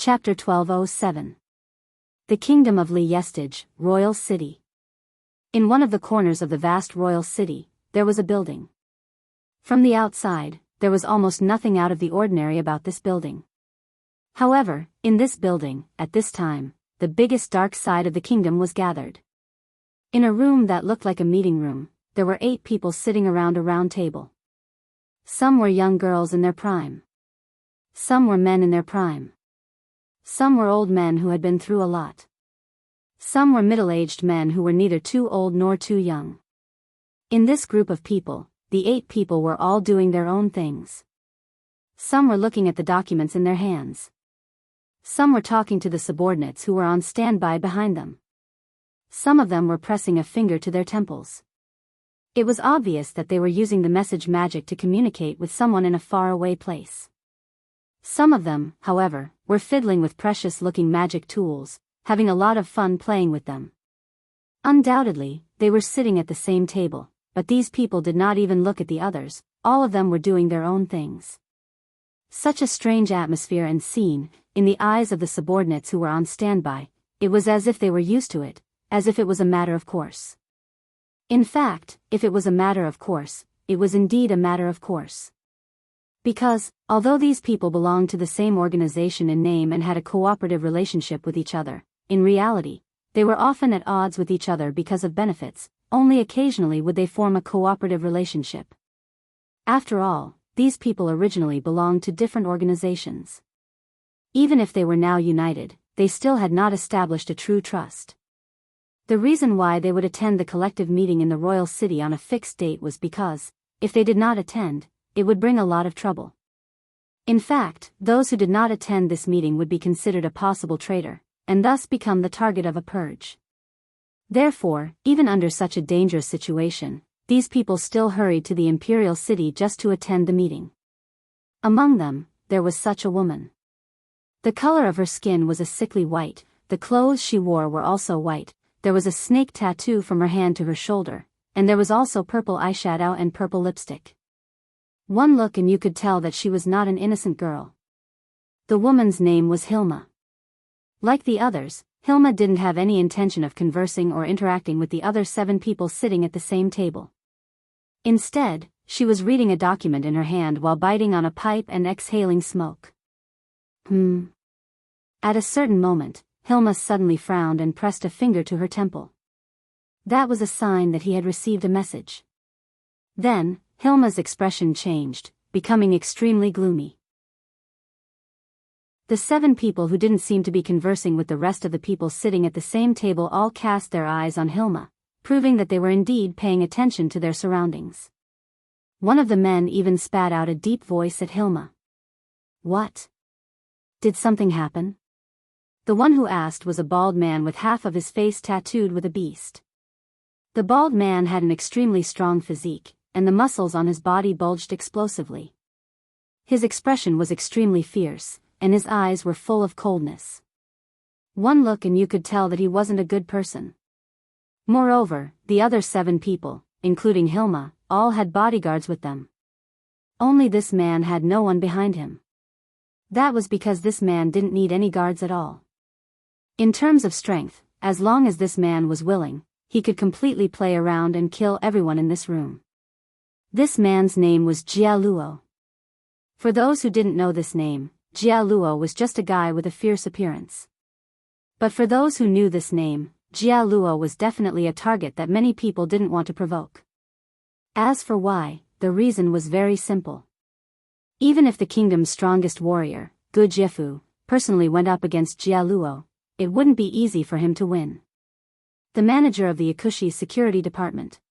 Chapter 1207. The Kingdom of Liestage, Royal City. In one of the corners of the vast royal city, there was a building. From the outside, there was almost nothing out of the ordinary about this building. However, in this building, at this time, the biggest dark side of the kingdom was gathered. In a room that looked like a meeting room, there were 8 people sitting around a round table. Some were young girls in their prime. Some were men in their prime. Some were old men who had been through a lot. Some were middle-aged men who were neither too old nor too young. In this group of people, the 8 people were all doing their own things. Some were looking at the documents in their hands. Some were talking to the subordinates who were on standby behind them. Some of them were pressing a finger to their temples. It was obvious that they were using the message magic to communicate with someone in a faraway place. Some of them, however, were fiddling with precious-looking magic tools, having a lot of fun playing with them. Undoubtedly, they were sitting at the same table, but these people did not even look at the others. All of them were doing their own things. Such a strange atmosphere and scene, in the eyes of the subordinates who were on standby, it was as if they were used to it, as if it was a matter of course. In fact, if it was a matter of course, it was indeed a matter of course. Because, although these people belonged to the same organization in name and had a cooperative relationship with each other, in reality, they were often at odds with each other because of benefits. Only occasionally would they form a cooperative relationship. After all, these people originally belonged to different organizations. Even if they were now united, they still had not established a true trust. The reason why they would attend the collective meeting in the royal city on a fixed date was because, if they did not attend, it would bring a lot of trouble. In fact, those who did not attend this meeting would be considered a possible traitor, and thus become the target of a purge. Therefore, even under such a dangerous situation, these people still hurried to the imperial city just to attend the meeting. Among them, there was such a woman. The color of her skin was a sickly white, the clothes she wore were also white, there was a snake tattoo from her hand to her shoulder, and there was also purple eyeshadow and purple lipstick. One look and you could tell that she was not an innocent girl. The woman's name was Hilma. Like the others, Hilma didn't have any intention of conversing or interacting with the other 7 people sitting at the same table. Instead, she was reading a document in her hand while biting on a pipe and exhaling smoke. At a certain moment, Hilma suddenly frowned and pressed a finger to her temple. That was a sign that he had received a message. Then, Hilma's expression changed, becoming extremely gloomy. The 7 people who didn't seem to be conversing with the rest of the people sitting at the same table all cast their eyes on Hilma, proving that they were indeed paying attention to their surroundings. One of the men even spat out a deep voice at Hilma. What? Did something happen? The one who asked was a bald man with half of his face tattooed with a beast. The bald man had an extremely strong physique, and the muscles on his body bulged explosively. His expression was extremely fierce, and his eyes were full of coldness. One look and you could tell that he wasn't a good person. Moreover, the other 7 people, including Hilma, all had bodyguards with them. Only this man had no one behind him. That was because this man didn't need any guards at all. In terms of strength, as long as this man was willing, he could completely play around and kill everyone in this room. This man's name was Jia Luo. For those who didn't know this name, Jia Luo was just a guy with a fierce appearance. But for those who knew this name, Jia Luo was definitely a target that many people didn't want to provoke. As for why, the reason was very simple. Even if the kingdom's strongest warrior, Gu Jiefu, personally went up against Jia Luo, it wouldn't be easy for him to win. The manager of the Ikushi security department.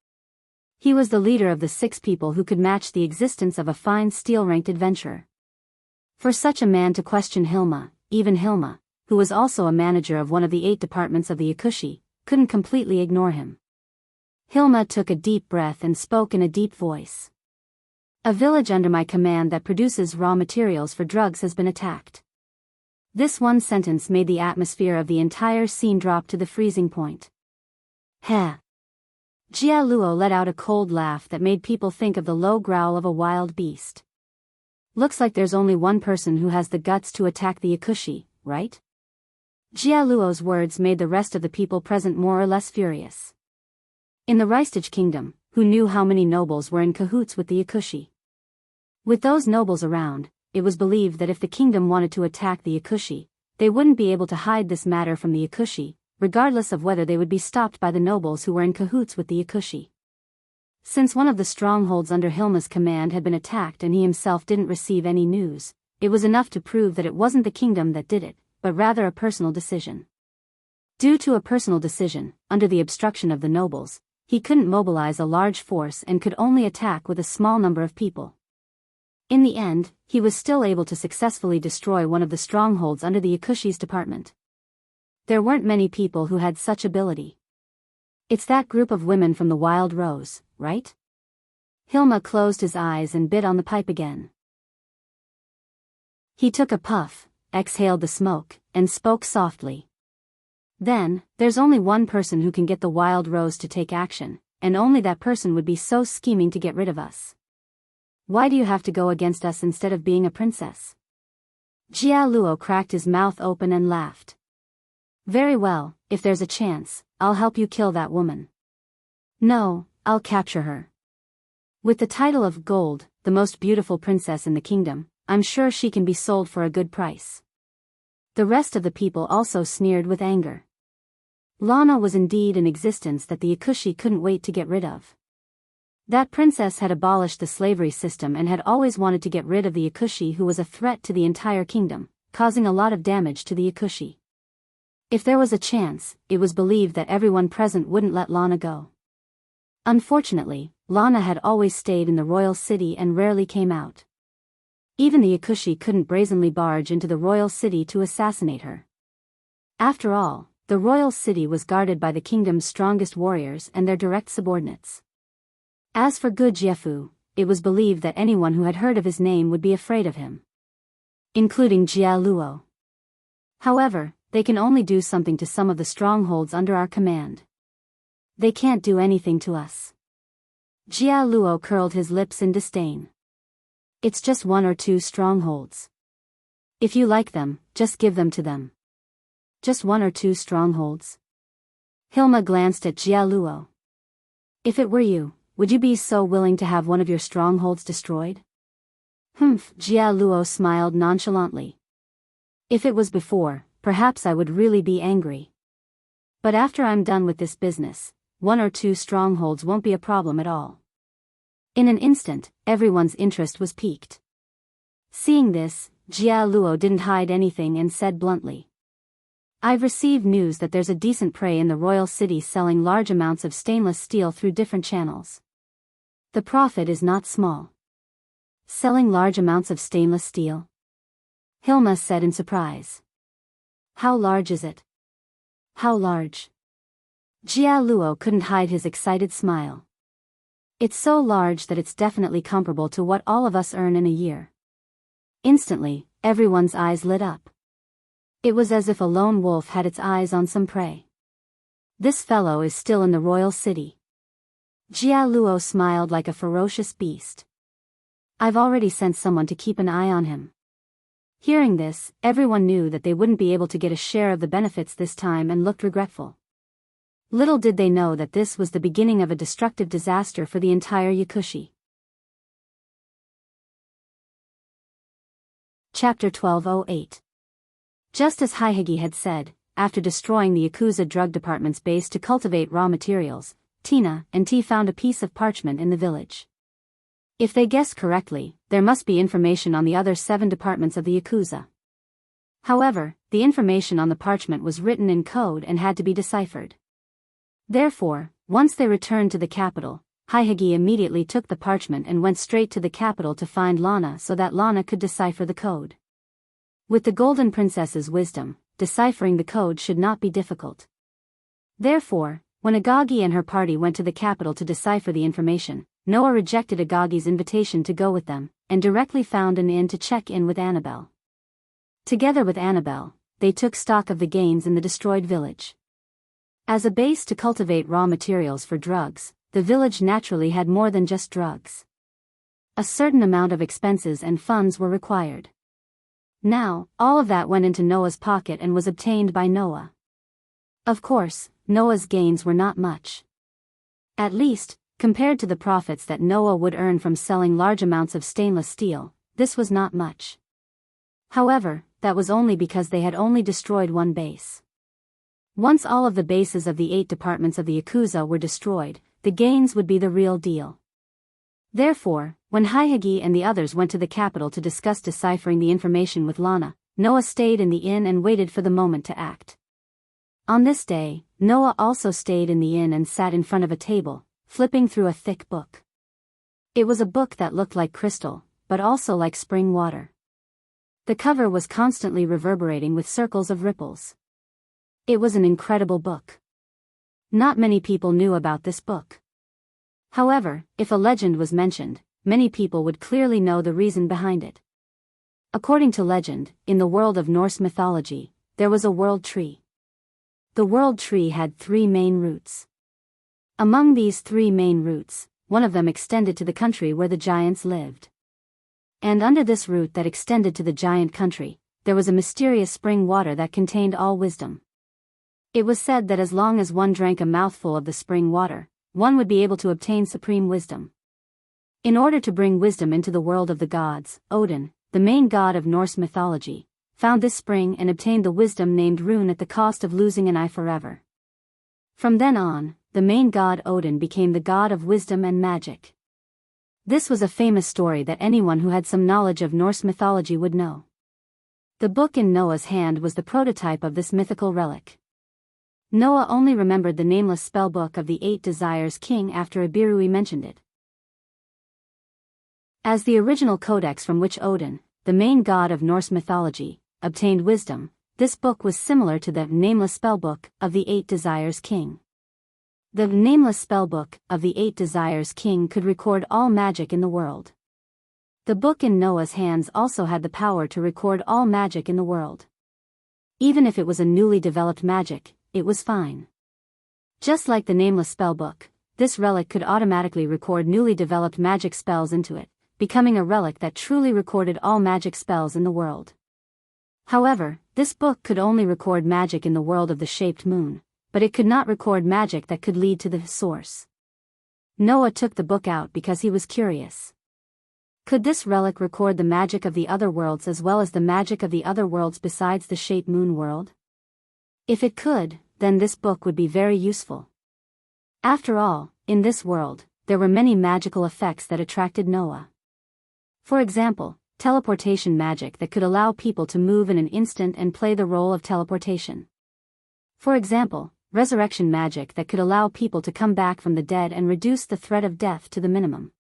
He was the leader of the 6 people who could match the existence of a fine steel-ranked adventurer. For such a man to question Hilma, even Hilma, who was also a manager of one of the 8 departments of the Ikushi, couldn't completely ignore him. Hilma took a deep breath and spoke in a deep voice. A village under my command that produces raw materials for drugs has been attacked. This one sentence made the atmosphere of the entire scene drop to the freezing point. Heh. Jia Luo let out a cold laugh that made people think of the low growl of a wild beast. Looks like there's only one person who has the guts to attack the Ikushi, right? Jialuo's words made the rest of the people present more or less furious. In the Ristage kingdom, who knew how many nobles were in cahoots with the Yakushi? With those nobles around, it was believed that if the kingdom wanted to attack the Yakushi, they wouldn't be able to hide this matter from the Yakushi, regardless of whether they would be stopped by the nobles who were in cahoots with the Yakushi. Since one of the strongholds under Hilma's command had been attacked and he himself didn't receive any news, it was enough to prove that it wasn't the kingdom that did it, but rather a personal decision. Due to a personal decision, under the obstruction of the nobles, he couldn't mobilize a large force and could only attack with a small number of people. In the end, he was still able to successfully destroy one of the strongholds under the Yakushi's department. There weren't many people who had such ability. It's that group of women from the Wild Rose, right? Hilma closed his eyes and bit on the pipe again. He took a puff, exhaled the smoke, and spoke softly. Then, there's only one person who can get the Wild Rose to take action, and only that person would be so scheming to get rid of us. Why do you have to go against us instead of being a princess? Jia Luo cracked his mouth open and laughed. Very well, if there's a chance, I'll help you kill that woman. No, I'll capture her. With the title of Gold, the most beautiful princess in the kingdom, I'm sure she can be sold for a good price. The rest of the people also sneered with anger. Lana was indeed an existence that the Yakushi couldn't wait to get rid of. That princess had abolished the slavery system and had always wanted to get rid of the Yakushi, who was a threat to the entire kingdom, causing a lot of damage to the Yakushi. If there was a chance, it was believed that everyone present wouldn't let Lana go. Unfortunately, Lana had always stayed in the royal city and rarely came out. Even the Yakushi couldn't brazenly barge into the royal city to assassinate her. After all, the royal city was guarded by the kingdom's strongest warriors and their direct subordinates. As for Gu Jiefu, it was believed that anyone who had heard of his name would be afraid of him, including Jia Luo. However, they can only do something to some of the strongholds under our command. They can't do anything to us. Jia Luo curled his lips in disdain. It's just 1 or 2 strongholds. If you like them, just give them to them. Just 1 or 2 strongholds? Hilma glanced at Jia Luo. If it were you, would you be so willing to have one of your strongholds destroyed? Humph, Jia Luo smiled nonchalantly. If it was before, perhaps I would really be angry. But after I'm done with this business, 1 or 2 strongholds won't be a problem at all. In an instant, everyone's interest was piqued. Seeing this, Jia Luo didn't hide anything and said bluntly. I've received news that there's a decent prey in the royal city selling large amounts of stainless steel through different channels. The profit is not small. Selling large amounts of stainless steel? Hilma said in surprise. How large is it? How large? Jia Luo couldn't hide his excited smile. It's so large that it's definitely comparable to what all of us earn in a year. Instantly, everyone's eyes lit up. It was as if a lone wolf had its eyes on some prey. This fellow is still in the royal city. Jia Luo smiled like a ferocious beast. I've already sent someone to keep an eye on him. Hearing this, everyone knew that they wouldn't be able to get a share of the benefits this time and looked regretful. Little did they know that this was the beginning of a destructive disaster for the entire Yakushi. Chapter 1208. Just as Haihagi had said, after destroying the Yakuza drug department's base to cultivate raw materials, Tina and T found a piece of parchment in the village. If they guessed correctly, there must be information on the other 7 departments of the Yakuza. However, the information on the parchment was written in code and had to be deciphered. Therefore, once they returned to the capital, Haihagi immediately took the parchment and went straight to the capital to find Lana so that Lana could decipher the code. With the Golden Princess's wisdom, deciphering the code should not be difficult. Therefore, when Agagi and her party went to the capital to decipher the information, Noah rejected Agagi's invitation to go with them, and directly found an inn to check in with Annabelle. Together with Annabelle, they took stock of the gains in the destroyed village. As a base to cultivate raw materials for drugs, the village naturally had more than just drugs. A certain amount of expenses and funds were required. Now, all of that went into Noah's pocket and was obtained by Noah. Of course, Noah's gains were not much. At least, compared to the profits that Noah would earn from selling large amounts of stainless steel, this was not much. However, that was only because they had only destroyed one base. Once all of the bases of the 8 departments of the Yakuza were destroyed, the gains would be the real deal. Therefore, when Haihagi and the others went to the capital to discuss deciphering the information with Lana, Noah stayed in the inn and waited for the moment to act. On this day, Noah also stayed in the inn and sat in front of a table, flipping through a thick book. It was a book that looked like crystal, but also like spring water. The cover was constantly reverberating with circles of ripples. It was an incredible book. Not many people knew about this book. However, if a legend was mentioned, many people would clearly know the reason behind it. According to legend, in the world of Norse mythology, there was a world tree. The world tree had 3 main roots. Among these 3 main roots, one of them extended to the country where the giants lived. And under this root that extended to the giant country, there was a mysterious spring water that contained all wisdom. It was said that as long as one drank a mouthful of the spring water, one would be able to obtain supreme wisdom. In order to bring wisdom into the world of the gods, Odin, the main god of Norse mythology, found this spring and obtained the wisdom named Rune at the cost of losing an eye forever. From then on, the main god Odin became the god of wisdom and magic. This was a famous story that anyone who had some knowledge of Norse mythology would know. The book in Noah's hand was the prototype of this mythical relic. Noah only remembered the nameless spellbook of the 8 Desires King after Ibirui mentioned it. As the original codex from which Odin, the main god of Norse mythology, obtained wisdom, this book was similar to the nameless spellbook of the 8 Desires King. The nameless spellbook of the 8 Desires King could record all magic in the world. The book in Noah's hands also had the power to record all magic in the world. Even if it was a newly developed magic, it was fine. Just like the nameless spellbook, this relic could automatically record newly developed magic spells into it, becoming a relic that truly recorded all magic spells in the world. However, this book could only record magic in the world of the shaped moon, but it could not record magic that could lead to the source. Noah took the book out because he was curious. Could this relic record the magic of the other worlds as well as the magic of the other worlds besides the shaped moon world? If it could, then this book would be very useful. After all, in this world, there were many magical effects that attracted Noah. For example, teleportation magic that could allow people to move in an instant and play the role of teleportation. For example, resurrection magic that could allow people to come back from the dead and reduce the threat of death to the minimum.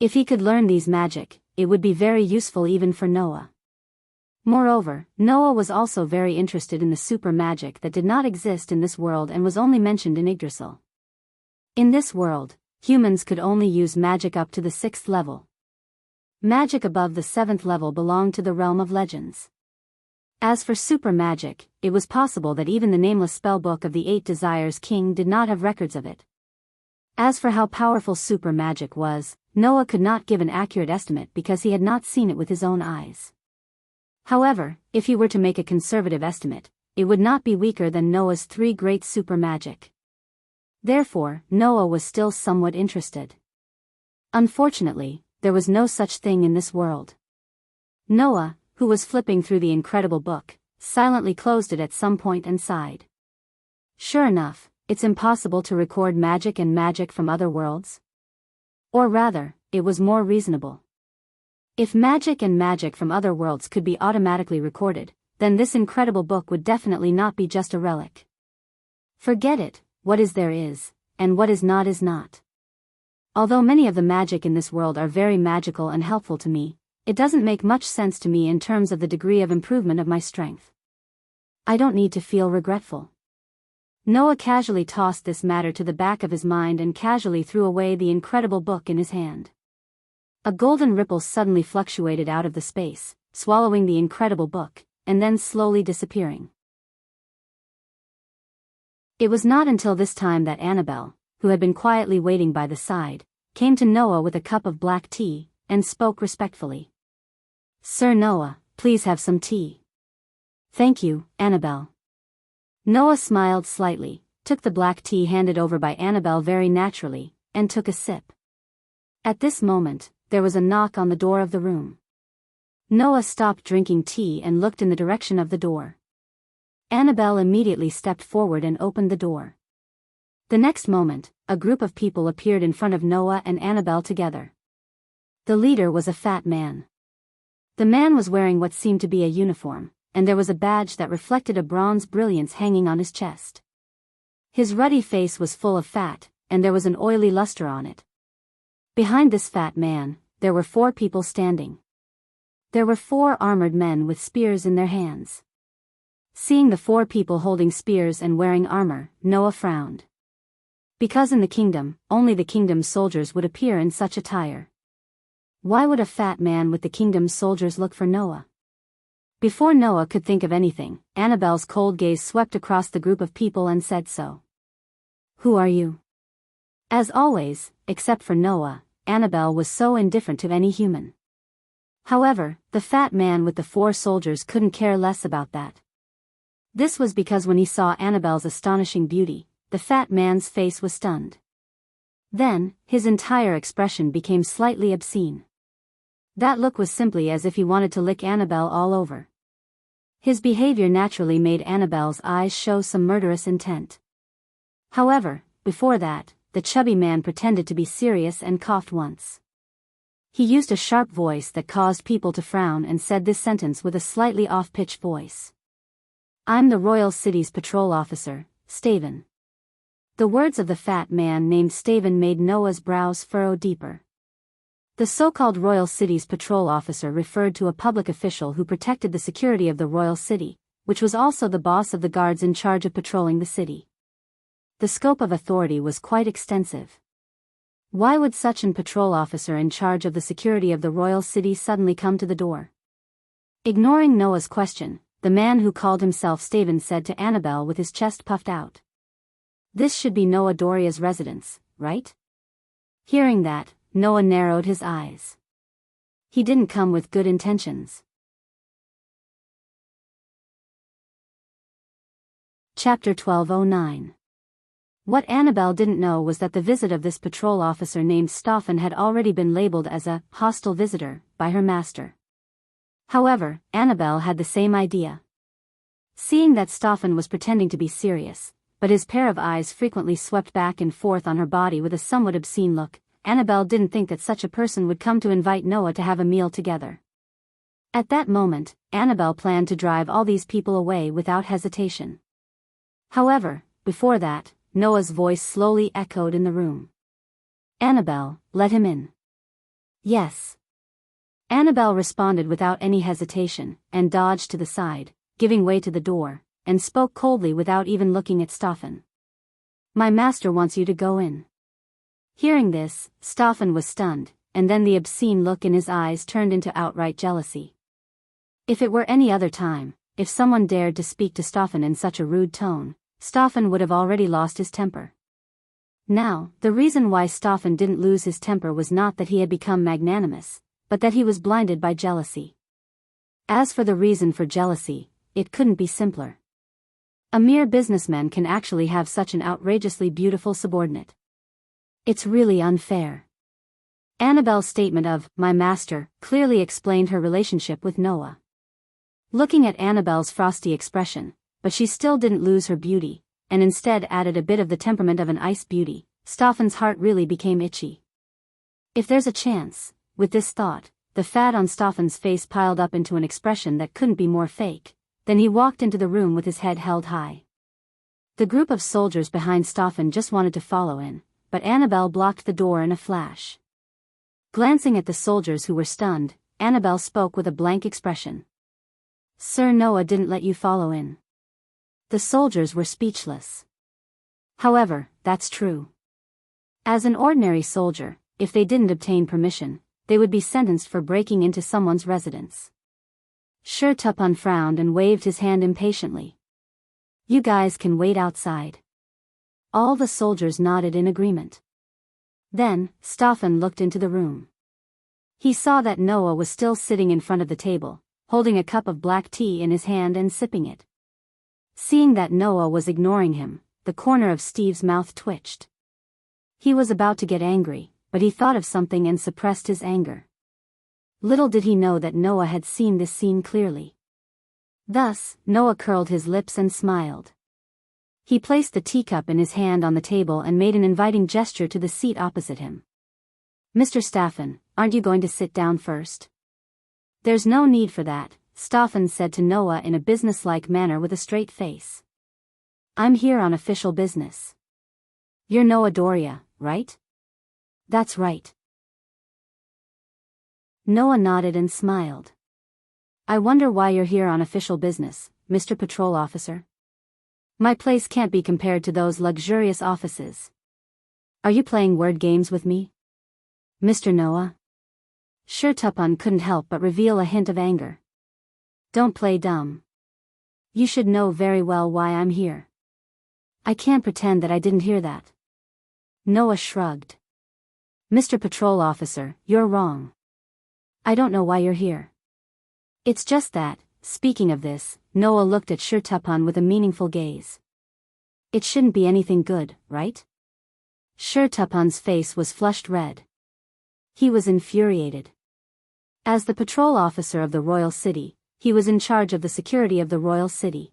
If he could learn these magic, it would be very useful even for Noah. Moreover, Noah was also very interested in the super magic that did not exist in this world and was only mentioned in Yggdrasil. In this world, humans could only use magic up to the 6th level. Magic above the 7th level belonged to the realm of legends. As for super magic, it was possible that even the nameless spellbook of the 8 Desires King did not have records of it. As for how powerful super magic was, Noah could not give an accurate estimate because he had not seen it with his own eyes. However, if he were to make a conservative estimate, it would not be weaker than Noah's 3 great super magic. Therefore, Noah was still somewhat interested. Unfortunately, there was no such thing in this world. Noah, who was flipping through the incredible book, silently closed it at some point and sighed. Sure enough, it's impossible to record magic and magic from other worlds. Or rather, it was more reasonable. If magic and magic from other worlds could be automatically recorded, then this incredible book would definitely not be just a relic. Forget it, what is there is, and what is not is not. Although many of the magic in this world are very magical and helpful to me, it doesn't make much sense to me in terms of the degree of improvement of my strength. I don't need to feel regretful. Noah casually tossed this matter to the back of his mind and casually threw away the incredible book in his hand. A golden ripple suddenly fluctuated out of the space, swallowing the incredible book, and then slowly disappearing. It was not until this time that Annabelle, who had been quietly waiting by the side, came to Noah with a cup of black tea, and spoke respectfully. Sir Noah, please have some tea. Thank you, Annabelle. Noah smiled slightly, took the black tea handed over by Annabelle very naturally, and took a sip. At this moment, there was a knock on the door of the room. Noah stopped drinking tea and looked in the direction of the door. Annabelle immediately stepped forward and opened the door. The next moment, a group of people appeared in front of Noah and Annabelle together. The leader was a fat man. The man was wearing what seemed to be a uniform, and there was a badge that reflected a bronze brilliance hanging on his chest. His ruddy face was full of fat, and there was an oily luster on it. Behind this fat man, there were 4 people standing. There were 4 armored men with spears in their hands. Seeing the 4 people holding spears and wearing armor, Noah frowned. Because in the kingdom, only the kingdom's soldiers would appear in such attire. Why would a fat man with the kingdom's soldiers look for Noah? Before Noah could think of anything, Annabelle's cold gaze swept across the group of people and said so. Who are you? As always, except for Noah, Annabelle was so indifferent to any human. However, the fat man with the 4 soldiers couldn't care less about that. This was because when he saw Annabelle's astonishing beauty, the fat man's face was stunned. Then, his entire expression became slightly obscene. That look was simply as if he wanted to lick Annabelle all over. His behavior naturally made Annabelle's eyes show some murderous intent. However, before that, the chubby man pretended to be serious and coughed once. He used a sharp voice that caused people to frown and said this sentence with a slightly off-pitch voice. I'm the royal city's patrol officer, Staven. The words of the fat man named Staven made Noah's brows furrow deeper. The so-called royal city's patrol officer referred to a public official who protected the security of the royal city, which was also the boss of the guards in charge of patrolling the city. The scope of authority was quite extensive. Why would such an patrol officer in charge of the security of the royal city suddenly come to the door? Ignoring Noah's question, the man who called himself Staven said to Annabelle with his chest puffed out. This should be Noah Doria's residence, right? Hearing that, Noah narrowed his eyes. He didn't come with good intentions. Chapter 1209. What Annabelle didn't know was that the visit of this patrol officer named Staffen had already been labeled as a hostile visitor by her master. However, Annabelle had the same idea. Seeing that Staffen was pretending to be serious, but his pair of eyes frequently swept back and forth on her body with a somewhat obscene look, Annabelle didn't think that such a person would come to invite Noah to have a meal together. At that moment, Annabelle planned to drive all these people away without hesitation. However, before that, Noah's voice slowly echoed in the room. Annabelle, let him in. Yes. Annabelle responded without any hesitation, and dodged to the side, giving way to the door, and spoke coldly without even looking at Staffen. My master wants you to go in. Hearing this, Staffen was stunned, and then the obscene look in his eyes turned into outright jealousy. If it were any other time, if someone dared to speak to Staffen in such a rude tone, Staffen would have already lost his temper. Now, the reason why Staffen didn't lose his temper was not that he had become magnanimous, but that he was blinded by jealousy. As for the reason for jealousy, it couldn't be simpler. A mere businessman can actually have such an outrageously beautiful subordinate. It's really unfair. Annabelle's statement of, my master, clearly explained her relationship with Noah. Looking at Annabelle's frosty expression, but she still didn't lose her beauty, and instead added a bit of the temperament of an ice beauty, Staffen's heart really became itchy. If there's a chance, with this thought, the fat on Staffen's face piled up into an expression that couldn't be more fake. Then he walked into the room with his head held high. The group of soldiers behind Staffen just wanted to follow in, but Annabelle blocked the door in a flash. Glancing at the soldiers who were stunned, Annabelle spoke with a blank expression. Sir, Noah didn't let you follow in. The soldiers were speechless. However, that's true. As an ordinary soldier, if they didn't obtain permission, they would be sentenced for breaking into someone's residence. Sir Tupan frowned and waved his hand impatiently. You guys can wait outside. All the soldiers nodded in agreement. Then, Staffen looked into the room. He saw that Noah was still sitting in front of the table, holding a cup of black tea in his hand and sipping it. Seeing that Noah was ignoring him, the corner of Steve's mouth twitched. He was about to get angry, but he thought of something and suppressed his anger. Little did he know that Noah had seen this scene clearly. Thus, Noah curled his lips and smiled. He placed the teacup in his hand on the table and made an inviting gesture to the seat opposite him. "Mr. Staffen, aren't you going to sit down first?" "There's no need for that," Staffen said to Noah in a businesslike manner with a straight face. "I'm here on official business." "You're Noah Doria, right?" "That's right." Noah nodded and smiled. "I wonder why you're here on official business, Mr. Patrol Officer. My place can't be compared to those luxurious offices. Are you playing word games with me, Mr. Noah?" Shirtupan couldn't help but reveal a hint of anger. "Don't play dumb. You should know very well why I'm here." "I can't pretend that I didn't hear that." Noah shrugged. "Mr. Patrol Officer, you're wrong. I don't know why you're here. It's just that," speaking of this, Noah looked at Shirtupan with a meaningful gaze. "It shouldn't be anything good, right?" Shirtupan's face was flushed red. He was infuriated. As the patrol officer of the royal city, he was in charge of the security of the royal city.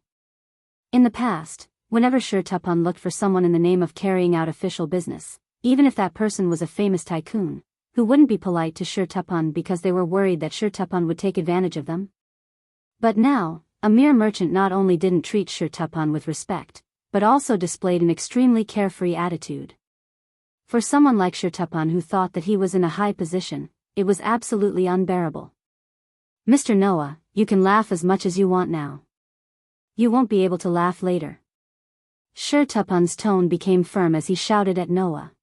In the past, whenever Shirtupan looked for someone in the name of carrying out official business, even if that person was a famous tycoon, who wouldn't be polite to Shirtupan because they were worried that Shirtupan would take advantage of them. But now, a mere merchant not only didn't treat Shirtupan with respect, but also displayed an extremely carefree attitude. For someone like Shirtupan who thought that he was in a high position, it was absolutely unbearable. "Mr. Noah, you can laugh as much as you want now. You won't be able to laugh later." Shirtupan's tone became firm as he shouted at Noah.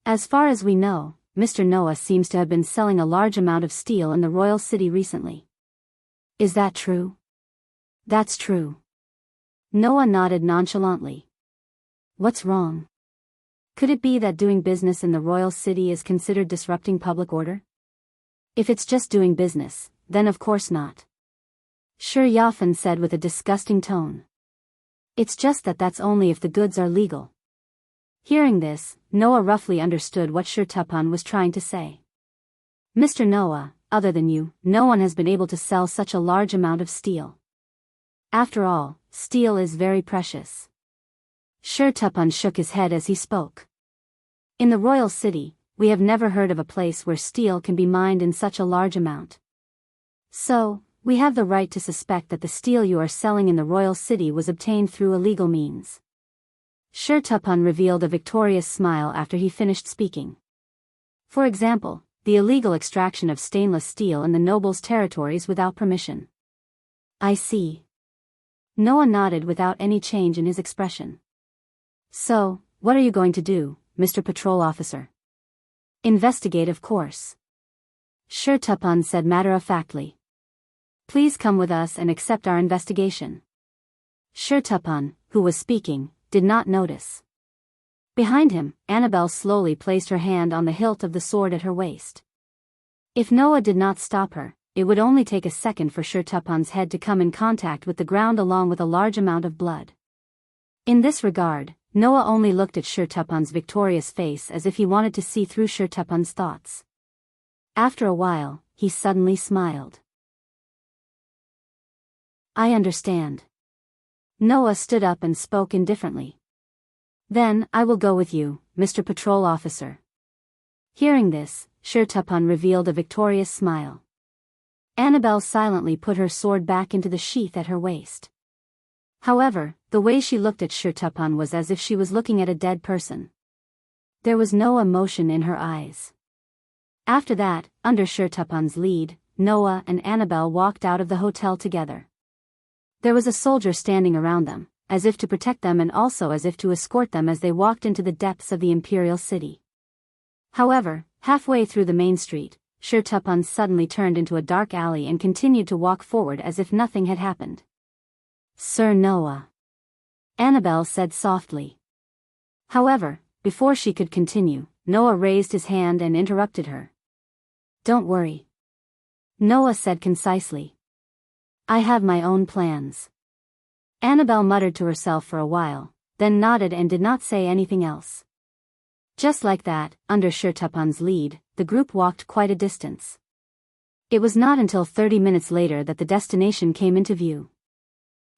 "As far as we know, Mr. Noah seems to have been selling a large amount of steel in the royal city recently. Is that true?" "That's true." Noah nodded nonchalantly. "What's wrong? Could it be that doing business in the royal city is considered disrupting public order?" "If it's just doing business, then of course not," Shirtupan said with a disgusting tone. "It's just that that's only if the goods are legal." Hearing this, Noah roughly understood what Shirtupan was trying to say. "Mr. Noah, other than you, no one has been able to sell such a large amount of steel. After all, steel is very precious." Shirtupan shook his head as he spoke. "In the royal city, we have never heard of a place where steel can be mined in such a large amount. So, we have the right to suspect that the steel you are selling in the royal city was obtained through illegal means." Shirtupan revealed a victorious smile after he finished speaking. "For example, the illegal extraction of stainless steel in the nobles' territories without permission." "I see." Noah nodded without any change in his expression. "So, what are you going to do, Mr. Patrol Officer?" "Investigate, of course," Shirtupan said matter-of-factly. "Please come with us and accept our investigation." Shirtupan, who was speaking, did not notice. Behind him, Annabelle slowly placed her hand on the hilt of the sword at her waist. If Noah did not stop her, it would only take a second for Shirtupan's head to come in contact with the ground along with a large amount of blood. In this regard, Noah only looked at Shirtupan's victorious face as if he wanted to see through Shirtupan's thoughts. After a while, he suddenly smiled. "I understand." Noah stood up and spoke indifferently. "Then, I will go with you, Mr. Patrol Officer." Hearing this, Shirtupan revealed a victorious smile. Annabelle silently put her sword back into the sheath at her waist. However, the way she looked at Shirtupan was as if she was looking at a dead person. There was no emotion in her eyes. After that, under Shirtupan's lead, Noah and Annabelle walked out of the hotel together. There was a soldier standing around them, as if to protect them and also as if to escort them as they walked into the depths of the imperial city. However, halfway through the main street, Shirtupan suddenly turned into a dark alley and continued to walk forward as if nothing had happened. "Sir Noah," Annabelle said softly. However, before she could continue, Noah raised his hand and interrupted her. "Don't worry," Noah said concisely. I have my own plans. Annabelle muttered to herself for a while, then nodded and did not say anything else. Just like that, under Shirtupan's lead, the group walked quite a distance. It was not until 30 minutes later that the destination came into view.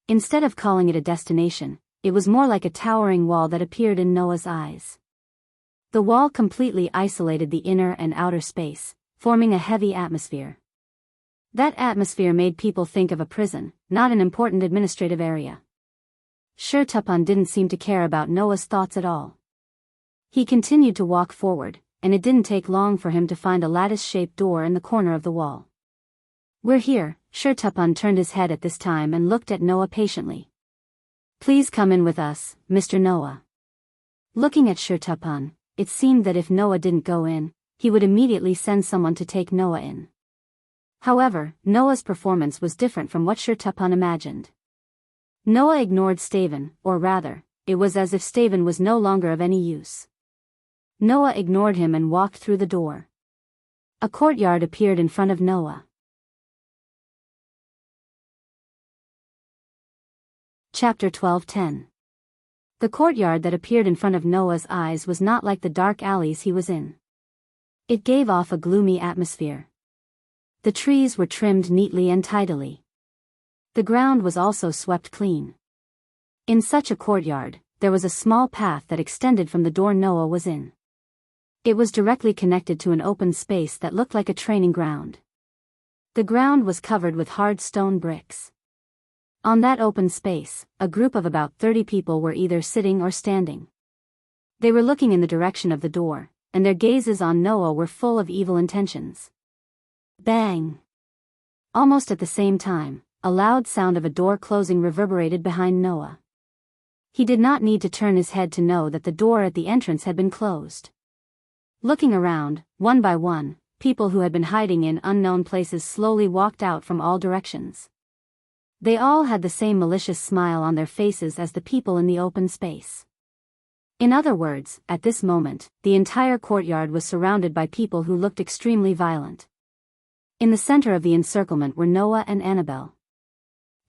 Instead of calling it a destination, it was more like a towering wall that appeared in Noah's eyes. The wall completely isolated the inner and outer space, forming a heavy atmosphere. That atmosphere made people think of a prison, not an important administrative area. Shirtupan didn't seem to care about Noah's thoughts at all. He continued to walk forward, and it didn't take long for him to find a lattice-shaped door in the corner of the wall. We're here. Shirtupan turned his head at this time and looked at Noah patiently. Please come in with us, Mr. Noah. Looking at Shirtupan, it seemed that if Noah didn't go in, he would immediately send someone to take Noah in. However, Noah's performance was different from what Shirtupan imagined. Noah ignored Staven, or rather, it was as if Staven was no longer of any use. Noah ignored him and walked through the door. A courtyard appeared in front of Noah. Chapter 12:10. The courtyard that appeared in front of Noah's eyes was not like the dark alleys he was in. It gave off a gloomy atmosphere. The trees were trimmed neatly and tidily. The ground was also swept clean. In such a courtyard, there was a small path that extended from the door Noah was in. It was directly connected to an open space that looked like a training ground. The ground was covered with hard stone bricks. On that open space, a group of about 30 people were either sitting or standing. They were looking in the direction of the door, and their gazes on Noah were full of evil intentions. Bang! Almost at the same time, a loud sound of a door closing reverberated behind Noah. He did not need to turn his head to know that the door at the entrance had been closed. Looking around, one by one, people who had been hiding in unknown places slowly walked out from all directions. They all had the same malicious smile on their faces as the people in the open space. In other words, at this moment, the entire courtyard was surrounded by people who looked extremely violent. In the center of the encirclement were Noah and Annabelle.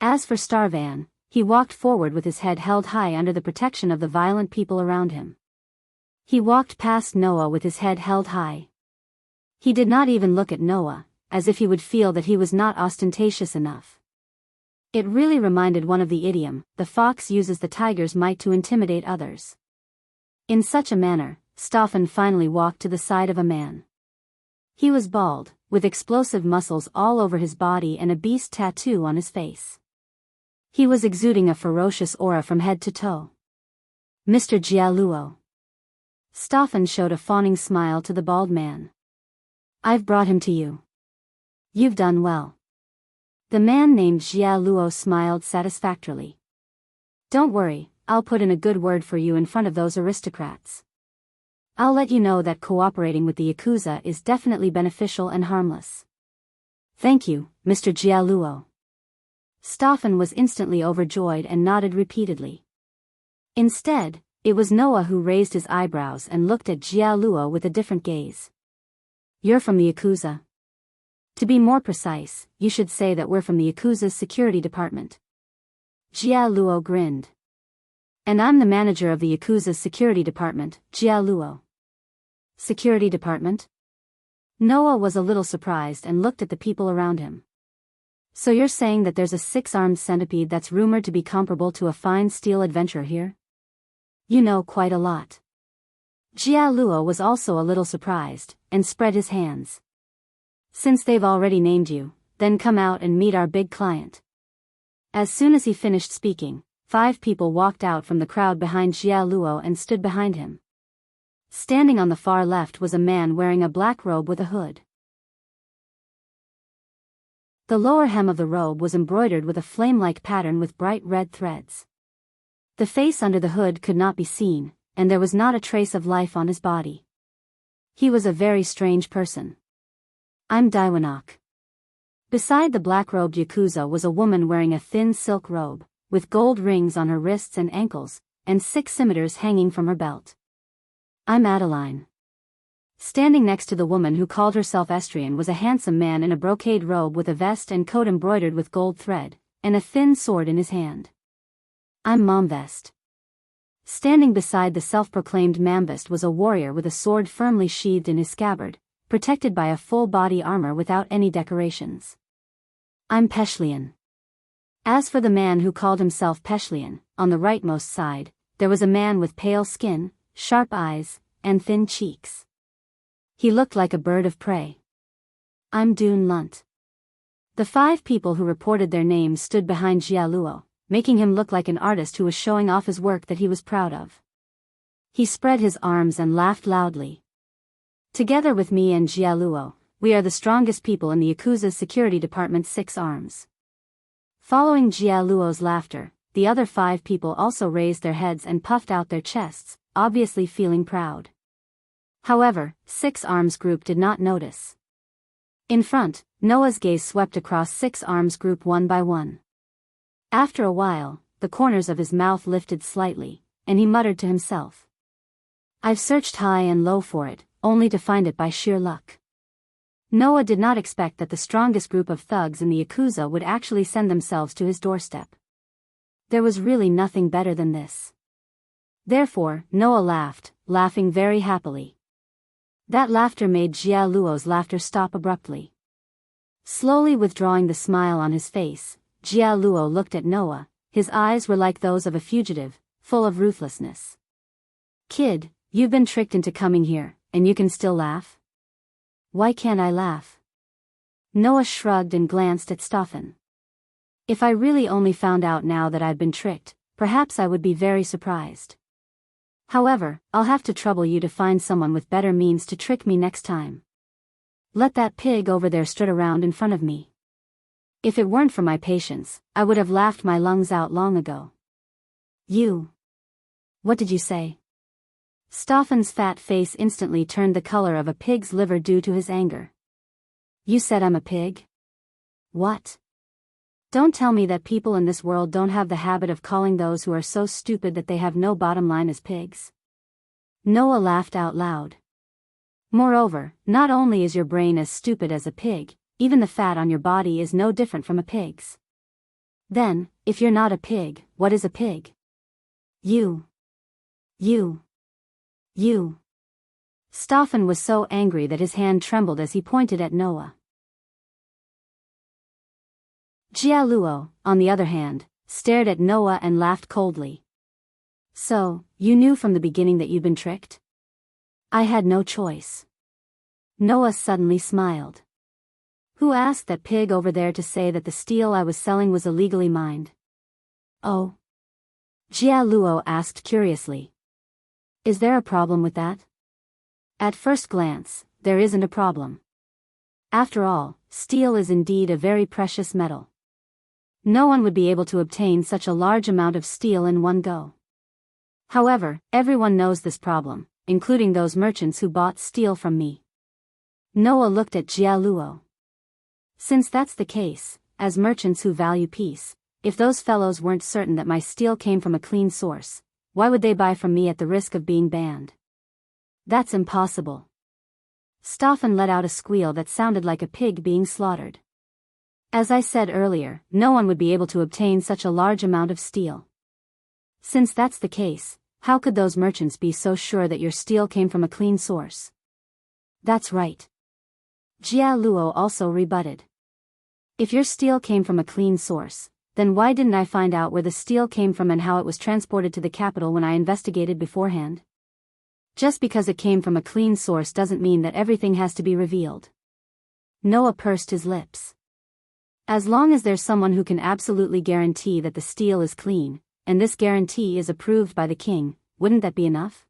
As for Starvan, he walked forward with his head held high under the protection of the violent people around him. He walked past Noah with his head held high. He did not even look at Noah, as if he would feel that he was not ostentatious enough. It really reminded one of the idiom, the fox uses the tiger's might to intimidate others. In such a manner, Staffan finally walked to the side of a man. He was bald, with explosive muscles all over his body and a beast tattoo on his face. He was exuding a ferocious aura from head to toe. Mr. Jialuo. Staffan showed a fawning smile to the bald man. I've brought him to you. You've done well. The man named Jialuo smiled satisfactorily. Don't worry, I'll put in a good word for you in front of those aristocrats. I'll let you know that cooperating with the Yakuza is definitely beneficial and harmless. Thank you, Mr. Jialuo. Staffan was instantly overjoyed and nodded repeatedly. Instead, it was Noah who raised his eyebrows and looked at Jialuo with a different gaze. You're from the Yakuza? To be more precise, you should say that we're from the Yakuza's security department. Jialuo grinned. And I'm the manager of the Yakuza's security department, Jialuo. Security department? Noah was a little surprised and looked at the people around him. So you're saying that there's a 6-armed centipede that's rumored to be comparable to a fine steel adventurer here? You know quite a lot. Jialuo was also a little surprised, and spread his hands. Since they've already named you, then come out and meet our big client. As soon as he finished speaking, 5 people walked out from the crowd behind Jialuo and stood behind him. Standing on the far left was a man wearing a black robe with a hood. The lower hem of the robe was embroidered with a flame-like pattern with bright red threads. The face under the hood could not be seen, and there was not a trace of life on his body. He was a very strange person. I'm Daiwanok. Beside the black-robed Yakuza was a woman wearing a thin silk robe, with gold rings on her wrists and ankles, and 6 scimitars hanging from her belt. I'm Adeline. Standing next to the woman who called herself Estrian was a handsome man in a brocade robe with a vest and coat embroidered with gold thread, and a thin sword in his hand. I'm Momvest. Standing beside the self-proclaimed Mambest was a warrior with a sword firmly sheathed in his scabbard, protected by a full-body armor without any decorations. I'm Peshlian. As for the man who called himself Peshlian, on the rightmost side, there was a man with pale skin, sharp eyes, and thin cheeks. He looked like a bird of prey. I'm Dune Lunt. The 5 people who reported their names stood behind Jialuo, making him look like an artist who was showing off his work that he was proud of. He spread his arms and laughed loudly. Together with me and Jialuo, we are the strongest people in the Yakuza's security department's 6 arms. Following Jialuo's laughter, the other 5 people also raised their heads and puffed out their chests, obviously feeling proud. However, 6 Arms Group did not notice. In front, Noah's gaze swept across 6 Arms Group one by one. After a while, the corners of his mouth lifted slightly, and he muttered to himself. I've searched high and low for it, only to find it by sheer luck. Noah did not expect that the strongest group of thugs in the Yakuza would actually send themselves to his doorstep. There was really nothing better than this. Therefore, Noah laughed, laughing very happily. That laughter made Jialuo's laughter stop abruptly. Slowly withdrawing the smile on his face, Jialuo looked at Noah. His eyes were like those of a fugitive, full of ruthlessness. Kid, you've been tricked into coming here, and you can still laugh? Why can't I laugh? Noah shrugged and glanced at Stoffen. If I really only found out now that I've been tricked, perhaps I would be very surprised. However, I'll have to trouble you to find someone with better means to trick me next time. Let that pig over there strut around in front of me. If it weren't for my patience, I would have laughed my lungs out long ago. You. What did you say? Stoffen's fat face instantly turned the color of a pig's liver due to his anger. You said I'm a pig? What? Don't tell me that people in this world don't have the habit of calling those who are so stupid that they have no bottom line as pigs. Noah laughed out loud. Moreover, not only is your brain as stupid as a pig, even the fat on your body is no different from a pig's. Then, if you're not a pig, what is a pig? You. Stoffen was so angry that his hand trembled as he pointed at Noah. Jialuo, on the other hand, stared at Noah and laughed coldly. So, you knew from the beginning that you'd been tricked? I had no choice. Noah suddenly smiled. Who asked that pig over there to say that the steel I was selling was illegally mined? Oh. Jialuo asked curiously. Is there a problem with that? At first glance, there isn't a problem. After all, steel is indeed a very precious metal. No one would be able to obtain such a large amount of steel in one go. However, everyone knows this problem, including those merchants who bought steel from me. Noah looked at Jialuo. Since that's the case, as merchants who value peace, if those fellows weren't certain that my steel came from a clean source, why would they buy from me at the risk of being banned? That's impossible. Stoffen let out a squeal that sounded like a pig being slaughtered. As I said earlier, no one would be able to obtain such a large amount of steel. Since that's the case, how could those merchants be so sure that your steel came from a clean source? That's right. Jialuo also rebutted. If your steel came from a clean source, then why didn't I find out where the steel came from and how it was transported to the capital when I investigated beforehand? Just because it came from a clean source doesn't mean that everything has to be revealed. Noah pursed his lips. As long as there's someone who can absolutely guarantee that the steel is clean, and this guarantee is approved by the king, wouldn't that be enough?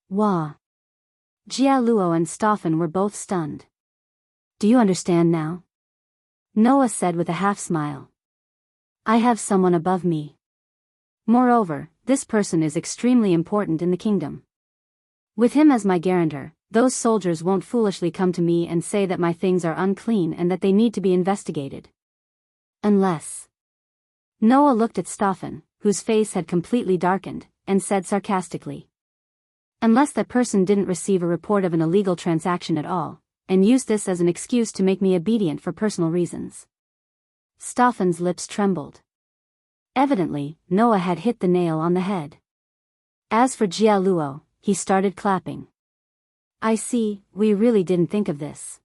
Wah. Jialuo and Stoffen were both stunned. Do you understand now? Noah said with a half-smile. I have someone above me. Moreover, this person is extremely important in the kingdom. With him as my guarantor, those soldiers won't foolishly come to me and say that my things are unclean and that they need to be investigated. Unless. Noah looked at Stoffen, whose face had completely darkened, and said sarcastically. Unless that person didn't receive a report of an illegal transaction at all, and used this as an excuse to make me obedient for personal reasons. Staffan's lips trembled. Evidently, Noah had hit the nail on the head. As for Jia Luo, he started clapping. I see, we really didn't think of this.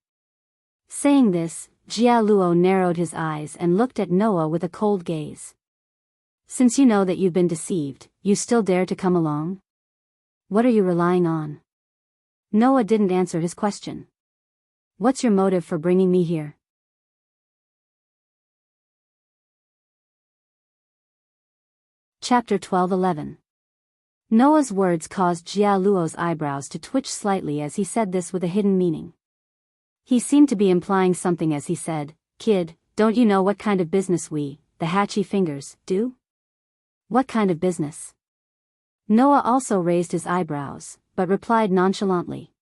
Saying this, Jia Luo narrowed his eyes and looked at Noah with a cold gaze. Since you know that you've been deceived, you still dare to come along? What are you relying on? Noah didn't answer his question. What's your motive for bringing me here? Chapter 12:11. Noah's words caused Jia Luo's eyebrows to twitch slightly as he said this with a hidden meaning. He seemed to be implying something as he said, Kid, don't you know what kind of business we, the Hatchy Fingers, do? What kind of business? Noah also raised his eyebrows, but replied nonchalantly.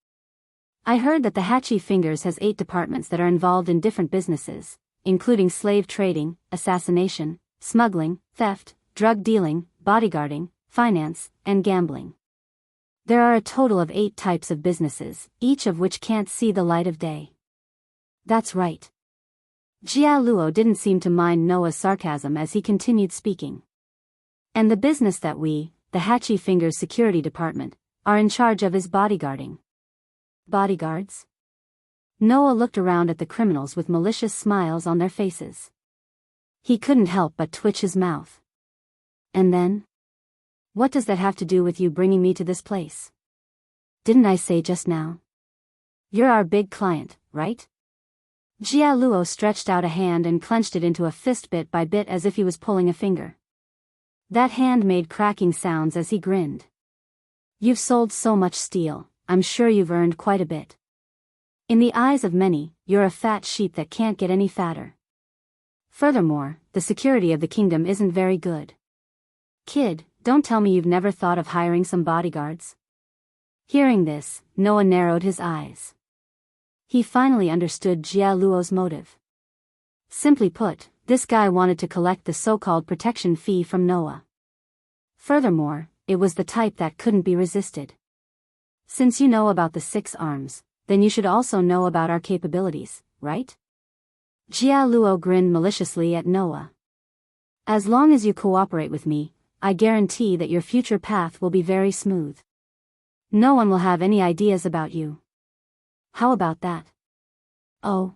I heard that the Hatchy Fingers has 8 departments that are involved in different businesses, including slave trading, assassination, smuggling, theft, drug dealing, bodyguarding, finance, and gambling. There are a total of 8 types of businesses, each of which can't see the light of day. That's right. Jia Luo didn't seem to mind Noah's sarcasm as he continued speaking. And the business that we, the Hatchy Fingers Security Department, are in charge of is bodyguarding. Bodyguards? Noah looked around at the criminals with malicious smiles on their faces. He couldn't help but twitch his mouth. And then? What does that have to do with you bringing me to this place? Didn't I say just now? You're our big client, right? Jia Luo stretched out a hand and clenched it into a fist bit by bit as if he was pulling a finger. That hand made cracking sounds as he grinned. You've sold so much steel, I'm sure you've earned quite a bit. In the eyes of many, you're a fat sheep that can't get any fatter. Furthermore, the security of the kingdom isn't very good. Kid, don't tell me you've never thought of hiring some bodyguards. Hearing this, Noah narrowed his eyes. He finally understood Jia Luo's motive. Simply put, this guy wanted to collect the so-called protection fee from Noah. Furthermore, it was the type that couldn't be resisted. Since you know about the 6 arms, then you should also know about our capabilities, right? Jia Luo grinned maliciously at Noah. As long as you cooperate with me, I guarantee that your future path will be very smooth. No one will have any ideas about you. How about that? Oh.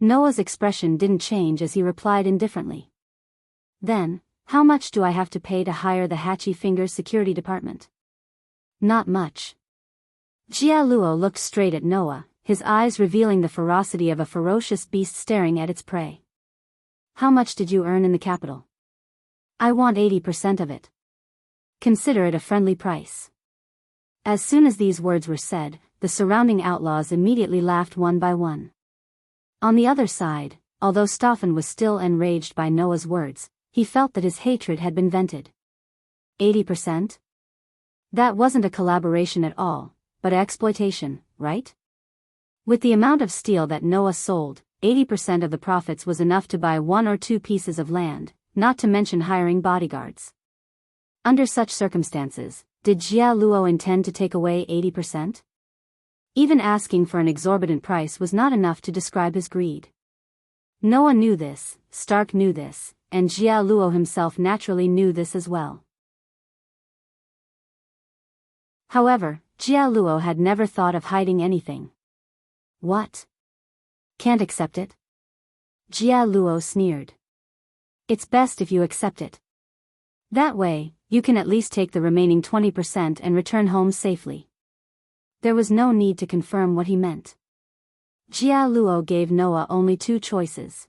Noah's expression didn't change as he replied indifferently. Then, how much do I have to pay to hire the Hatchy Fingers Security Department? Not much. Jia Luo looked straight at Noah, his eyes revealing the ferocity of a ferocious beast staring at its prey. How much did you earn in the capital? I want 80% of it. Consider it a friendly price. As soon as these words were said, the surrounding outlaws immediately laughed one by one. On the other side, although Staffan was still enraged by Noah's words, he felt that his hatred had been vented. 80%? That wasn't a collaboration at all, but exploitation, right? With the amount of steel that Noah sold, 80% of the profits was enough to buy 1 or 2 pieces of land, not to mention hiring bodyguards. Under such circumstances, did Jia Luo intend to take away 80%? Even asking for an exorbitant price was not enough to describe his greed. Noah knew this, Stark knew this, and Jia Luo himself naturally knew this as well. However, Jia Luo had never thought of hiding anything. What? Can't accept it? Jia Luo sneered. It's best if you accept it. That way, you can at least take the remaining 20% and return home safely. There was no need to confirm what he meant. Jia Luo gave Noah only 2 choices.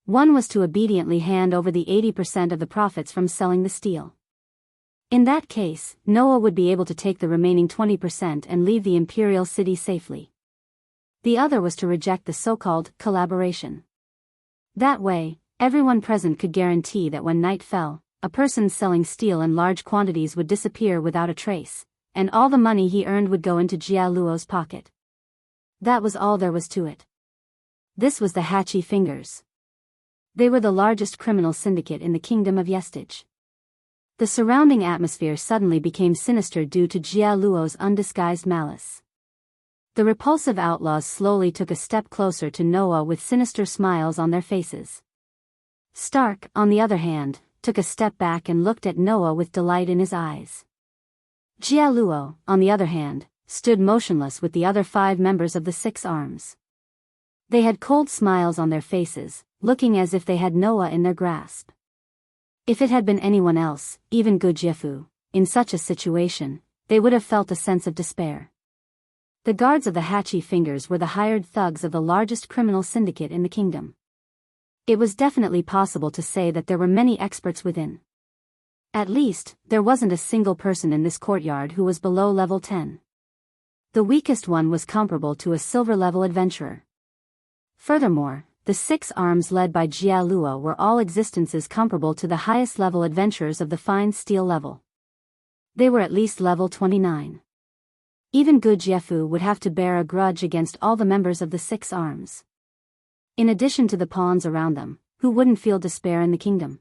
One was to obediently hand over the 80% of the profits from selling the steel. In that case, Noah would be able to take the remaining 20% and leave the imperial city safely. The other was to reject the so-called collaboration. That way, everyone present could guarantee that when night fell, a person selling steel in large quantities would disappear without a trace, and all the money he earned would go into Jia Luo's pocket. That was all there was to it. This was the Hatchy Fingers. They were the largest criminal syndicate in the kingdom of Yestage. The surrounding atmosphere suddenly became sinister due to Jia Luo's undisguised malice. The repulsive outlaws slowly took a step closer to Noah with sinister smiles on their faces. Stark, on the other hand, took a step back and looked at Noah with delight in his eyes. Jia Luo, on the other hand, stood motionless with the other 5 members of the 6 arms. They had cold smiles on their faces, looking as if they had Noah in their grasp. If it had been anyone else, even Gu Jiefu, in such a situation, they would have felt a sense of despair. The guards of the Hatchy Fingers were the hired thugs of the largest criminal syndicate in the kingdom. It was definitely possible to say that there were many experts within. At least, there wasn't a single person in this courtyard who was below level 10. The weakest one was comparable to a silver-level adventurer. Furthermore, the 6 arms led by Jia Luo were all existences comparable to the highest level adventurers of the fine steel level. They were at least level 29. Even Gu Jiefu would have to bear a grudge against all the members of the 6 arms. In addition to the pawns around them, who wouldn't feel despair in the kingdom?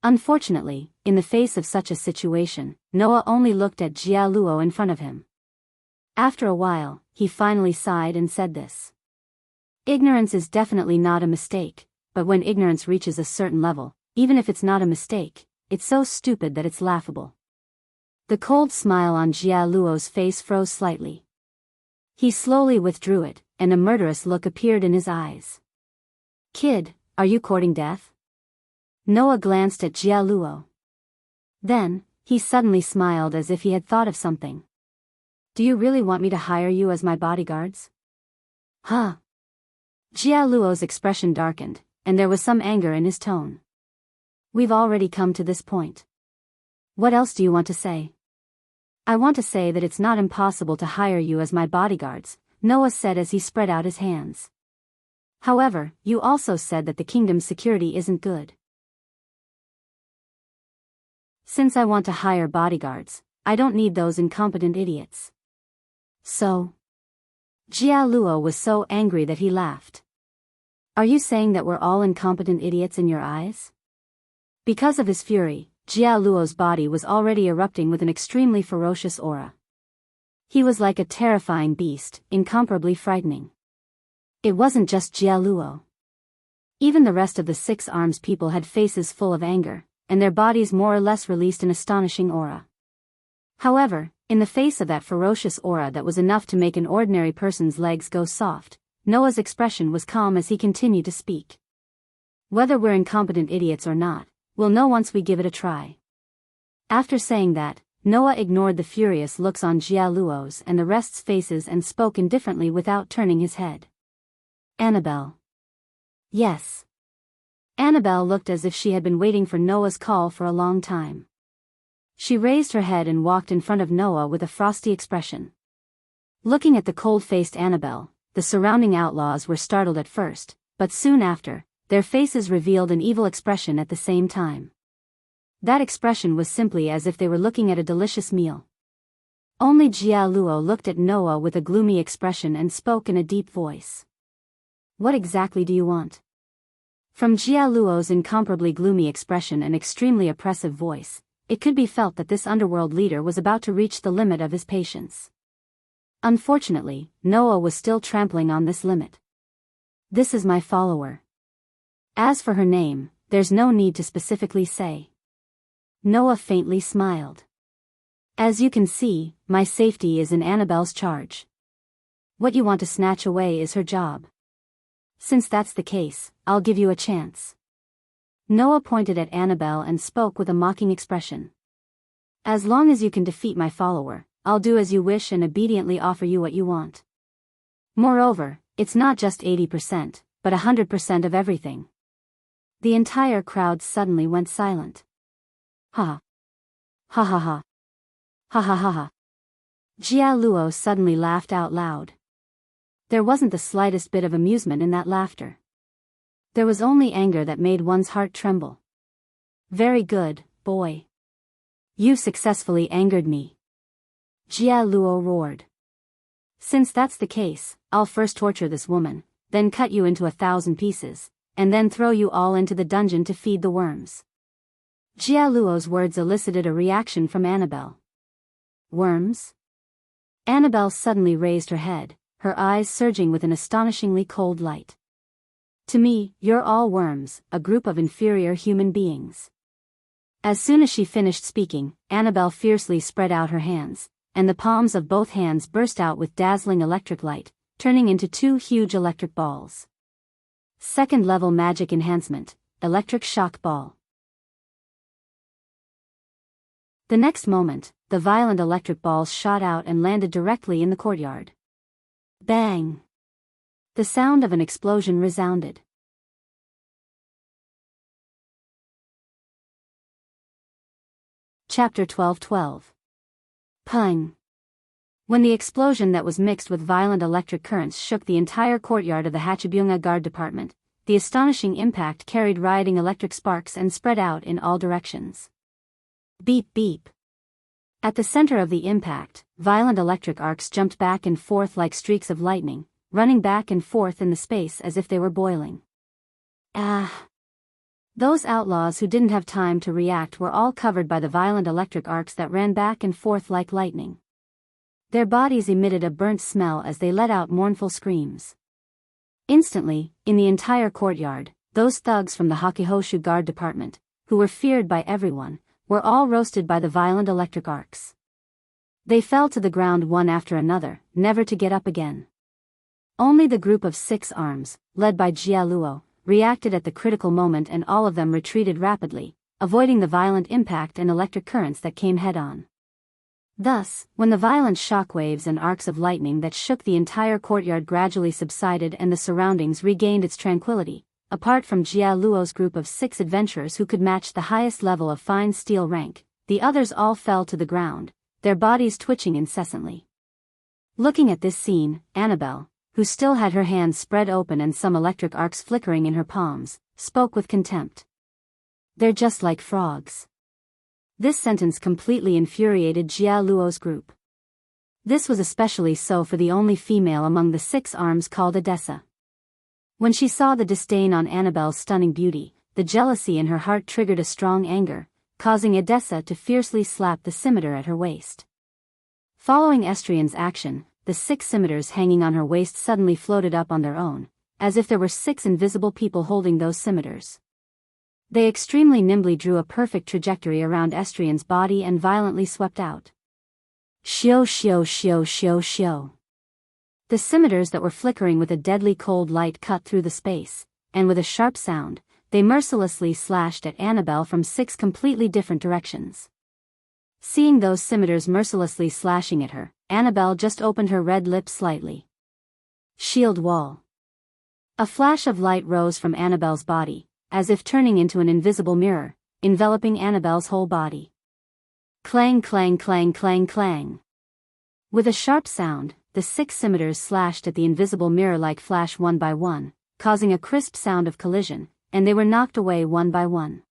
Unfortunately, in the face of such a situation, Noah only looked at Jia Luo in front of him. After a while, he finally sighed and said this. Ignorance is definitely not a mistake, but when ignorance reaches a certain level, even if it's not a mistake, it's so stupid that it's laughable. The cold smile on Jia Luo's face froze slightly. He slowly withdrew it, and a murderous look appeared in his eyes. Kid, are you courting death? Noah glanced at Jia Luo. Then, he suddenly smiled as if he had thought of something. Do you really want me to hire you as my bodyguards? Huh. Jia Luo's expression darkened, and there was some anger in his tone. We've already come to this point. What else do you want to say? I want to say that it's not impossible to hire you as my bodyguards, Noah said as he spread out his hands. However, you also said that the kingdom's security isn't good. Since I want to hire bodyguards, I don't need those incompetent idiots. So? Jia Luo was so angry that he laughed. Are you saying that we're all incompetent idiots in your eyes? Because of his fury, Jia Luo's body was already erupting with an extremely ferocious aura. He was like a terrifying beast, incomparably frightening. It wasn't just Jia Luo. Even the rest of the 6 arms people had faces full of anger, and their bodies more or less released an astonishing aura. However, in the face of that ferocious aura that was enough to make an ordinary person's legs go soft, Noah's expression was calm as he continued to speak. Whether we're incompetent idiots or not, we'll know once we give it a try. After saying that, Noah ignored the furious looks on Jia Luo's and the rest's faces and spoke indifferently without turning his head. Annabelle. Yes. Annabelle looked as if she had been waiting for Noah's call for a long time. She raised her head and walked in front of Noah with a frosty expression. Looking at the cold-faced Annabelle, the surrounding outlaws were startled at first, but soon after, their faces revealed an evil expression at the same time. That expression was simply as if they were looking at a delicious meal. Only Jia Luo looked at Noah with a gloomy expression and spoke in a deep voice. What exactly do you want? From Jia Luo's incomparably gloomy expression and extremely oppressive voice, it could be felt that this underworld leader was about to reach the limit of his patience. Unfortunately, Noah was still trampling on this limit. This is my follower. As for her name, there's no need to specifically say. Noah faintly smiled. As you can see, my safety is in Annabelle's charge. What you want to snatch away is her job. Since that's the case, I'll give you a chance. Noah pointed at Annabelle and spoke with a mocking expression. As long as you can defeat my follower, I'll do as you wish and obediently offer you what you want. Moreover, it's not just 80%, but 100% of everything. The entire crowd suddenly went silent. Ha. Ha ha ha. Ha ha ha ha. Jia Luo suddenly laughed out loud. There wasn't the slightest bit of amusement in that laughter. There was only anger that made one's heart tremble. Very good, boy. You successfully angered me. Jia Luo roared. Since that's the case, I'll first torture this woman, then cut you into 1,000 pieces, and then throw you all into the dungeon to feed the worms. Jia Luo's words elicited a reaction from Annabelle. Worms? Annabelle suddenly raised her head, her eyes surging with an astonishingly cold light. To me, you're all worms, a group of inferior human beings. As soon as she finished speaking, Annabelle fiercely spread out her hands, and the palms of both hands burst out with dazzling electric light, turning into two huge electric balls. Second-level magic enhancement, electric shock ball. The next moment, the violent electric balls shot out and landed directly in the courtyard. Bang! The sound of an explosion resounded. Chapter 12:12. Pung! When the explosion that was mixed with violent electric currents shook the entire courtyard of the Hachibyunga Guard Department, the astonishing impact carried rioting electric sparks and spread out in all directions. Beep beep. At the center of the impact, violent electric arcs jumped back and forth like streaks of lightning, running back and forth in the space as if they were boiling. Ah! Those outlaws who didn't have time to react were all covered by the violent electric arcs that ran back and forth like lightning. Their bodies emitted a burnt smell as they let out mournful screams. Instantly, in the entire courtyard, those thugs from the Hakihoshu Guard Department, who were feared by everyone, were all roasted by the violent electric arcs. They fell to the ground one after another, never to get up again. Only the group of 6 arms, led by Jia Luo, reacted at the critical moment, and all of them retreated rapidly, avoiding the violent impact and electric currents that came head-on. Thus, when the violent shockwaves and arcs of lightning that shook the entire courtyard gradually subsided and the surroundings regained its tranquility, apart from Jia Luo's group of 6 adventurers who could match the highest level of fine steel rank, the others all fell to the ground, their bodies twitching incessantly. Looking at this scene, Annabelle, who still had her hands spread open and some electric arcs flickering in her palms, spoke with contempt. They're just like frogs. This sentence completely infuriated Jia Luo's group. This was especially so for the only female among the 6 arms called Odessa. When she saw the disdain on Annabelle's stunning beauty, the jealousy in her heart triggered a strong anger, causing Odessa to fiercely slap the scimitar at her waist. Following Estrian's action, the 6 scimitars hanging on her waist suddenly floated up on their own, as if there were 6 invisible people holding those scimitars. They extremely nimbly drew a perfect trajectory around Estrian's body and violently swept out. Shio shio shio shio shio. The scimitars that were flickering with a deadly cold light cut through the space, and with a sharp sound, they mercilessly slashed at Annabelle from 6 completely different directions. Seeing those scimitars mercilessly slashing at her, Annabelle just opened her red lips slightly. Shield wall. A flash of light rose from Annabelle's body, as if turning into an invisible mirror, enveloping Annabelle's whole body. Clang clang clang clang clang. With a sharp sound, the 6 scimitars slashed at the invisible mirror like flash one by one, causing a crisp sound of collision, and they were knocked away one by one.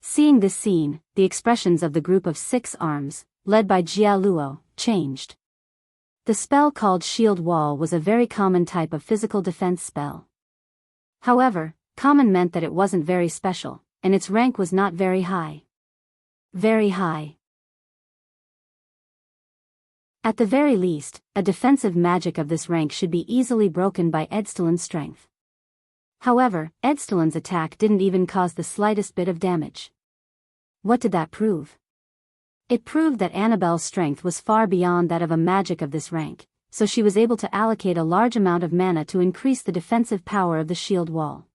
Seeing this scene, the expressions of the group of 6 arms, led by Jia Luo, changed. The spell called Shield Wall was a very common type of physical defense spell. However, common meant that it wasn't very special, and its rank was not very high. Very high. At the very least, a defensive magic of this rank should be easily broken by Edstelin's strength. However, Edstelin's attack didn't even cause the slightest bit of damage. What did that prove? It proved that Annabelle's strength was far beyond that of a magic of this rank, so she was able to allocate a large amount of mana to increase the defensive power of the shield wall.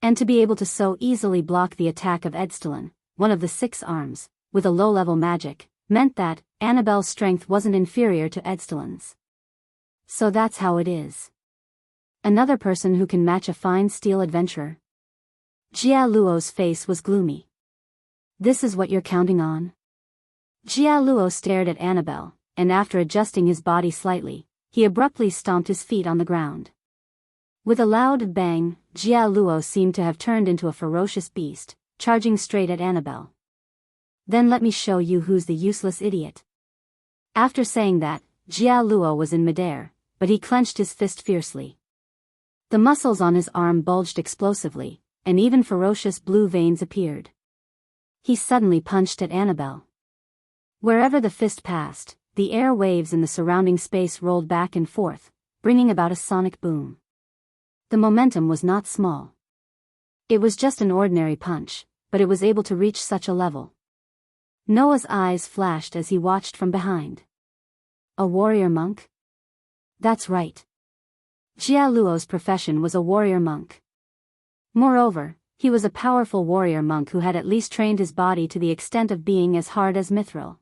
And to be able to so easily block the attack of Edstelin, one of the 6 arms, with a low-level magic, meant that Annabelle's strength wasn't inferior to Edstelin's. So that's how it is. Another person who can match a fine steel adventurer? Jia Luo's face was gloomy. This is what you're counting on? Jia Luo stared at Annabelle, and after adjusting his body slightly, he abruptly stomped his feet on the ground. With a loud bang, Jia Luo seemed to have turned into a ferocious beast, charging straight at Annabelle. Then let me show you who's the useless idiot. After saying that, Jia Luo was in midair, but he clenched his fist fiercely. The muscles on his arm bulged explosively, and even ferocious blue veins appeared. he suddenly punched at Annabelle. Wherever the fist passed, the air waves in the surrounding space rolled back and forth, bringing about a sonic boom. The momentum was not small. It was just an ordinary punch, but it was able to reach such a level. Noah's eyes flashed as he watched from behind. A warrior monk? That's right. Jia Luo's profession was a warrior monk. Moreover, he was a powerful warrior monk who had at least trained his body to the extent of being as hard as mithril.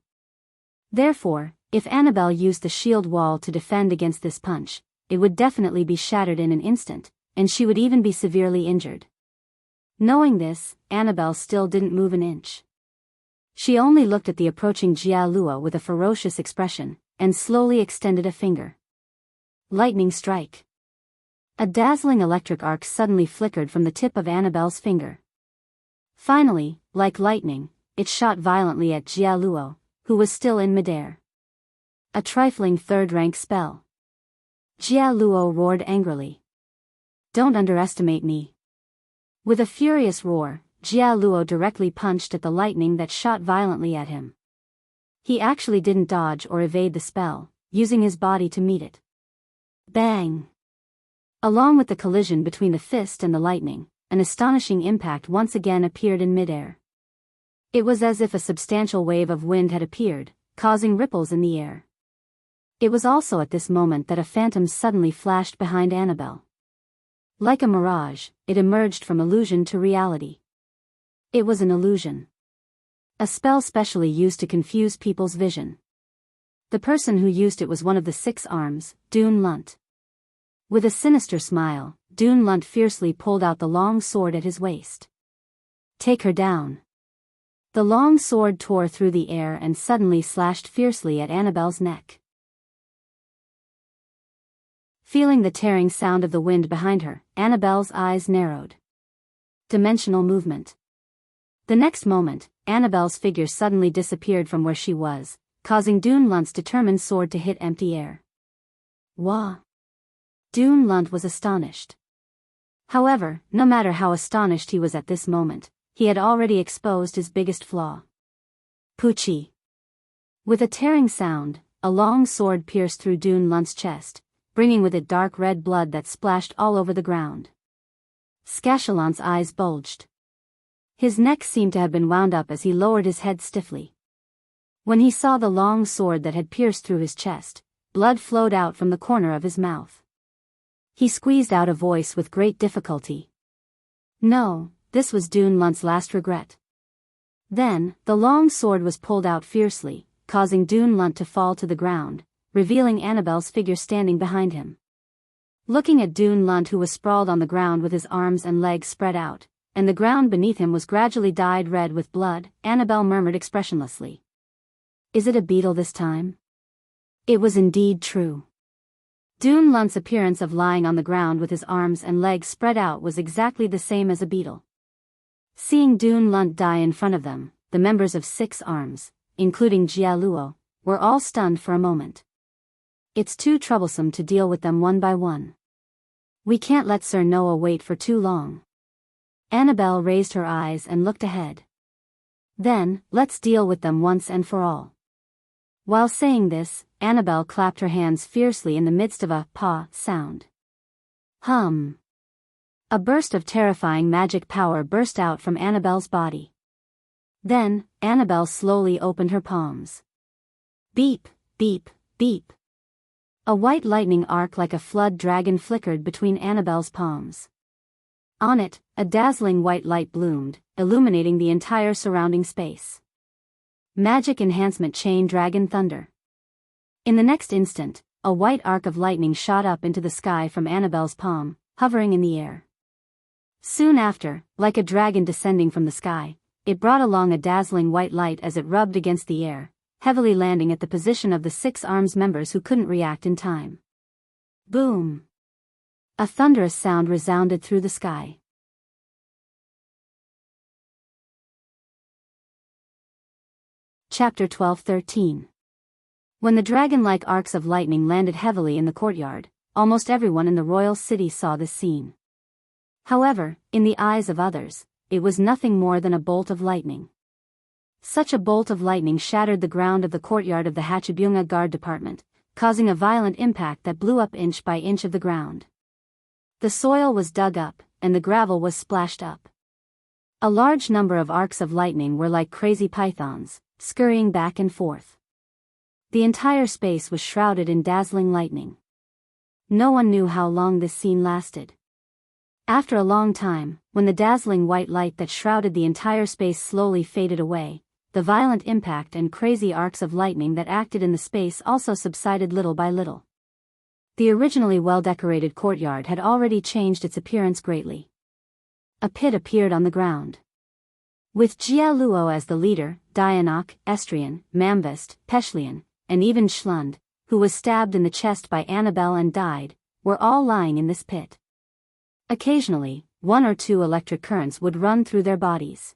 Therefore, if Annabelle used the shield wall to defend against this punch, it would definitely be shattered in an instant, and she would even be severely injured. Knowing this, Annabelle still didn't move an inch. She only looked at the approaching Jia Luo with a ferocious expression, and slowly extended a finger. Lightning strike. A dazzling electric arc suddenly flickered from the tip of Annabelle's finger. Finally, like lightning, it shot violently at Jia Luo, who was still in midair. A trifling third-rank spell. Jia Luo roared angrily. Don't underestimate me. With a furious roar, Jia Luo directly punched at the lightning that shot violently at him. He actually didn't dodge or evade the spell, using his body to meet it. Bang! Along with the collision between the fist and the lightning, an astonishing impact once again appeared in midair. It was as if a substantial wave of wind had appeared, causing ripples in the air. It was also at this moment that a phantom suddenly flashed behind Annabelle. Like a mirage, it emerged from illusion to reality. It was an illusion. A spell specially used to confuse people's vision. The person who used it was one of the 6 arms, Dun Lunt. With a sinister smile, Dun Lunt fiercely pulled out the long sword at his waist. Take her down. The long sword tore through the air and suddenly slashed fiercely at Annabelle's neck. Feeling the tearing sound of the wind behind her, Annabelle's eyes narrowed. Dimensional movement. The next moment, Annabelle's figure suddenly disappeared from where she was, causing Dun Lunt's determined sword to hit empty air. Wah! Dun Lunt was astonished. However, no matter how astonished he was at this moment, he had already exposed his biggest flaw. Poochie. With a tearing sound, a long sword pierced through Dun Lunt's chest, bringing with it dark red blood that splashed all over the ground. Scatchalant's eyes bulged. His neck seemed to have been wound up as he lowered his head stiffly. When he saw the long sword that had pierced through his chest, blood flowed out from the corner of his mouth. He squeezed out a voice with great difficulty. No, this was Dun Lunt's last regret. Then, the long sword was pulled out fiercely, causing Dun Lunt to fall to the ground, revealing Annabelle's figure standing behind him. Looking at Dun Lunt, who was sprawled on the ground with his arms and legs spread out, and the ground beneath him was gradually dyed red with blood, Annabelle murmured expressionlessly. Is it a beetle this time? It was indeed true. Dun Lunt's appearance of lying on the ground with his arms and legs spread out was exactly the same as a beetle. Seeing Dun Lunt die in front of them, the members of 6 arms, including Jia Luo, were all stunned for a moment. It's too troublesome to deal with them one by one. We can't let Sir Noah wait for too long. Annabelle raised her eyes and looked ahead. Then, let's deal with them once and for all. While saying this, Annabelle clapped her hands fiercely in the midst of a "pa" sound. Hum. A burst of terrifying magic power burst out from Annabelle's body. Then, Annabelle slowly opened her palms. Beep, beep, beep. A white lightning arc like a flood dragon flickered between Annabelle's palms. On it, a dazzling white light bloomed, illuminating the entire surrounding space. Magic enhancement chain dragon thunder. In the next instant, a white arc of lightning shot up into the sky from Annabelle's palm, hovering in the air. Soon after, like a dragon descending from the sky, it brought along a dazzling white light as it rubbed against the air, heavily landing at the position of the 6 arms members who couldn't react in time. Boom! A thunderous sound resounded through the sky. Chapter 12-13. When the dragon-like arcs of lightning landed heavily in the courtyard, almost everyone in the royal city saw this scene. However, in the eyes of others, it was nothing more than a bolt of lightning. Such a bolt of lightning shattered the ground of the courtyard of the Hatchibyunga Guard Department, causing a violent impact that blew up inch by inch of the ground. The soil was dug up, and the gravel was splashed up. A large number of arcs of lightning were like crazy pythons, scurrying back and forth. The entire space was shrouded in dazzling lightning. No one knew how long this scene lasted. After a long time, when the dazzling white light that shrouded the entire space slowly faded away, the violent impact and crazy arcs of lightning that acted in the space also subsided little by little. The originally well-decorated courtyard had already changed its appearance greatly. A pit appeared on the ground. With Jia Luo as the leader, Dianok, Estrian, Mambist, Peshlian, and even Schlund, who was stabbed in the chest by Annabelle and died, were all lying in this pit. Occasionally, 1 or 2 electric currents would run through their bodies.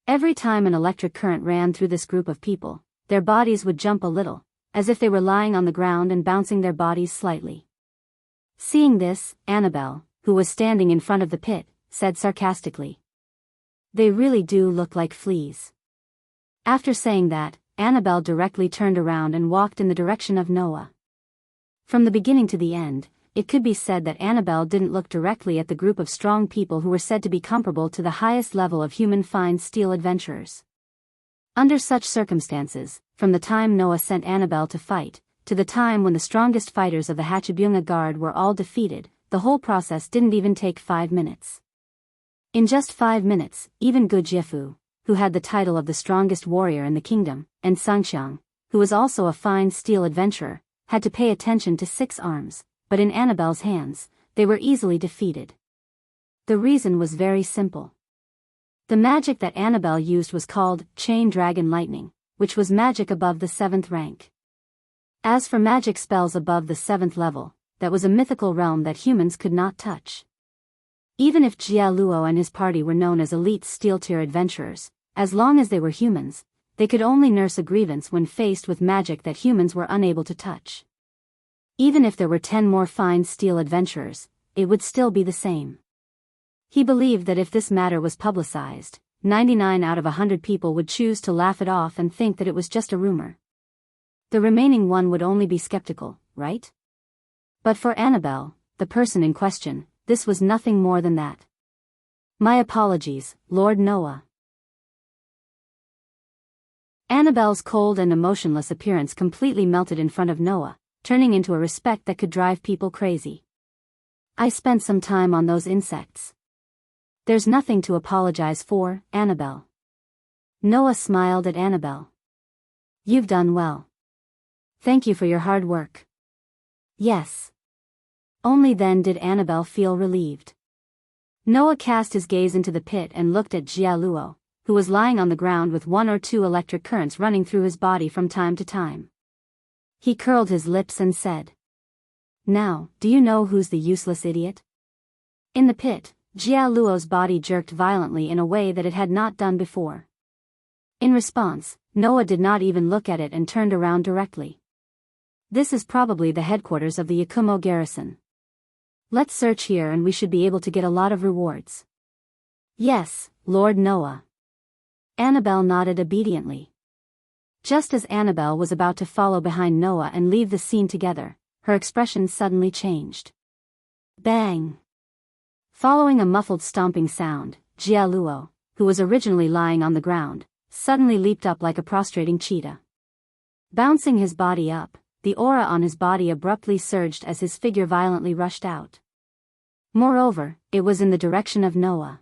Every time an electric current ran through this group of people, their bodies would jump a little, as if they were lying on the ground and bouncing their bodies slightly. Seeing this, Annabelle, who was standing in front of the pit, said sarcastically, "They really do look like fleas." After saying that, Annabelle directly turned around and walked in the direction of Noah. From the beginning to the end, it could be said that Annabelle didn't look directly at the group of strong people who were said to be comparable to the highest level of human fine steel adventurers. Under such circumstances, from the time Noah sent Annabelle to fight, to the time when the strongest fighters of the Hatchibyunga Guard were all defeated, the whole process didn't even take 5 minutes. In just 5 minutes, even Gu Jiefu, who had the title of the strongest warrior in the kingdom, and Sangxiang, who was also a fine steel adventurer, had to pay attention to 6 arms, but in Annabelle's hands, they were easily defeated. The reason was very simple. The magic that Annabelle used was called Chain Dragon Lightning, which was magic above the 7th rank. As for magic spells above the 7th level, that was a mythical realm that humans could not touch. Even if Jia Luo and his party were known as elite steel-tier adventurers, as long as they were humans, they could only nurse a grievance when faced with magic that humans were unable to touch. Even if there were 10 more fine steel adventurers, it would still be the same. He believed that if this matter was publicized, 99 out of 100 people would choose to laugh it off and think that it was just a rumor. The remaining one would only be skeptical, right? But for Annabelle, the person in question, this was nothing more than that. "My apologies, Lord Noah." Annabelle's cold and emotionless appearance completely melted in front of Noah, turning into a respect that could drive people crazy. "I spent some time on those insects. There's nothing to apologize for, Annabelle." Noah smiled at Annabelle. "You've done well. Thank you for your hard work." "Yes." Only then did Annabelle feel relieved. Noah cast his gaze into the pit and looked at Jia Luo, who was lying on the ground with 1 or 2 electric currents running through his body from time to time. He curled his lips and said, "Now, do you know who's the useless idiot?" In the pit, Jia Luo's body jerked violently in a way that it had not done before. In response, Noah did not even look at it and turned around directly. "This is probably the headquarters of the Yakumo garrison. Let's search here and we should be able to get a lot of rewards." "Yes, Lord Noah." Annabelle nodded obediently. Just as Annabelle was about to follow behind Noah and leave the scene together, her expression suddenly changed. Bang! Following a muffled stomping sound, Jia Luo, who was originally lying on the ground, suddenly leaped up like a prostrating cheetah. Bouncing his body up, the aura on his body abruptly surged as his figure violently rushed out. Moreover, it was in the direction of Noah.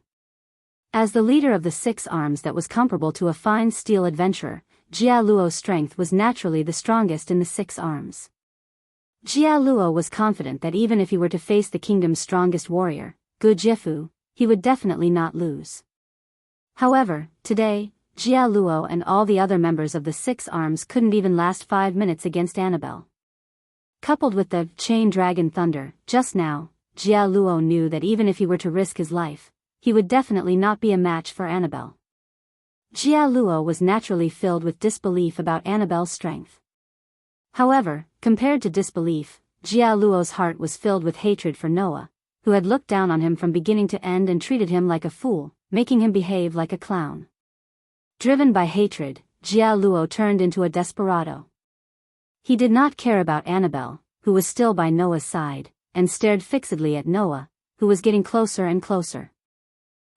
As the leader of the 6 arms that was comparable to a fine steel adventurer, Jia Luo's strength was naturally the strongest in the 6 arms. Jia Luo was confident that even if he were to face the kingdom's strongest warrior, Gu Jiefu, he would definitely not lose. However, today, Jia Luo and all the other members of the 6 arms couldn't even last 5 minutes against Annabelle. Coupled with the chain dragon thunder, just now, Jia Luo knew that even if he were to risk his life, he would definitely not be a match for Annabelle. Jia Luo was naturally filled with disbelief about Annabelle's strength. However, compared to disbelief, Jia Luo's heart was filled with hatred for Noah, who had looked down on him from beginning to end and treated him like a fool, making him behave like a clown. Driven by hatred, Jia Luo turned into a desperado. He did not care about Annabelle, who was still by Noah's side, and stared fixedly at Noah, who was getting closer and closer.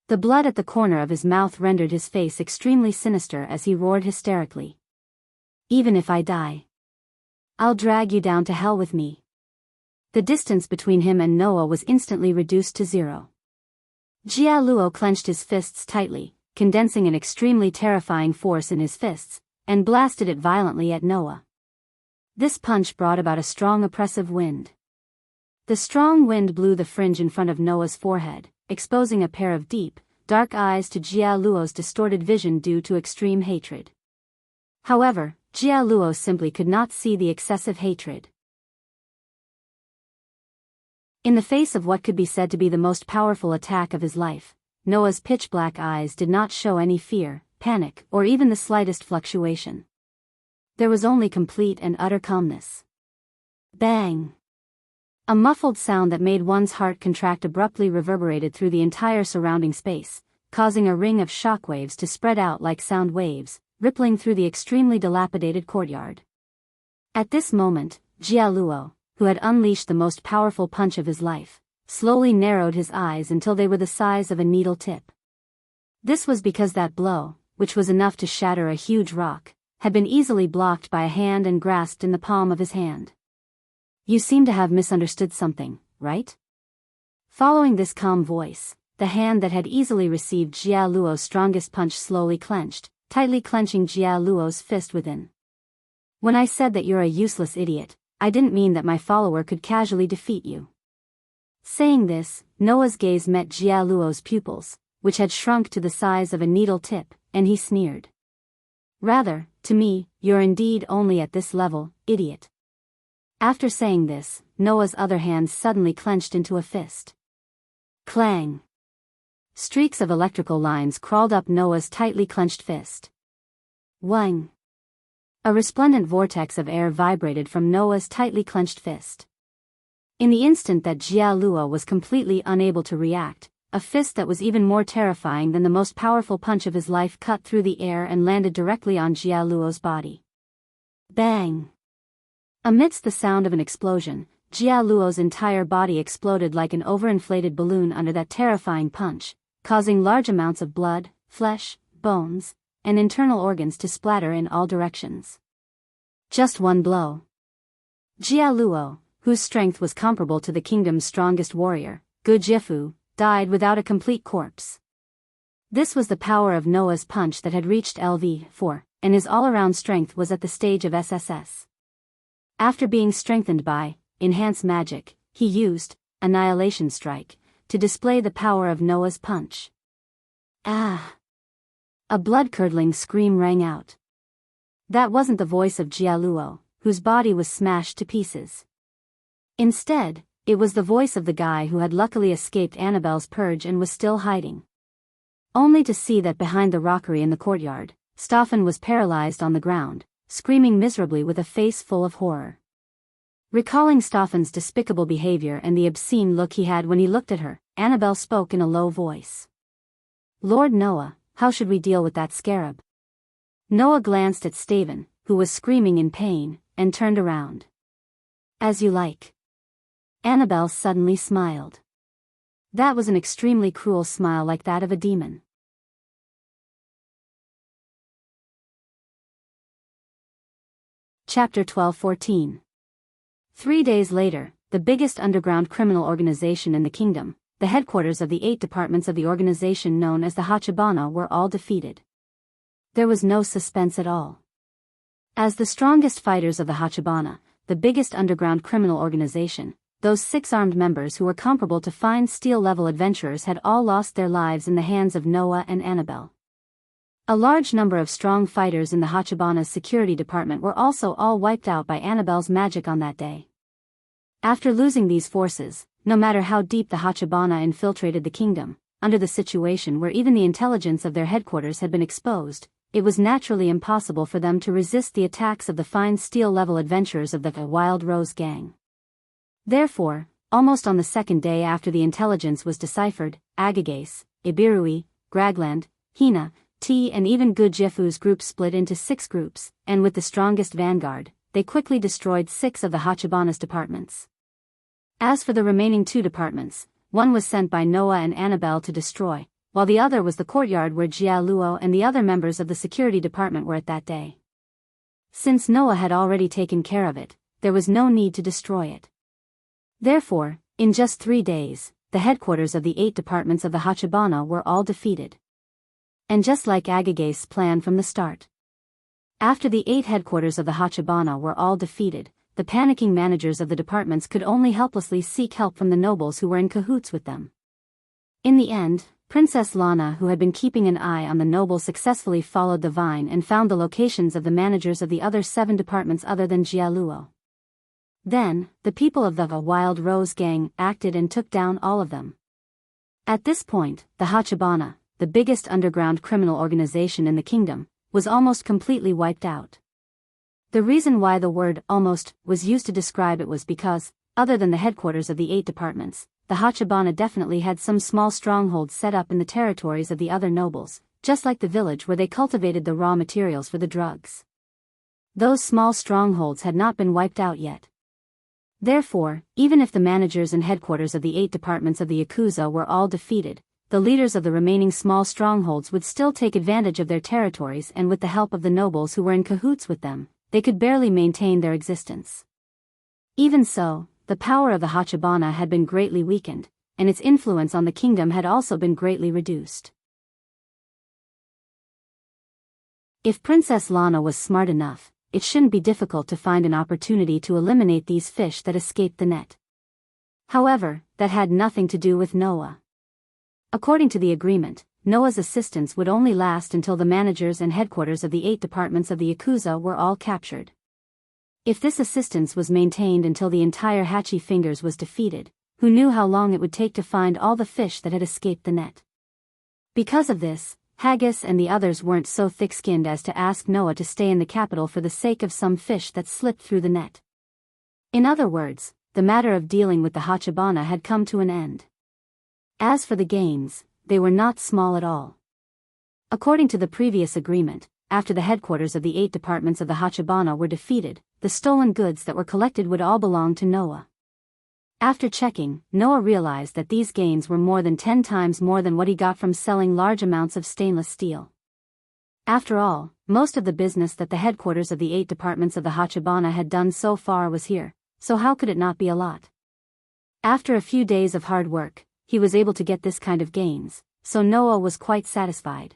The blood at the corner of his mouth rendered his face extremely sinister as he roared hysterically. "Even if I die, I'll drag you down to hell with me." The distance between him and Noah was instantly reduced to 0. Jia Luo clenched his fists tightly, condensing an extremely terrifying force in his fists, and blasted it violently at Noah. This punch brought about a strong oppressive wind. The strong wind blew the fringe in front of Noah's forehead, exposing a pair of deep, dark eyes to Jia Luo's distorted vision due to extreme hatred. However, Jia Luo simply could not see the excessive hatred. In the face of what could be said to be the most powerful attack of his life, Noah's pitch-black eyes did not show any fear, panic, or even the slightest fluctuation. There was only complete and utter calmness. Bang! A muffled sound that made one's heart contract abruptly reverberated through the entire surrounding space, causing a ring of shockwaves to spread out like sound waves, rippling through the extremely dilapidated courtyard. At this moment, Jia Luo, who had unleashed the most powerful punch of his life, slowly narrowed his eyes until they were the size of a needle tip. This was because that blow, which was enough to shatter a huge rock, had been easily blocked by a hand and grasped in the palm of his hand. "You seem to have misunderstood something, right?" Following this calm voice, the hand that had easily received Jia Luo's strongest punch slowly clenched, tightly clenching Jia Luo's fist within. "When I said that you're a useless idiot, I didn't mean that my follower could casually defeat you." Saying this, Noah's gaze met Jia Luo's pupils, which had shrunk to the size of a needle tip, and he sneered. "Rather, to me, you're indeed only at this level, idiot." After saying this, Noah's other hand suddenly clenched into a fist. Clang! Streaks of electrical lines crawled up Noah's tightly clenched fist. Whang! A resplendent vortex of air vibrated from Noah's tightly clenched fist. In the instant that Jia Luo was completely unable to react, a fist that was even more terrifying than the most powerful punch of his life cut through the air and landed directly on Jia Luo's body. Bang! Amidst the sound of an explosion, Jia Luo's entire body exploded like an overinflated balloon under that terrifying punch, causing large amounts of blood, flesh, bones, and internal organs to splatter in all directions. Just one blow. Jia Luo, whose strength was comparable to the kingdom's strongest warrior, Gu Jifu, died without a complete corpse. This was the power of Noah's punch that had reached LV4, and his all-around strength was at the stage of SSS. After being strengthened by enhanced magic, he used Annihilation Strike to display the power of Noah's punch. Ah! A blood-curdling scream rang out. That wasn't the voice of Jia Luo, whose body was smashed to pieces. Instead, it was the voice of the guy who had luckily escaped Annabelle's purge and was still hiding. Only to see that behind the rockery in the courtyard, Stoffen was paralyzed on the ground, screaming miserably with a face full of horror. Recalling Stoffen's despicable behavior and the obscene look he had when he looked at her, Annabelle spoke in a low voice. "Lord Noah, how should we deal with that scarab?" Noah glanced at Staven, who was screaming in pain, and turned around. "As you like." Annabelle suddenly smiled. That was an extremely cruel smile, like that of a demon. Chapter 12-14. 3 days later, the biggest underground criminal organization in the kingdom, the headquarters of the 8 departments of the organization known as the Hachibana, were all defeated. There was no suspense at all. As the strongest fighters of the Hachibana, the biggest underground criminal organization, those 6 armed members who were comparable to fine steel-level adventurers had all lost their lives in the hands of Noah and Annabelle. A large number of strong fighters in the Hachibana's security department were also all wiped out by Annabelle's magic on that day. After losing these forces, no matter how deep the Hachibana infiltrated the kingdom, under the situation where even the intelligence of their headquarters had been exposed, it was naturally impossible for them to resist the attacks of the fine steel-level adventurers of the Wild Rose Gang. Therefore, almost on the second day after the intelligence was deciphered, Agagase, Ibirui, Gragland, Hina, T and even Gujiefu's group split into 6 groups, and with the strongest vanguard, they quickly destroyed 6 of the Hachibana's departments. As for the remaining 2 departments, one was sent by Noah and Annabelle to destroy, while the other was the courtyard where Jia Luo and the other members of the security department were at that day. Since Noah had already taken care of it, there was no need to destroy it. Therefore, in just 3 days, the headquarters of the 8 departments of the Hachibana were all defeated. And just like Agage's plan from the start. After the 8 headquarters of the Hachibana were all defeated, the panicking managers of the departments could only helplessly seek help from the nobles who were in cahoots with them. In the end, Princess Lana, who had been keeping an eye on the nobles, successfully followed the vine and found the locations of the managers of the other 7 departments other than Jia Luo. Then, the people of the Wild Rose Gang acted and took down all of them. At this point, the Hachibana, the biggest underground criminal organization in the kingdom, was almost completely wiped out. The reason why the word almost was used to describe it was because, other than the headquarters of the 8 departments, the Hachibana definitely had some small strongholds set up in the territories of the other nobles, just like the village where they cultivated the raw materials for the drugs. Those small strongholds had not been wiped out yet. Therefore, even if the managers and headquarters of the 8 departments of the Yakuza were all defeated, the leaders of the remaining small strongholds would still take advantage of their territories, and with the help of the nobles who were in cahoots with them, they could barely maintain their existence. Even so, the power of the Hachibana had been greatly weakened, and its influence on the kingdom had also been greatly reduced. If Princess Lana was smart enough, it shouldn't be difficult to find an opportunity to eliminate these fish that escaped the net. However, that had nothing to do with Noah. According to the agreement, Noah's assistance would only last until the managers and headquarters of the 8 departments of the Yakuza were all captured. If this assistance was maintained until the entire Hachi Fingers was defeated, who knew how long it would take to find all the fish that had escaped the net? Because of this, Haggis and the others weren't so thick-skinned as to ask Noah to stay in the capital for the sake of some fish that slipped through the net. In other words, the matter of dealing with the Hachibana had come to an end. As for the gains, they were not small at all. According to the previous agreement, after the headquarters of the 8 departments of the Hachibana were defeated, the stolen goods that were collected would all belong to Noah. After checking, Noah realized that these gains were more than 10 times more than what he got from selling large amounts of stainless steel. After all, most of the business that the headquarters of the 8 departments of the Hachibana had done so far was here, so how could it not be a lot? After a few days of hard work, he was able to get this kind of gains, so Noah was quite satisfied.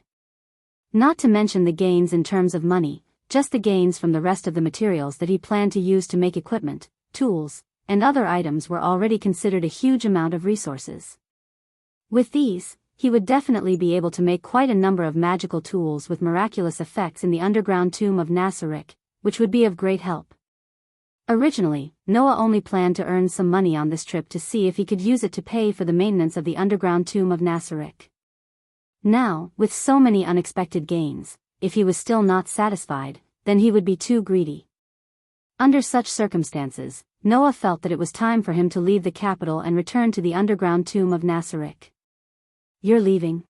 Not to mention the gains in terms of money, just the gains from the rest of the materials that he planned to use to make equipment, tools, and other items were already considered a huge amount of resources. With these, he would definitely be able to make quite a number of magical tools with miraculous effects in the underground tomb of Nasarek, which would be of great help. Originally, Noah only planned to earn some money on this trip to see if he could use it to pay for the maintenance of the underground tomb of Nasarek. Now, with so many unexpected gains, if he was still not satisfied, then he would be too greedy. Under such circumstances, Noah felt that it was time for him to leave the capital and return to the underground tomb of Nasarek. "You're leaving?"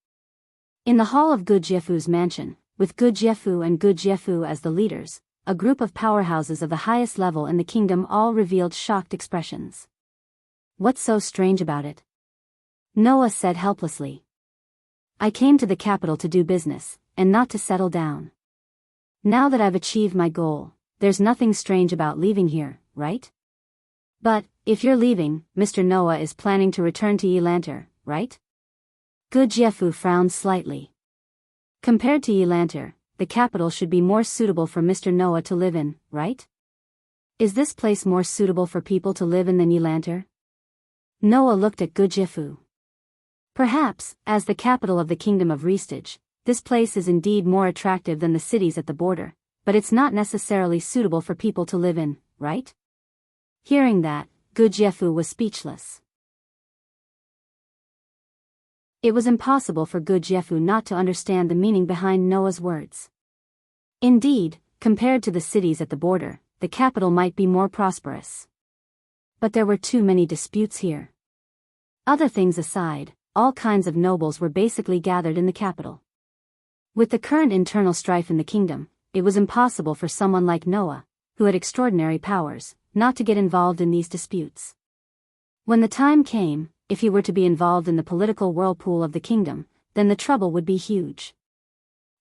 In the hall of Gujiefu's mansion, with Gujiefu and Gujiefu as the leaders, a group of powerhouses of the highest level in the kingdom all revealed shocked expressions. "What's so strange about it?" Noah said helplessly. "I came to the capital to do business, and not to settle down. Now that I've achieved my goal, there's nothing strange about leaving here, right? But, if you're leaving, Mr. Noah is planning to return to Yelanter, right?" Gujiefu frowned slightly. Compared to Yelanter, the capital should be more suitable for Mr. Noah to live in, right? Is this place more suitable for people to live in than Yelanter? Noah looked at Gujiefu. Perhaps, as the capital of the kingdom of Restige, this place is indeed more attractive than the cities at the border, but it's not necessarily suitable for people to live in, right? Hearing that, Gujiefu was speechless. It was impossible for Gujiefu not to understand the meaning behind Noah's words. Indeed, compared to the cities at the border, the capital might be more prosperous. But there were too many disputes here. Other things aside, all kinds of nobles were basically gathered in the capital. With the current internal strife in the kingdom, it was impossible for someone like Noah, who had extraordinary powers, not to get involved in these disputes. When the time came, if he were to be involved in the political whirlpool of the kingdom, then the trouble would be huge.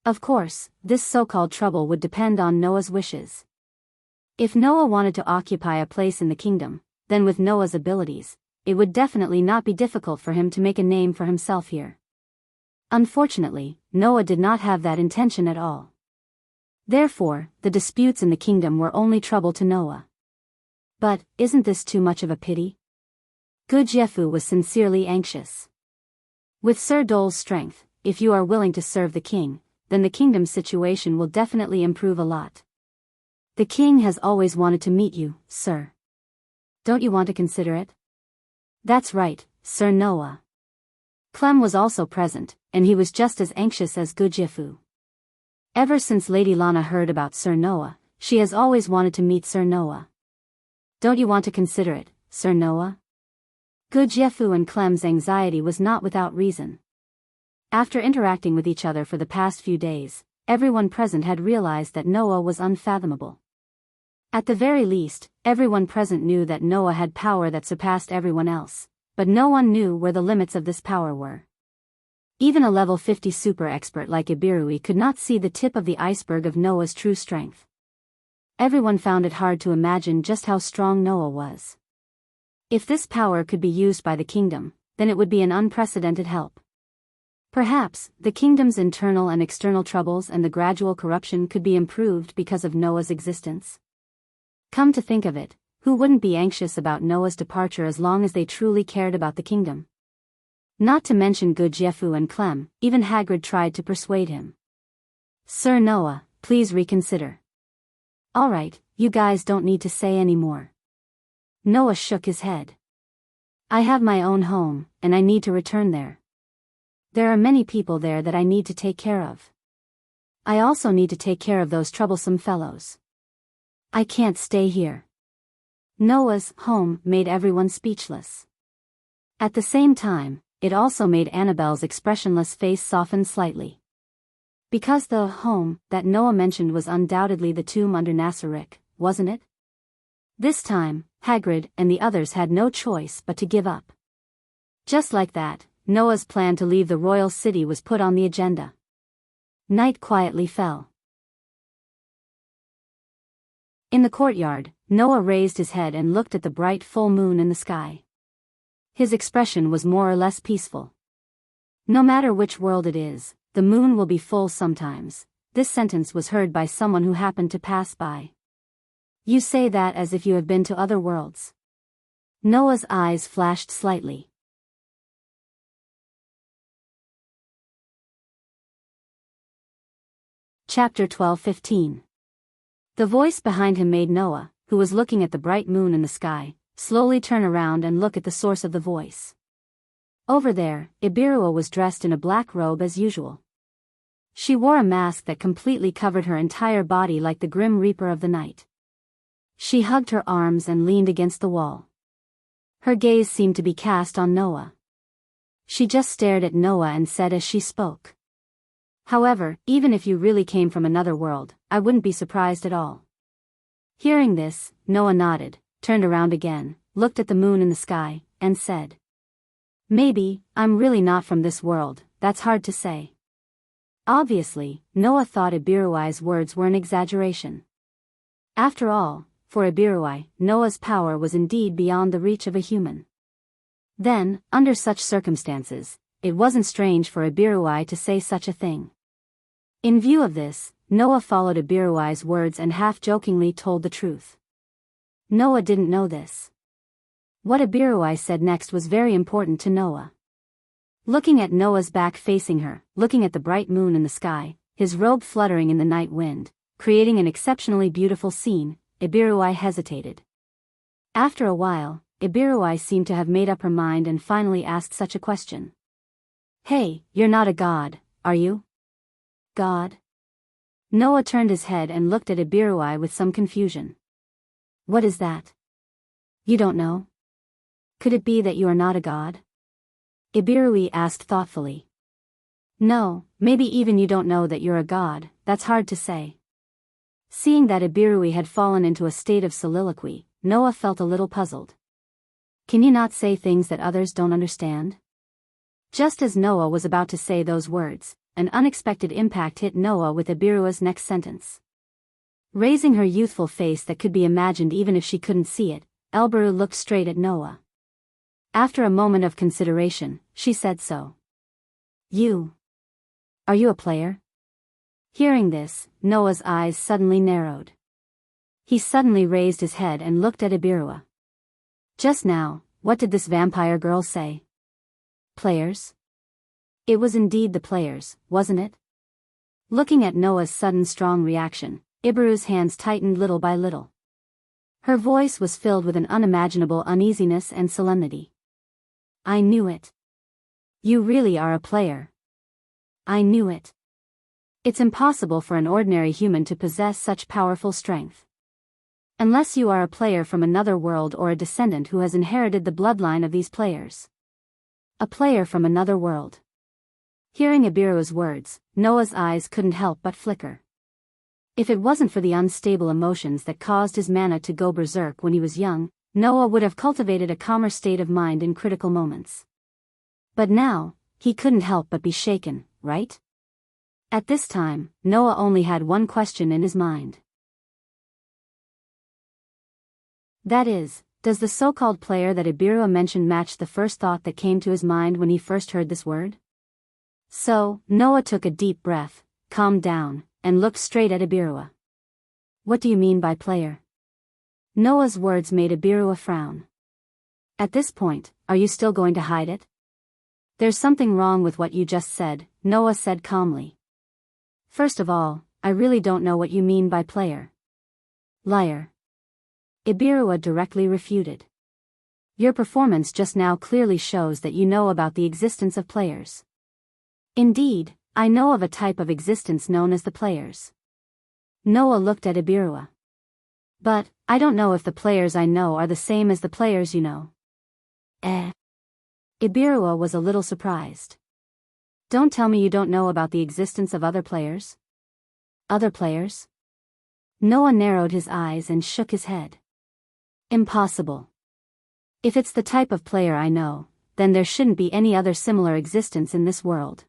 Of course, this so-called trouble would depend on Noah's wishes. If Noah wanted to occupy a place in the kingdom, then with Noah's abilities, it would definitely not be difficult for him to make a name for himself here. Unfortunately, Noah did not have that intention at all. Therefore, the disputes in the kingdom were only trouble to Noah. But, isn't this too much of a pity? Gudjefu was sincerely anxious. With Sir Dole's strength, if you are willing to serve the king, then the kingdom's situation will definitely improve a lot. The king has always wanted to meet you, sir. Don't you want to consider it? That's right, Sir Noah. Clem was also present, and he was just as anxious as Gudjefu. Ever since Lady Lana heard about Sir Noah, she has always wanted to meet Sir Noah. Don't you want to consider it, Sir Noah? Gudjefu and Clem's anxiety was not without reason. After interacting with each other for the past few days, everyone present had realized that Noah was unfathomable. At the very least, everyone present knew that Noah had power that surpassed everyone else, but no one knew where the limits of this power were. Even a level 50 super expert like Ibirui could not see the tip of the iceberg of Noah's true strength. Everyone found it hard to imagine just how strong Noah was. If this power could be used by the kingdom, then it would be an unprecedented help. Perhaps, the kingdom's internal and external troubles and the gradual corruption could be improved because of Noah's existence. Come to think of it, who wouldn't be anxious about Noah's departure as long as they truly cared about the kingdom? Not to mention Gudjefu and Clem, even Hagrid tried to persuade him. Sir Noah, please reconsider. Alright, you guys don't need to say any more. Noah shook his head. I have my own home, and I need to return there. There are many people there that I need to take care of. I also need to take care of those troublesome fellows. I can't stay here. Noah's home made everyone speechless. At the same time, it also made Annabelle's expressionless face soften slightly. Because the home that Noah mentioned was undoubtedly the tomb under Nasarick, wasn't it? This time, Hagrid and the others had no choice but to give up. Just like that, Noah's plan to leave the royal city was put on the agenda. Night quietly fell. In the courtyard, Noah raised his head and looked at the bright full moon in the sky. His expression was more or less peaceful. No matter which world it is, the moon will be full sometimes. This sentence was heard by someone who happened to pass by. You say that as if you have been to other worlds. Noah's eyes flashed slightly. Chapter 12:15. The voice behind him made Noah, who was looking at the bright moon in the sky, slowly turn around and look at the source of the voice. Over there, Ibirua was dressed in a black robe as usual. She wore a mask that completely covered her entire body like the Grim Reaper of the night. She hugged her arms and leaned against the wall. Her gaze seemed to be cast on Noah. She just stared at Noah and said as she spoke. However, even if you really came from another world, I wouldn't be surprised at all. Hearing this, Noah nodded, turned around again, looked at the moon in the sky, and said, Maybe, I'm really not from this world, that's hard to say. Obviously, Noah thought Ibiruai's words were an exaggeration. After all, for Ibiruai, Noah's power was indeed beyond the reach of a human. Then, under such circumstances, it wasn't strange for Ibiruai to say such a thing. In view of this, Noah followed Ibiruai's words and half-jokingly told the truth. Noah didn't know this. What Ibiruai said next was very important to Noah. Looking at Noah's back facing her, looking at the bright moon in the sky, his robe fluttering in the night wind, creating an exceptionally beautiful scene, Ibiruai hesitated. After a while, Ibiruai seemed to have made up her mind and finally asked such a question. Hey, you're not a god, are you? God? Noah turned his head and looked at Ibiruai with some confusion. What is that? You don't know? Could it be that you are not a god? Ibirui asked thoughtfully. No, maybe even you don't know that you're a god, that's hard to say. Seeing that Ibirui had fallen into a state of soliloquy, Noah felt a little puzzled. Can you not say things that others don't understand? Just as Noah was about to say those words, an unexpected impact hit Noah with Ibirua's next sentence. Raising her youthful face that could be imagined even if she couldn't see it, Elberu looked straight at Noah. After a moment of consideration, she said so. Are you a player? Hearing this, Noah's eyes suddenly narrowed. He suddenly raised his head and looked at Ibirua. Just now, what did this vampire girl say? Players? It was indeed the players, wasn't it? Looking at Noah's sudden strong reaction, Ibiru's hands tightened little by little. Her voice was filled with an unimaginable uneasiness and solemnity. I knew it. You really are a player. I knew it. It's impossible for an ordinary human to possess such powerful strength. Unless you are a player from another world or a descendant who has inherited the bloodline of these players. A player from another world. Hearing Ibirua's words, Noah's eyes couldn't help but flicker. If it wasn't for the unstable emotions that caused his mana to go berserk when he was young, Noah would have cultivated a calmer state of mind in critical moments. But now, he couldn't help but be shaken, right? At this time, Noah only had one question in his mind. That is, does the so-called player that Ibirua mentioned match the first thought that came to his mind when he first heard this word? So, Noah took a deep breath, calmed down, and looked straight at Ibirua. What do you mean by player? Noah's words made Ibirua frown. At this point, are you still going to hide it? There's something wrong with what you just said, Noah said calmly. First of all, I really don't know what you mean by player. Liar. Ibirua directly refuted. Your performance just now clearly shows that you know about the existence of players. Indeed, I know of a type of existence known as the players. Noah looked at Ibirua. But, I don't know if the players I know are the same as the players you know. Ibirua was a little surprised. Don't tell me you don't know about the existence of other players? Other players? Noah narrowed his eyes and shook his head. Impossible. If it's the type of player I know, then there shouldn't be any other similar existence in this world.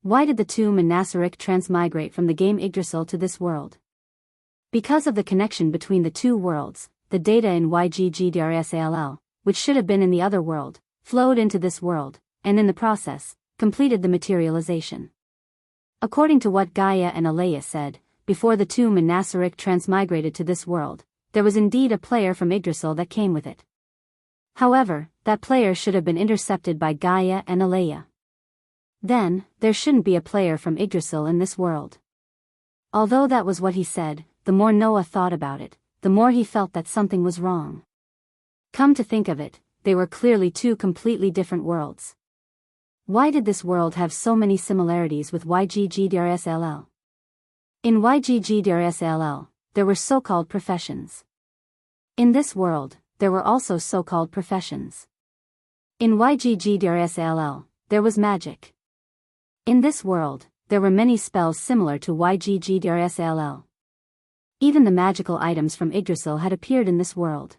Why did the tomb in Nasaric transmigrate from the game Yggdrasil to this world? Because of the connection between the two worlds, the data in YGGDRSALL, which should have been in the other world, flowed into this world, and in the process, completed the materialization. According to what Gaia and Alea said, before the tomb in Nasaric transmigrated to this world, there was indeed a player from Yggdrasil that came with it. However, that player should have been intercepted by Gaia and Alea. Then, there shouldn't be a player from Yggdrasil in this world. Although that was what he said, the more Noah thought about it, the more he felt that something was wrong. Come to think of it, they were clearly two completely different worlds. Why did this world have so many similarities with YGGDRSLL? In YGGDRSLL, there were so-called professions. In this world, there were also so-called professions. In YGGDRSLL, there was magic. In this world, there were many spells similar to YGGDRSLL. Even the magical items from Yggdrasil had appeared in this world.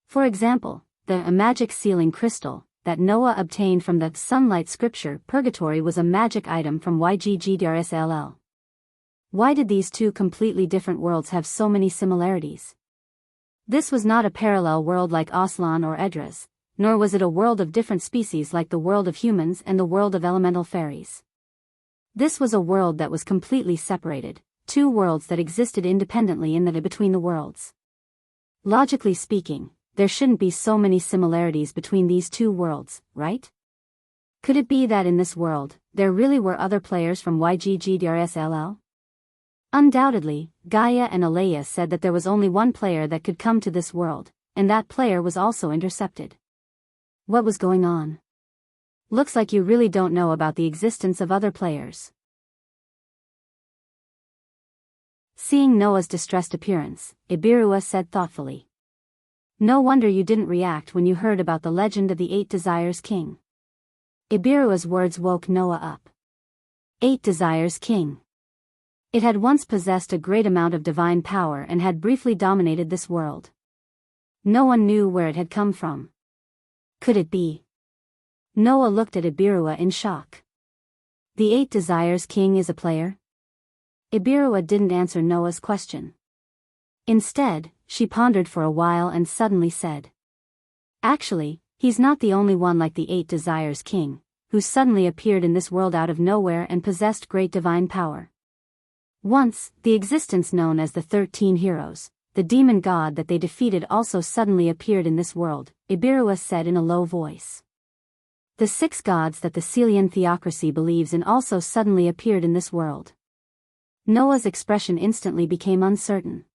For example, the magic sealing crystal that Noah obtained from the sunlight scripture Purgatory was a magic item from YGGDRSLL. Why did these two completely different worlds have so many similarities? This was not a parallel world like Aslan or Edras, nor was it a world of different species like the world of humans and the world of elemental fairies. This was a world that was completely separated, two worlds that existed independently in the between the worlds. Logically speaking, there shouldn't be so many similarities between these two worlds, right? Could it be that in this world, there really were other players from YGGDRSLL? Undoubtedly, Gaia and Alea said that there was only one player that could come to this world, and that player was also intercepted. What was going on? Looks like you really don't know about the existence of other players. Seeing Noah's distressed appearance, Ibirua said thoughtfully. No wonder you didn't react when you heard about the legend of the 8 Desires King. Ibirua's words woke Noah up. 8 Desires King. It had once possessed a great amount of divine power and had briefly dominated this world. No one knew where it had come from. Could it be? Noah looked at Ibirua in shock. The 8 Desires King is a player? Ibirua didn't answer Noah's question. Instead, she pondered for a while and suddenly said, "Actually, he's not the only one like the 8 Desires King, who suddenly appeared in this world out of nowhere and possessed great divine power. Once, the existence known as the 13 Heroes, the demon god that they defeated also suddenly appeared in this world," Ibirua said in a low voice. The 6 gods that the Celian theocracy believes in also suddenly appeared in this world. Noah's expression instantly became uncertain.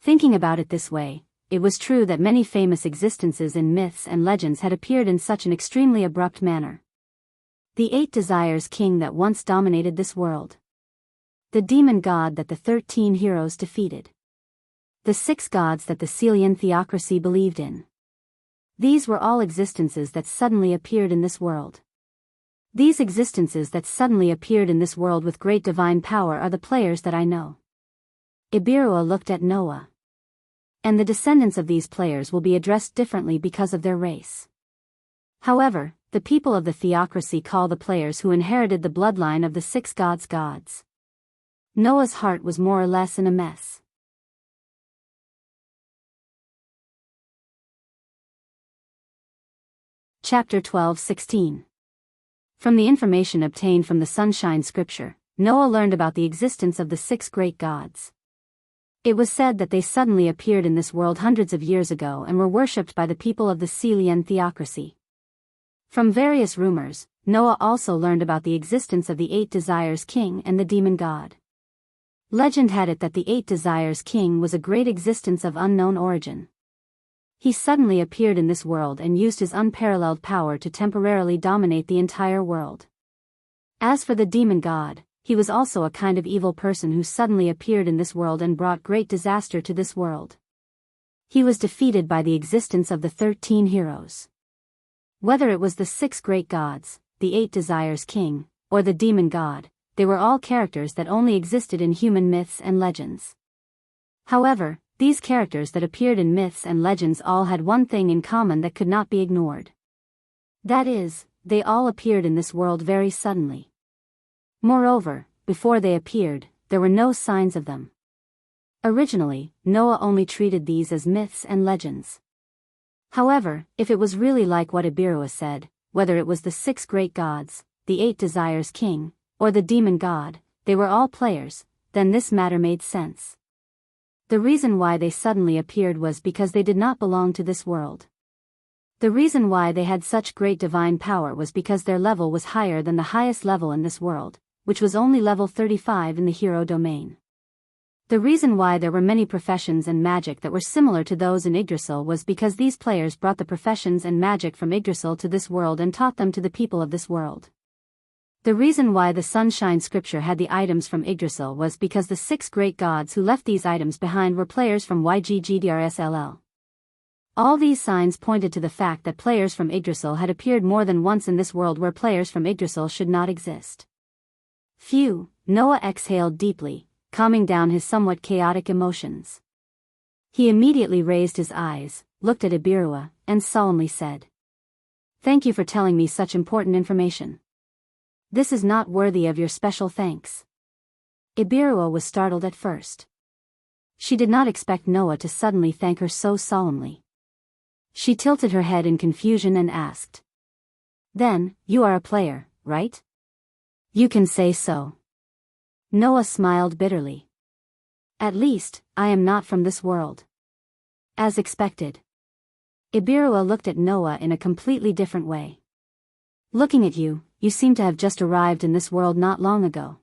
Thinking about it this way, it was true that many famous existences in myths and legends had appeared in such an extremely abrupt manner. The 8 Desires King that once dominated this world. The demon god that the 13 heroes defeated. The 6 gods that the Celian theocracy believed in. These were all existences that suddenly appeared in this world. These existences that suddenly appeared in this world with great divine power are the players that I know. Ibirua looked at Noah. And the descendants of these players will be addressed differently because of their race. However, the people of the theocracy call the players who inherited the bloodline of the 6 gods gods. Noah's heart was more or less in a mess. Chapter 12:16. From the information obtained from the Sunshine Scripture, Noah learned about the existence of the 6 great gods. It was said that they suddenly appeared in this world hundreds of years ago and were worshipped by the people of the Celian theocracy. From various rumors, Noah also learned about the existence of the 8 Desires King and the demon god. Legend had it that the 8 Desires King was a great existence of unknown origin. He suddenly appeared in this world and used his unparalleled power to temporarily dominate the entire world. As for the demon god, he was also a kind of evil person who suddenly appeared in this world and brought great disaster to this world. He was defeated by the existence of the 13 heroes. Whether it was the 6 great gods, the 8 Desires King, or the demon god, they were all characters that only existed in human myths and legends. However, these characters that appeared in myths and legends all had one thing in common that could not be ignored. That is, they all appeared in this world very suddenly. Moreover, before they appeared, there were no signs of them. Originally, Noah only treated these as myths and legends. However, if it was really like what Ibirua said, whether it was the 6 great gods, the 8 Desires King, or the demon god, they were all players, then this matter made sense. The reason why they suddenly appeared was because they did not belong to this world. The reason why they had such great divine power was because their level was higher than the highest level in this world, which was only level 35 in the hero domain. The reason why there were many professions and magic that were similar to those in Yggdrasil was because these players brought the professions and magic from Yggdrasil to this world and taught them to the people of this world. The reason why the Sunshine Scripture had the items from Yggdrasil was because the 6 great gods who left these items behind were players from YGGDRSLL. All these signs pointed to the fact that players from Yggdrasil had appeared more than once in this world where players from Yggdrasil should not exist. Phew, Noah exhaled deeply, calming down his somewhat chaotic emotions. He immediately raised his eyes, looked at Ibirua, and solemnly said, "Thank you for telling me such important information. This is not worthy of your special thanks." Ibirua was startled at first. She did not expect Noah to suddenly thank her so solemnly. She tilted her head in confusion and asked, "Then, you are a player, right?" "You can say so." Noah smiled bitterly. "At least, I am not from this world." As expected. Ibirua looked at Noah in a completely different way. "Looking at you, you seem to have just arrived in this world not long ago.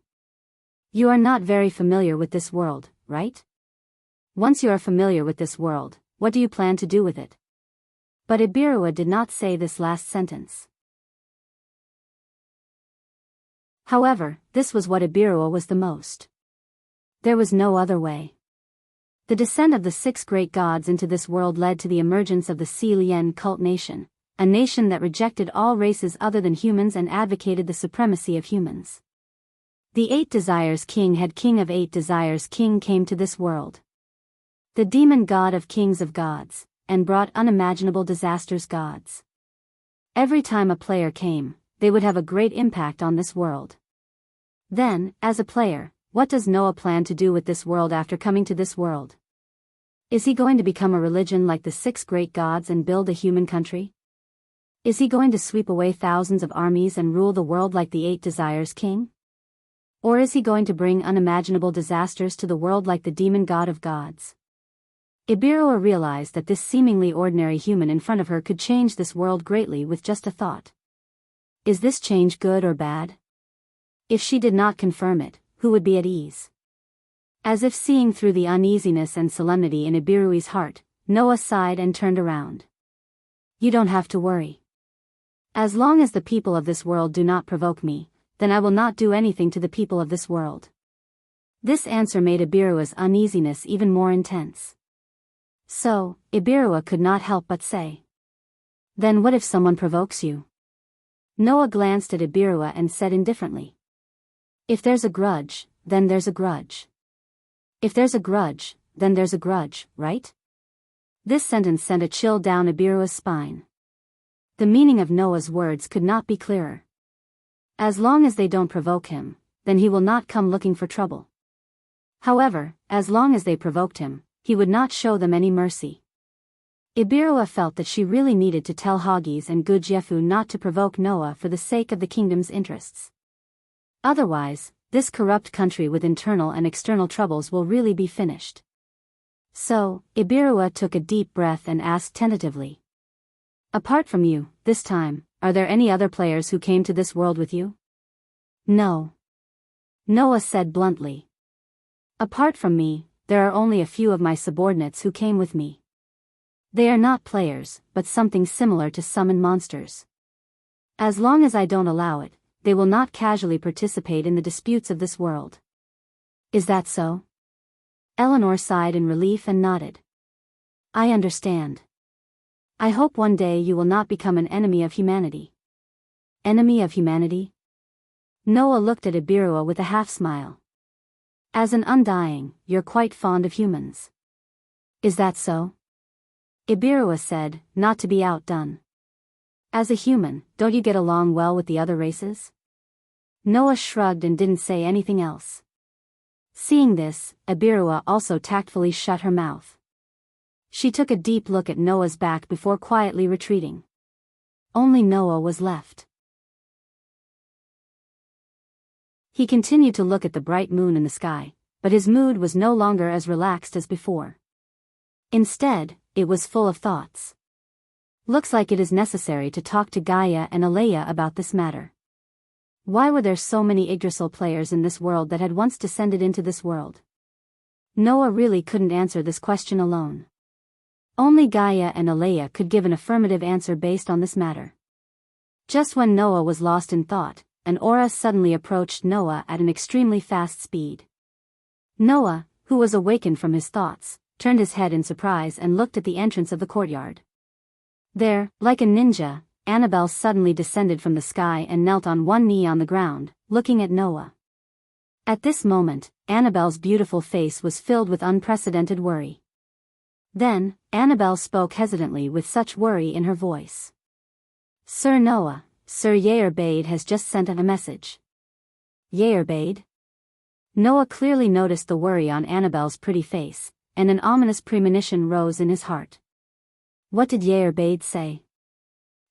You are not very familiar with this world, right? Once you are familiar with this world, what do you plan to do with it?" But Ibirua did not say this last sentence. However, this was what Ibirua was the most. There was no other way. The descent of the 6 great gods into this world led to the emergence of the Celian cult nation, a nation that rejected all races other than humans and advocated the supremacy of humans. The Eight Desires King had King of Eight Desires King came to this world. The demon god of kings of gods, and brought unimaginable disasters gods. Every time a player came, they would have a great impact on this world. Then, as a player, what does Noah plan to do with this world after coming to this world? Is he going to become a religion like the six great gods and build a human country? Is he going to sweep away thousands of armies and rule the world like the Eight Desires King? Or is he going to bring unimaginable disasters to the world like the demon god of gods? Ibiroa realized that this seemingly ordinary human in front of her could change this world greatly with just a thought. Is this change good or bad? If she did not confirm it, who would be at ease? As if seeing through the uneasiness and solemnity in Ibirui's heart, Noah sighed and turned around. You don't have to worry. As long as the people of this world do not provoke me, then I will not do anything to the people of this world. This answer made Ibirua's uneasiness even more intense. So, Ibirua could not help but say. Then what if someone provokes you? Noah glanced at Ibirua and said indifferently. If there's a grudge, then there's a grudge. If there's a grudge, then there's a grudge, right? This sentence sent a chill down Ibirua's spine. The meaning of Noah's words could not be clearer. As long as they don't provoke him, then he will not come looking for trouble. However, as long as they provoked him, he would not show them any mercy. Ibirua felt that she really needed to tell Haggis and Gudjefu not to provoke Noah for the sake of the kingdom's interests. Otherwise, this corrupt country with internal and external troubles will really be finished. So, Ibirua took a deep breath and asked tentatively. Apart from you, this time, are there any other players who came to this world with you? No. Noah said bluntly. Apart from me, there are only a few of my subordinates who came with me. They are not players, but something similar to summon monsters. As long as I don't allow it, they will not casually participate in the disputes of this world. Is that so? Eleanor sighed in relief and nodded. I understand. I hope one day you will not become an enemy of humanity. Enemy of humanity? Noah looked at Ibirua with a half-smile. As an undying, you're quite fond of humans. Is that so? Ibirua said, not to be outdone. As a human, don't you get along well with the other races? Noah shrugged and didn't say anything else. Seeing this, Ibirua also tactfully shut her mouth. She took a deep look at Noah's back before quietly retreating. Only Noah was left. He continued to look at the bright moon in the sky, but his mood was no longer as relaxed as before. Instead, it was full of thoughts. Looks like it is necessary to talk to Gaia and Alea about this matter. Why were there so many Yggdrasil players in this world that had once descended into this world? Noah really couldn't answer this question alone. Only Gaia and Alea could give an affirmative answer based on this matter. Just when Noah was lost in thought, an aura suddenly approached Noah at an extremely fast speed. Noah, who was awakened from his thoughts, turned his head in surprise and looked at the entrance of the courtyard. There, like a ninja, Annabelle suddenly descended from the sky and knelt on one knee on the ground, looking at Noah. At this moment, Annabelle's beautiful face was filled with unprecedented worry. Then, Annabelle spoke hesitantly with such worry in her voice. Sir Noah, Sir Yair has just sent a message. Yair? Noah clearly noticed the worry on Annabelle's pretty face, and an ominous premonition rose in his heart. What did Yair say?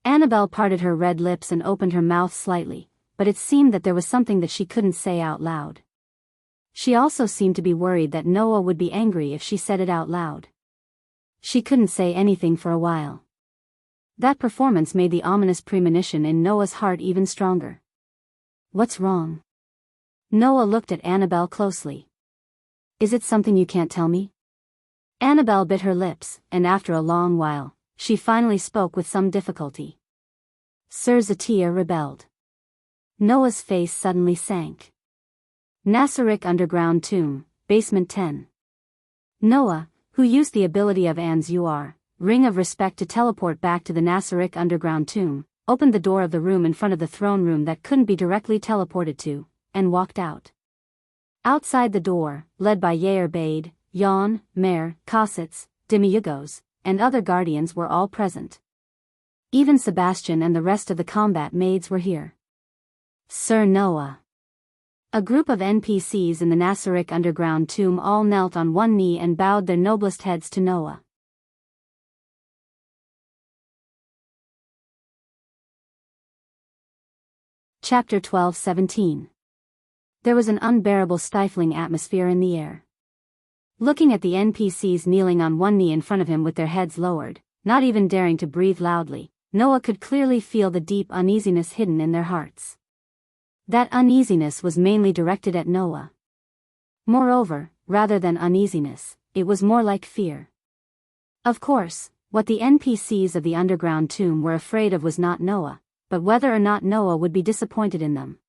Annabelle parted her red lips and opened her mouth slightly, but it seemed that there was something that she couldn't say out loud. She also seemed to be worried that Noah would be angry if she said it out loud. She couldn't say anything for a while. That performance made the ominous premonition in Noah's heart even stronger. What's wrong? Noah looked at Annabelle closely. Is it something you can't tell me? Annabelle bit her lips, and after a long while, she finally spoke with some difficulty. Sir Zatia rebelled. Noah's face suddenly sank. Nassarik Underground Tomb, Basement 10. Noah, who used the ability of An's Ring of Respect to teleport back to the Nassarik Underground Tomb, opened the door of the room in front of the throne room that couldn't be directly teleported to, and walked out. Outside the door, led by Yair Bade, Jan, Mer, Cossitz, Demiyugos, and other guardians were all present. Even Sebastian and the rest of the combat maids were here. Sir Noah. A group of NPCs in the Nasaric underground tomb all knelt on one knee and bowed their noblest heads to Noah. Chapter 12:17. There was an unbearable stifling atmosphere in the air. Looking at the NPCs kneeling on one knee in front of him with their heads lowered, not even daring to breathe loudly, Noah could clearly feel the deep uneasiness hidden in their hearts. That uneasiness was mainly directed at Noah. Moreover, rather than uneasiness, it was more like fear. Of course, what the NPCs of the underground tomb were afraid of was not Noah, but whether or not Noah would be disappointed in them.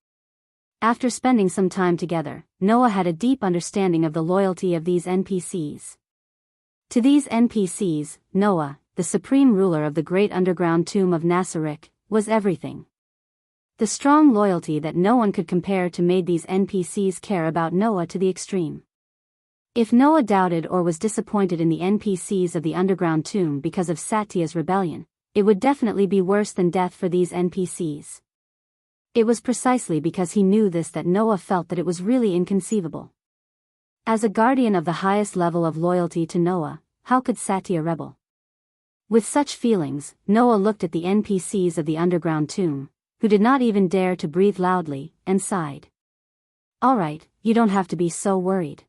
After spending some time together, Noah had a deep understanding of the loyalty of these NPCs. To these NPCs, Noah, the supreme ruler of the great underground tomb of Nasaric, was everything. The strong loyalty that no one could compare to made these NPCs care about Noah to the extreme. If Noah doubted or was disappointed in the NPCs of the underground tomb because of Satya's rebellion, it would definitely be worse than death for these NPCs. It was precisely because he knew this that Noah felt that it was really inconceivable. As a guardian of the highest level of loyalty to Noah, how could Satya rebel? With such feelings, Noah looked at the NPCs of the underground tomb, who did not even dare to breathe loudly, and sighed. "Alright, you don't have to be so worried.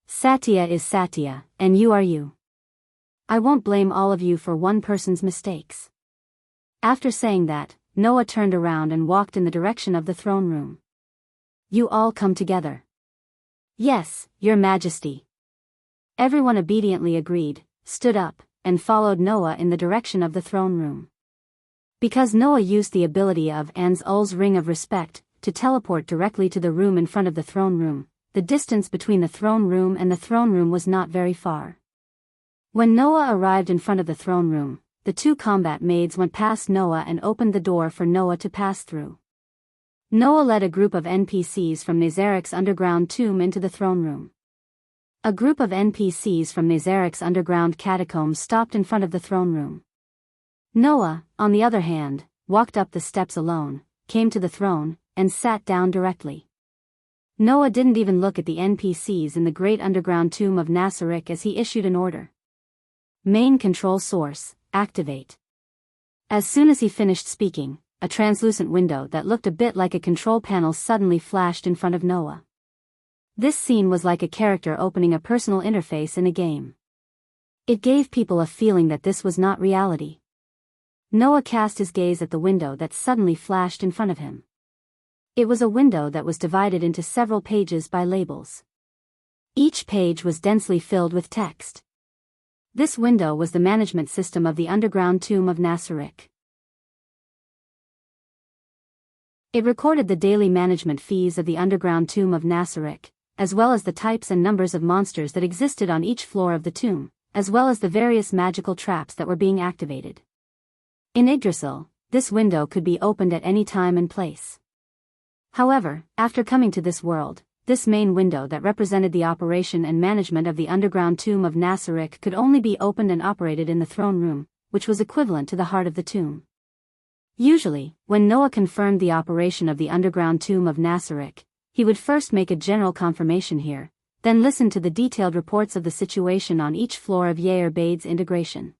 Satya is Satya, and you are you. I won't blame all of you for one person's mistakes." After saying that, Noah turned around and walked in the direction of the throne room. "You all come together." "Yes, Your Majesty." Everyone obediently agreed, stood up, and followed Noah in the direction of the throne room. Because Noah used the ability of An's-Ul's Ring of Respect to teleport directly to the room in front of the throne room, the distance between the throne room and the throne room was not very far. When Noah arrived in front of the throne room, the two combat maids went past Noah and opened the door for Noah to pass through. Noah led a group of NPCs from Nazaric's underground tomb into the throne room. A group of NPCs from Nazaric's underground catacombs stopped in front of the throne room. Noah, on the other hand, walked up the steps alone, came to the throne, and sat down directly. Noah didn't even look at the NPCs in the great underground tomb of Nasaric as he issued an order. "Main control source, activate." As soon as he finished speaking, a translucent window that looked a bit like a control panel suddenly flashed in front of Noah. This scene was like a character opening a personal interface in a game. It gave people a feeling that this was not reality. Noah cast his gaze at the window that suddenly flashed in front of him. It was a window that was divided into several pages by labels. Each page was densely filled with text. This window was the management system of the underground tomb of Nasaric. It recorded the daily management fees of the underground tomb of Nasaric, as well as the types and numbers of monsters that existed on each floor of the tomb, as well as the various magical traps that were being activated. In Yggdrasil, this window could be opened at any time and place. However, after coming to this world, this main window that represented the operation and management of the underground tomb of Nasaric could only be opened and operated in the throne room, which was equivalent to the heart of the tomb. Usually, when Noah confirmed the operation of the underground tomb of Nasaric, he would first make a general confirmation here, then listen to the detailed reports of the situation on each floor of Yair Bade's integration.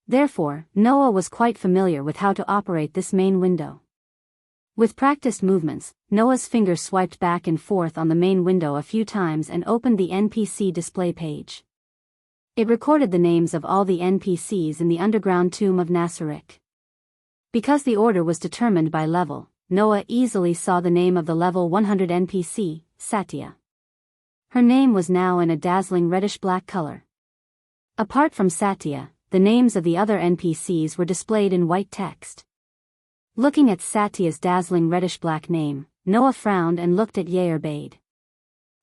Therefore, Noah was quite familiar with how to operate this main window. With practiced movements, Noah's fingers swiped back and forth on the main window a few times and opened the NPC display page. It recorded the names of all the NPCs in the underground tomb of Nasaric. Because the order was determined by level, Noah easily saw the name of the level 100 NPC, Satya. Her name was now in a dazzling reddish-black color. Apart from Satya, the names of the other NPCs were displayed in white text. Looking at Satya's dazzling reddish-black name, Noah frowned and looked at Yair Bade.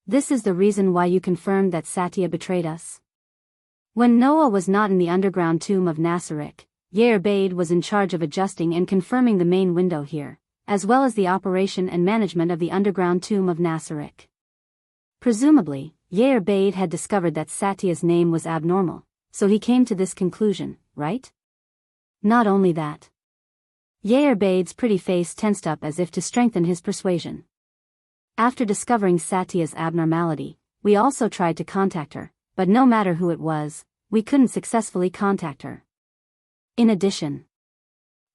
"This is the reason why you confirmed that Satya betrayed us?" When Noah was not in the underground tomb of Nasaric, Yair Bade was in charge of adjusting and confirming the main window here, as well as the operation and management of the underground tomb of Nasaric. Presumably, Yair Bade had discovered that Satya's name was abnormal, so he came to this conclusion, right? Not only that. Yair Bade's pretty face tensed up as if to strengthen his persuasion. After discovering Satya's abnormality, we also tried to contact her, but no matter who it was, we couldn't successfully contact her. In addition,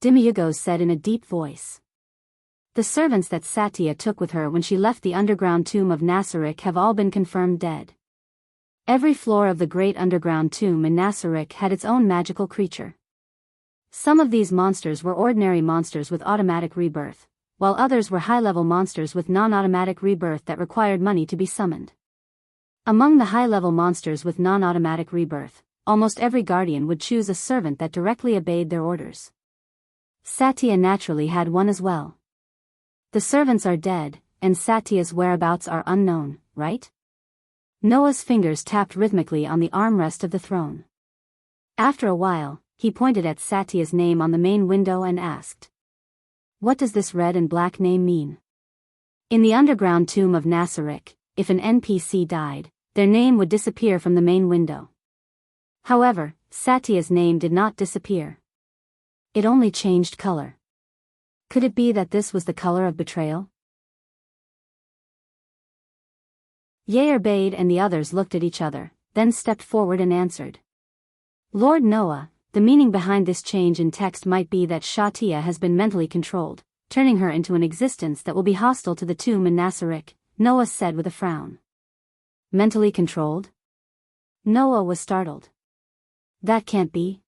Dimyugos said in a deep voice, the servants that Satya took with her when she left the underground tomb of Nasarek have all been confirmed dead. Every floor of the great underground tomb in Nasarek had its own magical creature. Some of these monsters were ordinary monsters with automatic rebirth, while others were high-level monsters with non-automatic rebirth that required money to be summoned. Among the high-level monsters with non-automatic rebirth, almost every guardian would choose a servant that directly obeyed their orders. Satya naturally had one as well. The servants are dead, and Satya's whereabouts are unknown, right? Noah's fingers tapped rhythmically on the armrest of the throne. After a while, he pointed at Satya's name on the main window and asked, what does this red and black name mean? In the underground tomb of Nasarek, if an NPC died, their name would disappear from the main window. However, Satya's name did not disappear. It only changed color. Could it be that this was the color of betrayal? Yair Bade and the others looked at each other, then stepped forward and answered. Lord Noah, the meaning behind this change in text might be that Satya has been mentally controlled, turning her into an existence that will be hostile to the tomb in Nasarek, Noah said with a frown. Mentally controlled? Noah was startled. That can't be.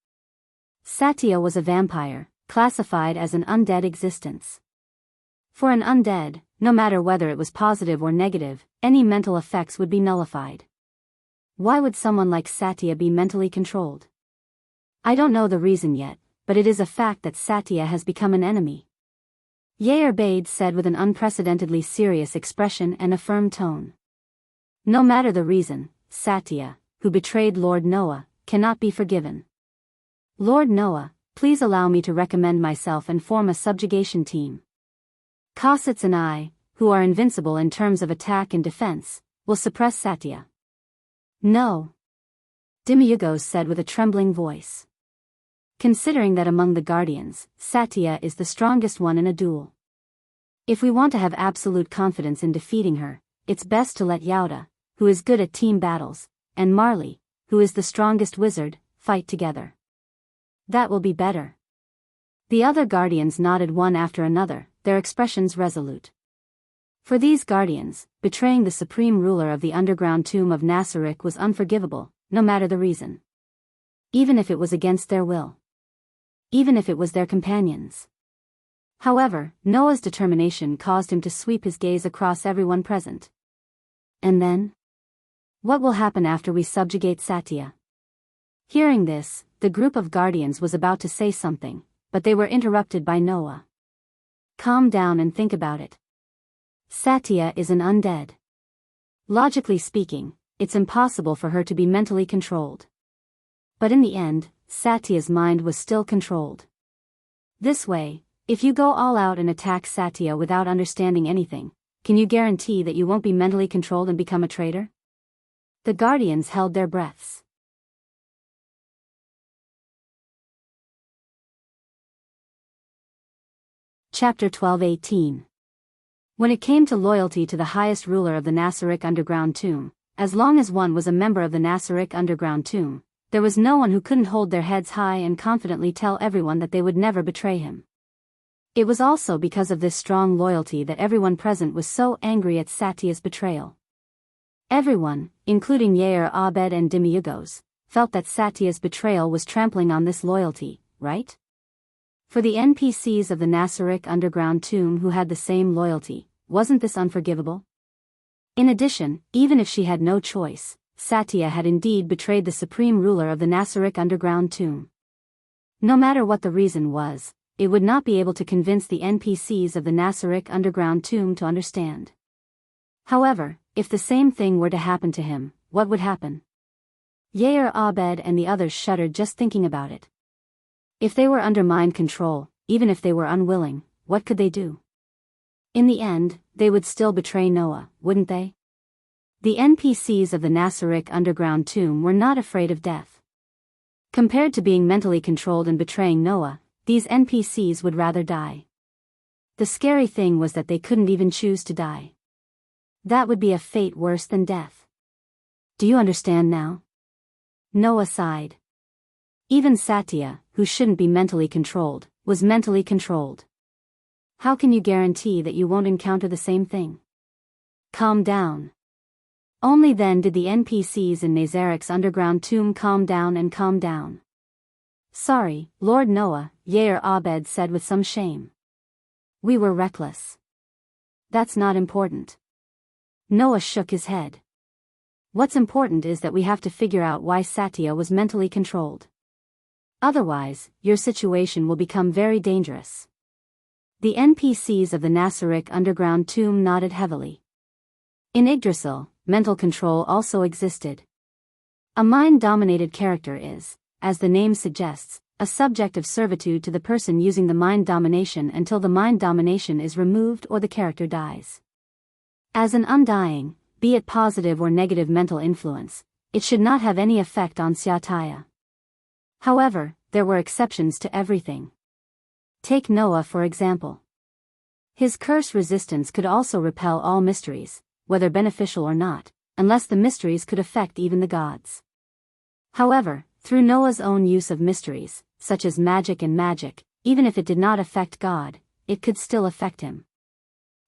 Satya was a vampire, classified as an undead existence. For an undead, no matter whether it was positive or negative, any mental effects would be nullified. Why would someone like Satya be mentally controlled? I don't know the reason yet, but it is a fact that Satya has become an enemy. Yair Bade said with an unprecedentedly serious expression and a firm tone. No matter the reason, Satya, who betrayed Lord Noah, cannot be forgiven. Lord Noah, please allow me to recommend myself and form a subjugation team. Cossitz and I, who are invincible in terms of attack and defense, will suppress Satya. No. Dimyugos said with a trembling voice. Considering that among the guardians, Satya is the strongest one in a duel. If we want to have absolute confidence in defeating her, it's best to let Yauda, who is good at team battles, and Marley, who is the strongest wizard, fight together. That will be better. The other guardians nodded one after another, their expressions resolute. For these guardians, betraying the supreme ruler of the underground tomb of Nasarek was unforgivable, no matter the reason. Even if it was against their will. Even if it was their companions. However, Noah's determination caused him to sweep his gaze across everyone present. And then? What will happen after we subjugate Satya? Hearing this, the group of guardians was about to say something, but they were interrupted by Noah. Calm down and think about it. Satya is an undead. Logically speaking, it's impossible for her to be mentally controlled. But in the end, Satya's mind was still controlled. This way, if you go all out and attack Satya without understanding anything, can you guarantee that you won't be mentally controlled and become a traitor? The guardians held their breaths. Chapter 12:18. When it came to loyalty to the highest ruler of the Nasarek underground tomb, as long as one was a member of the Nasarek underground tomb, there was no one who couldn't hold their heads high and confidently tell everyone that they would never betray him. It was also because of this strong loyalty that everyone present was so angry at Satya's betrayal. Everyone, including Yair Abed and Dimyugos, felt that Satya's betrayal was trampling on this loyalty, right? For the NPCs of the Nasarek underground tomb who had the same loyalty, wasn't this unforgivable? In addition, even if she had no choice, Satya had indeed betrayed the supreme ruler of the Nasarek underground tomb. No matter what the reason was, it would not be able to convince the NPCs of the Nasarek underground tomb to understand. However, if the same thing were to happen to him, what would happen? Yair Abed and the others shuddered just thinking about it. If they were under mind control, even if they were unwilling, what could they do? In the end, they would still betray Noah, wouldn't they? The NPCs of the Nasaric underground tomb were not afraid of death. Compared to being mentally controlled and betraying Noah, these NPCs would rather die. The scary thing was that they couldn't even choose to die. That would be a fate worse than death. Do you understand now? Noah sighed. Even Satya, who shouldn't be mentally controlled, was mentally controlled. How can you guarantee that you won't encounter the same thing? Calm down. Only then did the NPCs in Nazaric's underground tomb calm down and calm down. Sorry, Lord Noah, Yair Abed said with some shame. We were reckless. That's not important. Noah shook his head. What's important is that we have to figure out why Satya was mentally controlled. Otherwise, your situation will become very dangerous. The NPCs of the Nasaric underground tomb nodded heavily. In Yggdrasil, mental control also existed. A mind-dominated character is, as the name suggests, a subject of servitude to the person using the mind domination until the mind domination is removed or the character dies. As an undying, be it positive or negative mental influence, it should not have any effect on Satya. However, there were exceptions to everything. Take Noah for example. His curse resistance could also repel all mysteries, whether beneficial or not, unless the mysteries could affect even the gods. However, through Noah's own use of mysteries, such as magic, even if it did not affect God, it could still affect him.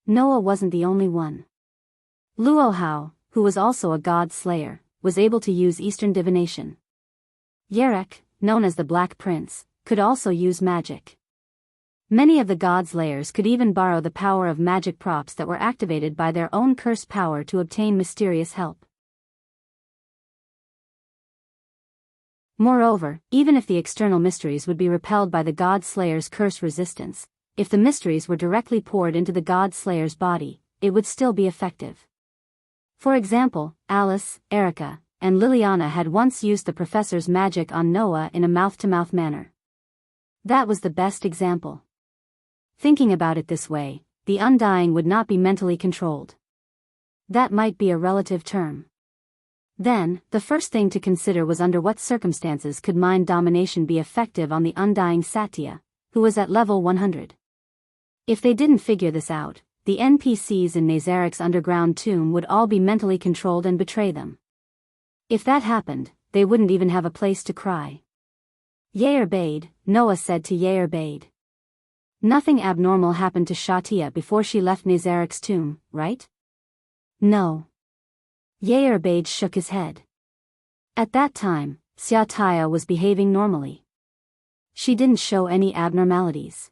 Noah wasn't the only one. Luohao, who was also a god slayer, was able to use Eastern divination. Yerek, known as the Black Prince, could also use magic. Many of the god slayers could even borrow the power of magic props that were activated by their own curse power to obtain mysterious help. Moreover, even if the external mysteries would be repelled by the god slayer's curse resistance, if the mysteries were directly poured into the god slayer's body, it would still be effective. For example, Alice, Erica, and Liliana had once used the professor's magic on Noah in a mouth-to-mouth manner. That was the best example. Thinking about it this way, the undying would not be mentally controlled. That might be a relative term. Then, the first thing to consider was under what circumstances could mind domination be effective on the undying Satya, who was at level 100. If they didn't figure this out, the NPCs in Nazaric's underground tomb would all be mentally controlled and betray them. If that happened, they wouldn't even have a place to cry. Yair Bade, Noah said to Yair Bade. Nothing abnormal happened to Satya before she left Nazaric's tomb, right? No. Yair Bade shook his head. At that time, Satya was behaving normally. She didn't show any abnormalities.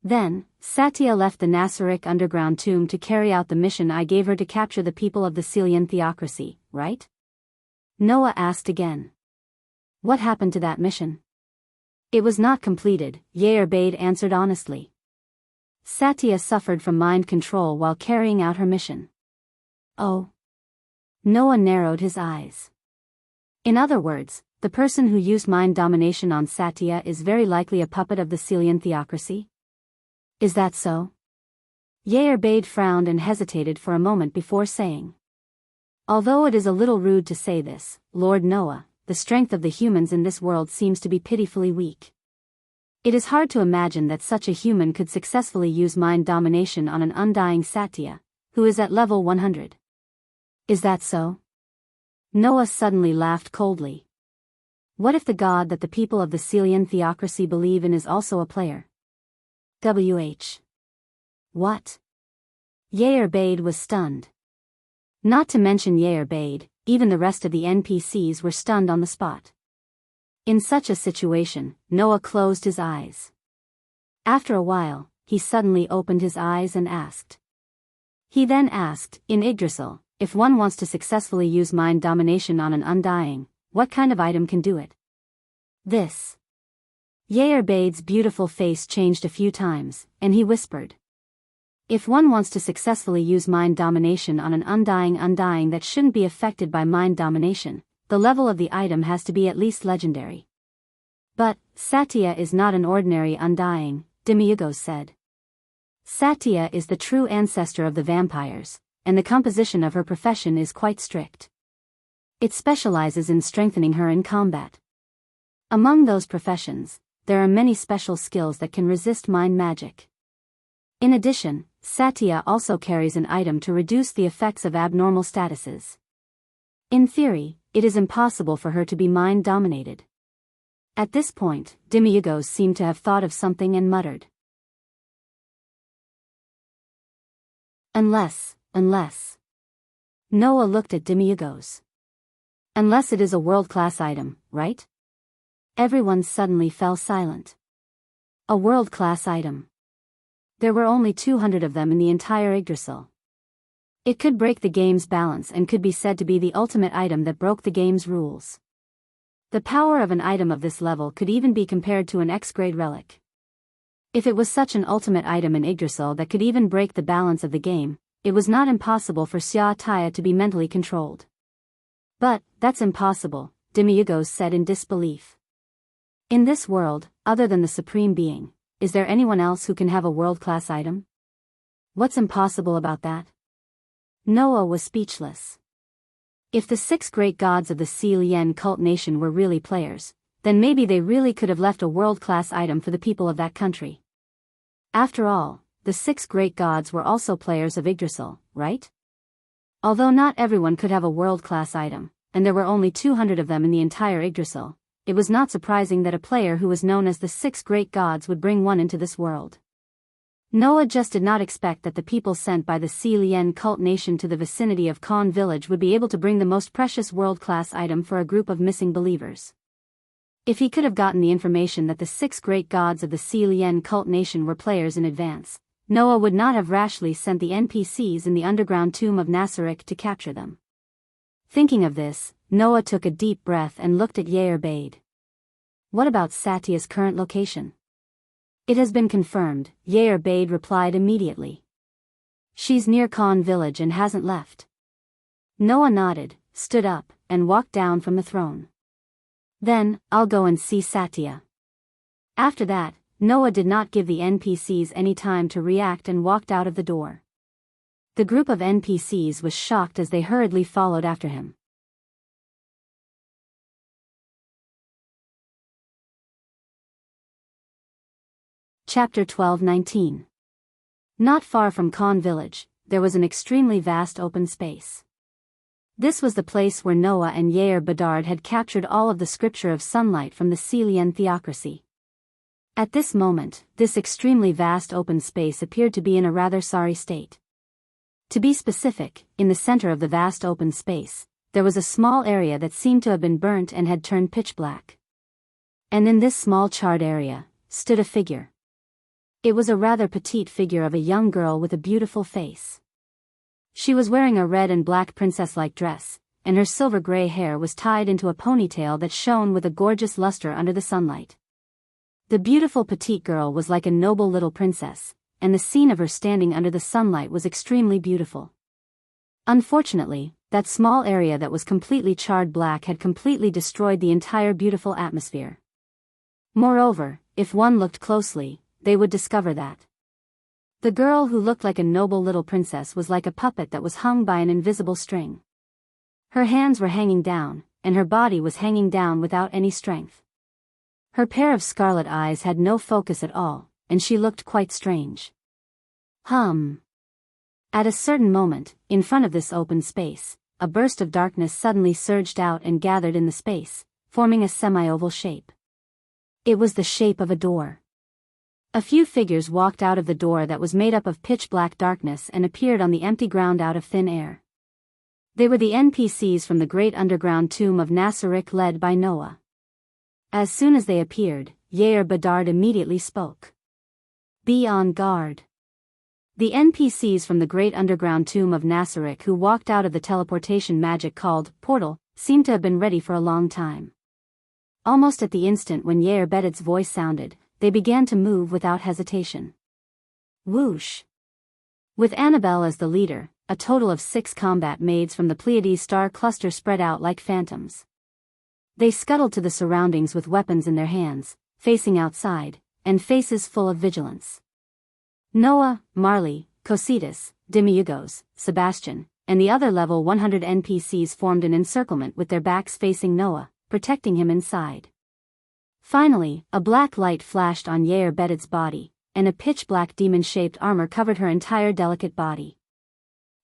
Then, Satya left the Nasaric underground tomb to carry out the mission I gave her to capture the people of the Celian theocracy, right? Noah asked again. What happened to that mission? It was not completed, Yair Bade answered honestly. Satya suffered from mind control while carrying out her mission. Oh. Noah narrowed his eyes. In other words, the person who used mind domination on Satya is very likely a puppet of the Celian theocracy? Is that so? Yair Bade frowned and hesitated for a moment before saying. Although it is a little rude to say this, Lord Noah, the strength of the humans in this world seems to be pitifully weak. It is hard to imagine that such a human could successfully use mind domination on an undying Satya, who is at level 100. Is that so? Noah suddenly laughed coldly. What if the god that the people of the Celian theocracy believe in is also a player? What? Yair Bade was stunned. Not to mention Yair Bade, even the rest of the NPCs were stunned on the spot. In such a situation, Noah closed his eyes. After a while, he suddenly opened his eyes and asked. He then asked, in Yggdrasil, if one wants to successfully use mind domination on an undying, what kind of item can do it? This. Yair Bade's beautiful face changed a few times, and he whispered. If one wants to successfully use mind domination on an undying that shouldn't be affected by mind domination, the level of the item has to be at least legendary. But, Satya is not an ordinary undying, Demiurgos said. Satya is the true ancestor of the vampires, and the composition of her profession is quite strict. It specializes in strengthening her in combat. Among those professions, there are many special skills that can resist mind magic. In addition, Satya also carries an item to reduce the effects of abnormal statuses. In theory, it is impossible for her to be mind-dominated. At this point, Demiyagos seemed to have thought of something and muttered. Unless. Noah looked at Demiyagos. Unless it is a world-class item, right? Everyone suddenly fell silent. A world-class item. There were only 200 of them in the entire Yggdrasil. It could break the game's balance and could be said to be the ultimate item that broke the game's rules. The power of an item of this level could even be compared to an X-grade relic. If it was such an ultimate item in Yggdrasil that could even break the balance of the game, it was not impossible for Taya to be mentally controlled. But, that's impossible, Demiyagos said in disbelief. In this world, other than the Supreme Being, is there anyone else who can have a world-class item? What's impossible about that? Noah was speechless. If the 6 great gods of the Sea Lien cult nation were really players, then maybe they really could have left a world-class item for the people of that country. After all, the 6 great gods were also players of Yggdrasil, right? Although not everyone could have a world-class item, and there were only 200 of them in the entire Yggdrasil, it was not surprising that a player who was known as the 6 great gods would bring one into this world. Noah just did not expect that the people sent by the Sea Lien cult nation to the vicinity of Khan village would be able to bring the most precious world-class item for a group of missing believers. If he could have gotten the information that the 6 great gods of the Sea Lien cult nation were players in advance, Noah would not have rashly sent the NPCs in the underground tomb of Nasarek to capture them. Thinking of this, Noah took a deep breath and looked at Yair Bade. What about Satya's current location? It has been confirmed, Yair Bade replied immediately. She's near Khan village and hasn't left. Noah nodded, stood up, and walked down from the throne. Then, I'll go and see Satya. After that, Noah did not give the NPCs any time to react and walked out of the door. The group of NPCs was shocked as they hurriedly followed after him. Chapter 12-19. Not far from Khan village, there was an extremely vast open space. This was the place where Noah and Yair Bedard had captured all of the scripture of sunlight from the Sea Lien theocracy. At this moment, this extremely vast open space appeared to be in a rather sorry state. To be specific, in the center of the vast open space, there was a small area that seemed to have been burnt and had turned pitch black. And in this small charred area, stood a figure. It was a rather petite figure of a young girl with a beautiful face. She was wearing a red and black princess-like dress, and her silver-gray hair was tied into a ponytail that shone with a gorgeous luster under the sunlight. The beautiful petite girl was like a noble little princess, and the scene of her standing under the sunlight was extremely beautiful. Unfortunately, that small area that was completely charred black had completely destroyed the entire beautiful atmosphere. Moreover, if one looked closely, they would discover that the girl who looked like a noble little princess was like a puppet that was hung by an invisible string. Her hands were hanging down, and her body was hanging down without any strength. Her pair of scarlet eyes had no focus at all, and she looked quite strange. At a certain moment, in front of this open space, a burst of darkness suddenly surged out and gathered in the space, forming a semi-oval shape. It was the shape of a door. A few figures walked out of the door that was made up of pitch-black darkness and appeared on the empty ground out of thin air. They were the NPCs from the great underground tomb of Nasarek led by Noah. As soon as they appeared, Yair Bedard immediately spoke. Be on guard. The NPCs from the great underground tomb of Nasarek who walked out of the teleportation magic called portal seemed to have been ready for a long time. Almost at the instant when Yair Bedard's voice sounded, they began to move without hesitation. Whoosh! With Annabelle as the leader, a total of 6 combat maids from the Pleiades star cluster spread out like phantoms. They scuttled to the surroundings with weapons in their hands, facing outside, and faces full of vigilance. Noah, Marley, Cositas, Demiurgos, Sebastian, and the other level 100 NPCs formed an encirclement with their backs facing Noah, protecting him inside. Finally, a black light flashed on Yair Bedid's body, and a pitch-black demon-shaped armor covered her entire delicate body.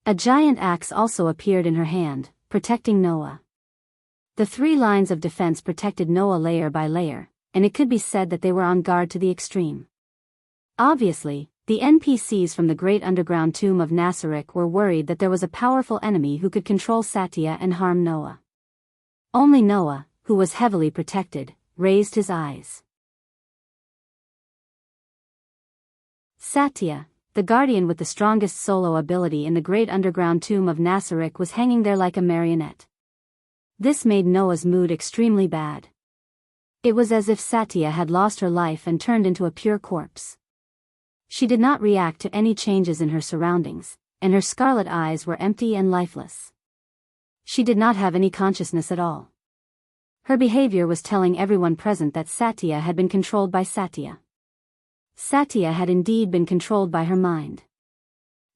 A giant axe also appeared in her hand, protecting Noah. The 3 lines of defense protected Noah layer by layer, and it could be said that they were on guard to the extreme. Obviously, the NPCs from the great underground tomb of Nasarek were worried that there was a powerful enemy who could control Satya and harm Noah. Only Noah, who was heavily protected, raised his eyes. Satya, the guardian with the strongest solo ability in the great underground tomb of Nasarek, was hanging there like a marionette. This made Noah's mood extremely bad. It was as if Satya had lost her life and turned into a pure corpse. She did not react to any changes in her surroundings, and her scarlet eyes were empty and lifeless. She did not have any consciousness at all. Her behavior was telling everyone present that Satya had been controlled by Satya. Satya had indeed been controlled by her mind.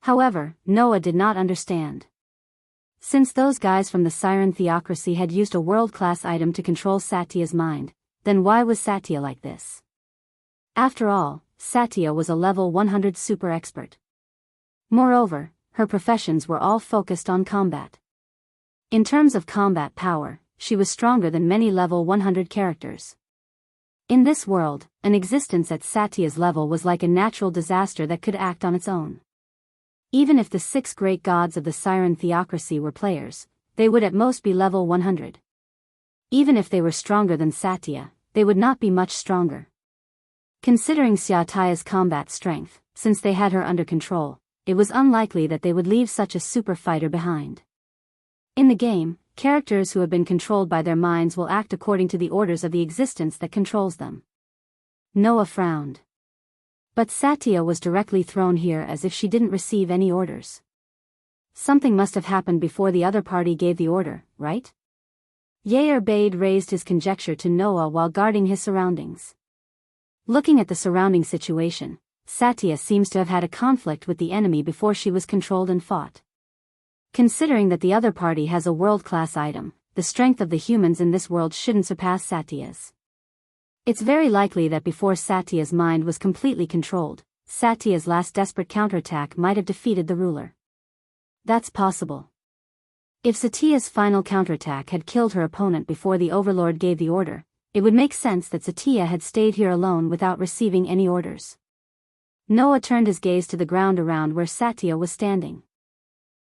However, Noah did not understand. Since those guys from the Siren Theocracy had used a world-class item to control Satya's mind, then why was Satya like this? After all, Satya was a level 100 super expert. Moreover, her professions were all focused on combat. In terms of combat power, she was stronger than many level 100 characters. In this world, an existence at Satya's level was like a natural disaster that could act on its own. Even if the 6 great gods of the Siren Theocracy were players, they would at most be level 100. Even if they were stronger than Satya, they would not be much stronger. Considering Satya's combat strength, since they had her under control, it was unlikely that they would leave such a super fighter behind. In the game, characters who have been controlled by their minds will act according to the orders of the existence that controls them. Noah frowned. But Satya was directly thrown here as if she didn't receive any orders. Something must have happened before the other party gave the order, right? Yair Bedid raised his conjecture to Noah while guarding his surroundings. Looking at the surrounding situation, Satya seems to have had a conflict with the enemy before she was controlled and fought. Considering that the other party has a world-class item, the strength of the humans in this world shouldn't surpass Satya's. It's very likely that before Satya's mind was completely controlled, Satya's last desperate counterattack might have defeated the ruler. That's possible. If Satya's final counterattack had killed her opponent before the Overlord gave the order, it would make sense that Satya had stayed here alone without receiving any orders. Noah turned his gaze to the ground around where Satya was standing.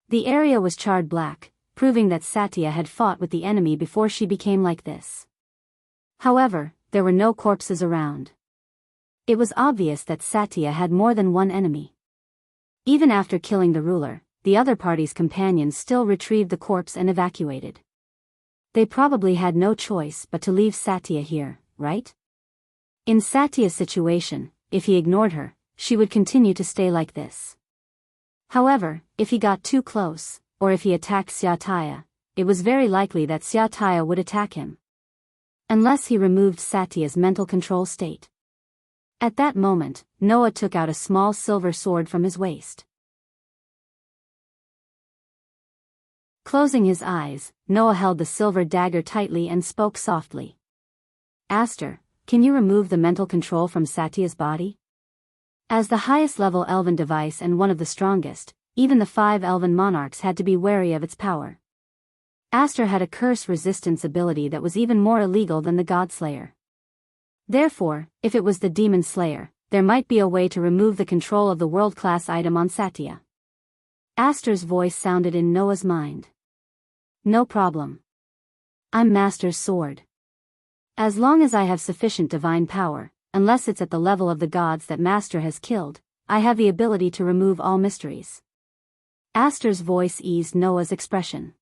The area was charred black, proving that Satya had fought with the enemy before she became like this. However, there were no corpses around. It was obvious that Satya had more than one enemy. Even after killing the ruler, the other party's companions still retrieved the corpse and evacuated. They probably had no choice but to leave Satya here, right? In Satya's situation, if he ignored her, she would continue to stay like this. However, if he got too close, or if he attacked Satya, it was very likely that Satya would attack him. Unless he removed Satya's mental control state. At that moment, Noah took out a small silver sword from his waist. Closing his eyes, Noah held the silver dagger tightly and spoke softly. Aster, can you remove the mental control from Satya's body? As the highest level elven device and one of the strongest, even the 5 elven monarchs had to be wary of its power. Aster had a curse resistance ability that was even more illegal than the Godslayer. Therefore, if it was the Demon Slayer, there might be a way to remove the control of the world-class item on Satya. Aster's voice sounded in Noah's mind. No problem. I'm Master's sword. As long as I have sufficient divine power, unless it's at the level of the gods that Master has killed, I have the ability to remove all mysteries. Aster's voice eased Noah's expression.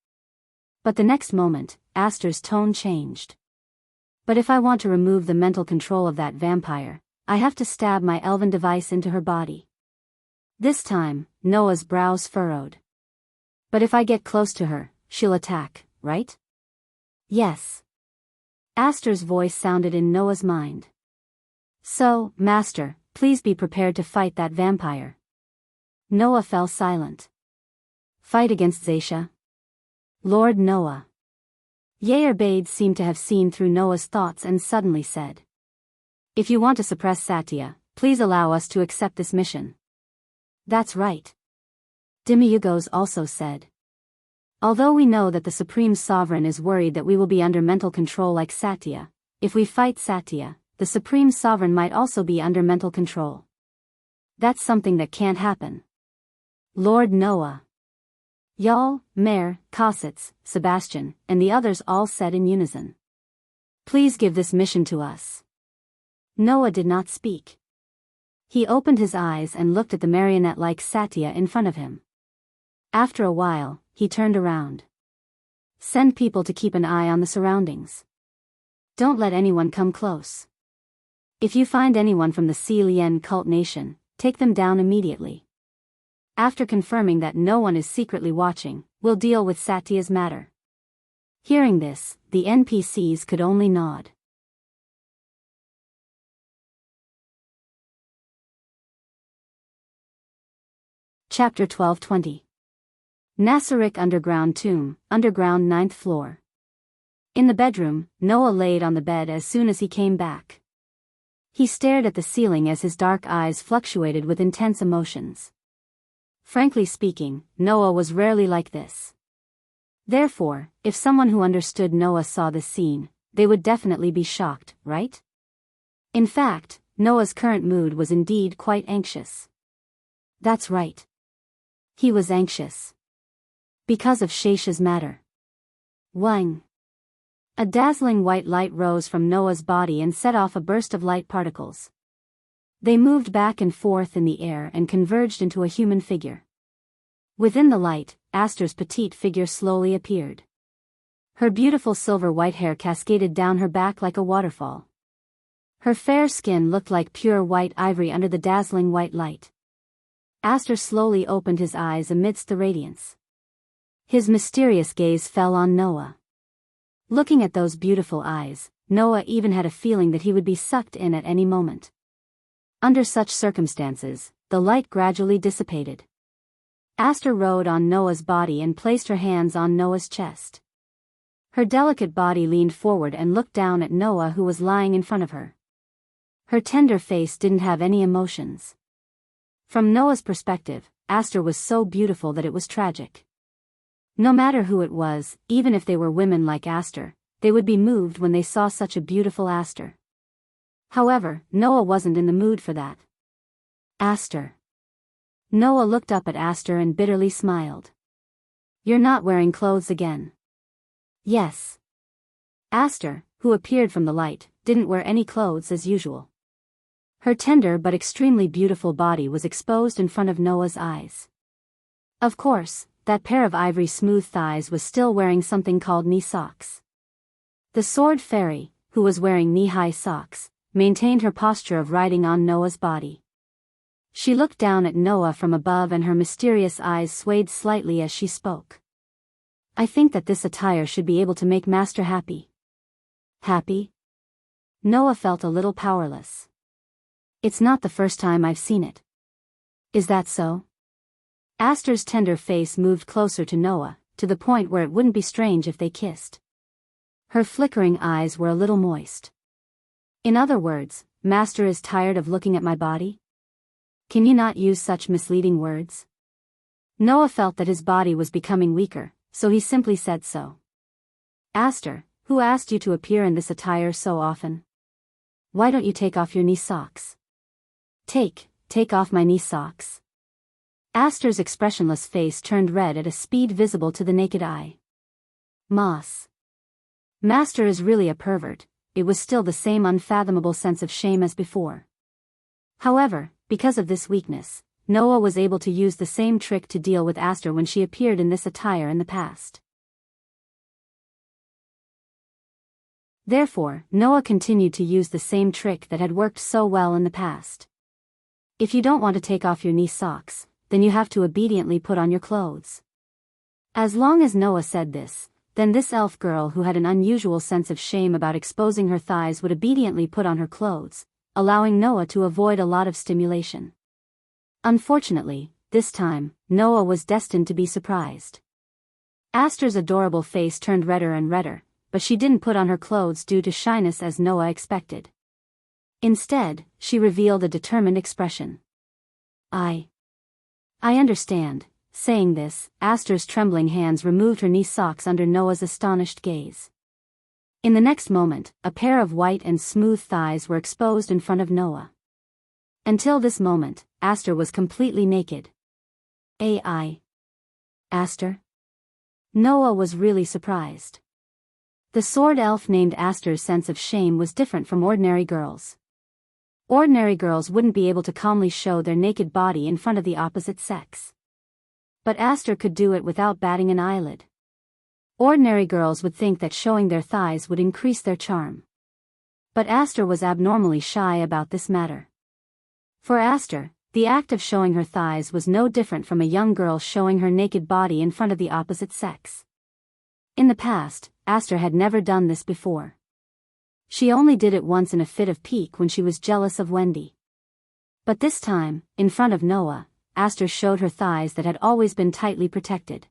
But the next moment, Aster's tone changed. But if I want to remove the mental control of that vampire, I have to stab my elven device into her body. This time, Noah's brows furrowed. But if I get close to her, she'll attack, right? Yes. Aster's voice sounded in Noah's mind. So, Master, please be prepared to fight that vampire. Noah fell silent. Fight against Zaisha? Lord Noah. Yerbade seemed to have seen through Noah's thoughts and suddenly said, "If you want to suppress Satya, please allow us to accept this mission." That's right. Demiurgos also said. Although we know that the Supreme Sovereign is worried that we will be under mental control like Satya, if we fight Satya, the Supreme Sovereign might also be under mental control. That's something that can't happen. Lord Noah. Yal, Mare, Cossitz, Sebastian, and the others all said in unison. Please give this mission to us. Noah did not speak. He opened his eyes and looked at the marionette-like Satya in front of him. After a while, he turned around. Send people to keep an eye on the surroundings. Don't let anyone come close. If you find anyone from the Lien cult nation, take them down immediately. After confirming that no one is secretly watching, we'll deal with Satya's matter. Hearing this, the NPCs could only nod. Chapter 12:20. Nassarik Underground Tomb, Underground 9th Floor. In the bedroom, Noah laid on the bed as soon as he came back. He stared at the ceiling as his dark eyes fluctuated with intense emotions. Frankly speaking, Noah was rarely like this. Therefore, if someone who understood Noah saw this scene, they would definitely be shocked, right? In fact, Noah's current mood was indeed quite anxious. That's right. He was anxious. Because of Shesha's matter. Wang. A dazzling white light rose from Noah's body and set off a burst of light particles. They moved back and forth in the air and converged into a human figure. Within the light, Aster's petite figure slowly appeared. Her beautiful silver white hair cascaded down her back like a waterfall. Her fair skin looked like pure white ivory under the dazzling white light. Aster slowly opened his eyes amidst the radiance. His mysterious gaze fell on Noah. Looking at those beautiful eyes, Noah even had a feeling that he would be sucked in at any moment. Under such circumstances, the light gradually dissipated. Aster rode on Noah's body and placed her hands on Noah's chest. Her delicate body leaned forward and looked down at Noah, who was lying in front of her. Her tender face didn't have any emotions. From Noah's perspective, Aster was so beautiful that it was tragic. No matter who it was, even if they were women like Aster, they would be moved when they saw such a beautiful Aster. However, Noah wasn't in the mood for that. Aster. Noah looked up at Aster and bitterly smiled. You're not wearing clothes again. Yes. Aster, who appeared from the light, didn't wear any clothes as usual. Her tender but extremely beautiful body was exposed in front of Noah's eyes. Of course, that pair of ivory smooth thighs was still wearing something called knee socks. The sword fairy, who was wearing knee-high socks, maintained her posture of riding on Noah's body. She looked down at Noah from above and her mysterious eyes swayed slightly as she spoke. I think that this attire should be able to make Master happy. Happy? Noah felt a little powerless. It's not the first time I've seen it. Is that so? Aster's tender face moved closer to Noah, to the point where it wouldn't be strange if they kissed. Her flickering eyes were a little moist. In other words, Master is tired of looking at my body? Can you not use such misleading words? Noah felt that his body was becoming weaker, so he simply said so. Aster, who asked you to appear in this attire so often? Why don't you take off your knee socks? Take off my knee socks. Aster's expressionless face turned red at a speed visible to the naked eye. Moss. Master is really a pervert. It was still the same unfathomable sense of shame as before. However, because of this weakness, Noah was able to use the same trick to deal with Aster when she appeared in this attire in the past. Therefore, Noah continued to use the same trick that had worked so well in the past. If you don't want to take off your knee socks, then you have to obediently put on your clothes. As long as Noah said this, then this elf girl who had an unusual sense of shame about exposing her thighs would obediently put on her clothes, allowing Noah to avoid a lot of stimulation. Unfortunately, this time, Noah was destined to be surprised. Aster's adorable face turned redder and redder, but she didn't put on her clothes due to shyness as Noah expected. Instead, she revealed a determined expression. I understand. Saying this, Aster's trembling hands removed her knee socks under Noah's astonished gaze. In the next moment, a pair of white and smooth thighs were exposed in front of Noah. Until this moment, Aster was completely naked. Aster? Noah was really surprised. The sword elf named Aster's sense of shame was different from ordinary girls. Ordinary girls wouldn't be able to calmly show their naked body in front of the opposite sex. But Aster could do it without batting an eyelid. Ordinary girls would think that showing their thighs would increase their charm. But Aster was abnormally shy about this matter. For Aster, the act of showing her thighs was no different from a young girl showing her naked body in front of the opposite sex. In the past, Aster had never done this before. She only did it once in a fit of pique when she was jealous of Wendy. But this time, in front of Noah, Aster showed her thighs that had always been tightly protected.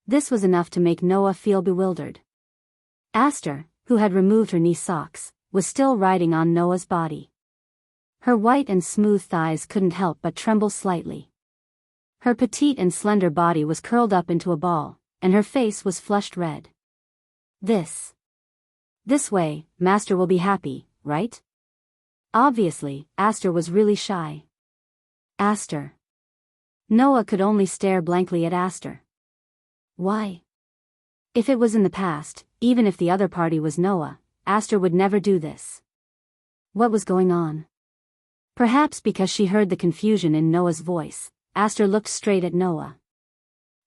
This was enough to make Noah feel bewildered. Aster, who had removed her knee socks, was still riding on Noah's body. Her white and smooth thighs couldn't help but tremble slightly. Her petite and slender body was curled up into a ball, and her face was flushed red. This way, Master will be happy, right? Obviously, Aster was really shy. Aster. Noah could only stare blankly at Aster. Why? If it was in the past, even if the other party was Noah, Aster would never do this. What was going on? Perhaps because she heard the confusion in Noah's voice, Aster looked straight at Noah.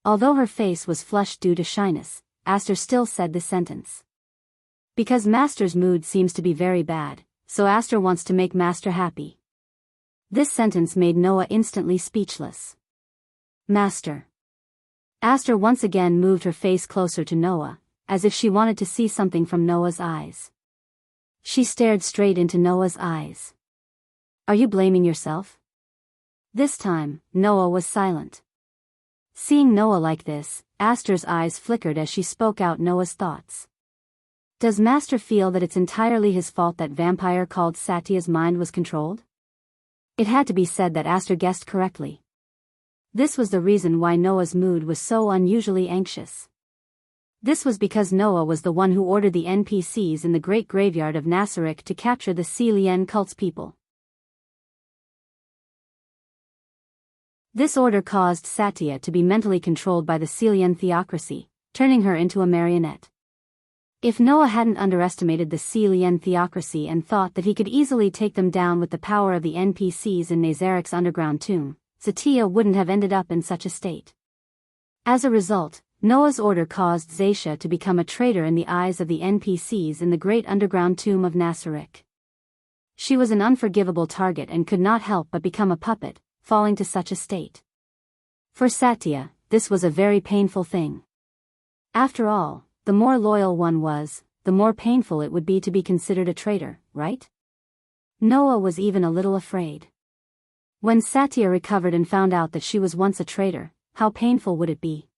Although her face was flushed due to shyness, Aster still said this sentence. Because Master's mood seems to be very bad, so Aster wants to make Master happy. This sentence made Noah instantly speechless. Master. Aster once again moved her face closer to Noah, as if she wanted to see something from Noah's eyes. She stared straight into Noah's eyes. Are you blaming yourself? This time, Noah was silent. Seeing Noah like this, Aster's eyes flickered as she spoke out Noah's thoughts. Does Master feel that it's entirely his fault that vampire called Satya's mind was controlled? It had to be said that Aster guessed correctly. This was the reason why Noah's mood was so unusually anxious. This was because Noah was the one who ordered the NPCs in the great graveyard of Nasarek to capture the Celian cult's people. This order caused Satya to be mentally controlled by the Celian theocracy, turning her into a marionette. If Noah hadn't underestimated the Celian theocracy and thought that he could easily take them down with the power of the NPCs in Nazarek's underground tomb, Satya wouldn't have ended up in such a state. As a result, Noah's order caused Zaisha to become a traitor in the eyes of the NPCs in the great underground tomb of Nasarek. She was an unforgivable target and could not help but become a puppet, falling to such a state. For Satya, this was a very painful thing. After all, the more loyal one was, the more painful it would be to be considered a traitor, right? Noah was even a little afraid. When Satya recovered and found out that she was once a traitor, how painful would it be?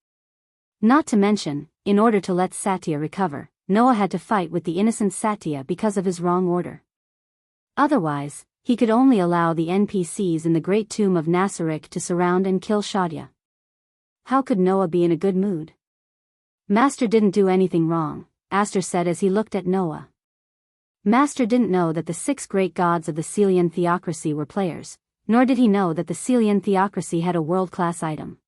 Not to mention, in order to let Satya recover, Noah had to fight with the innocent Satya because of his wrong order. Otherwise, he could only allow the NPCs in the great tomb of Nasarek to surround and kill Shadya. How could Noah be in a good mood? Master didn't do anything wrong, Aster said as he looked at Noah. Master didn't know that the 6 great gods of the Celian theocracy were players, nor did he know that the Celian theocracy had a world-class item.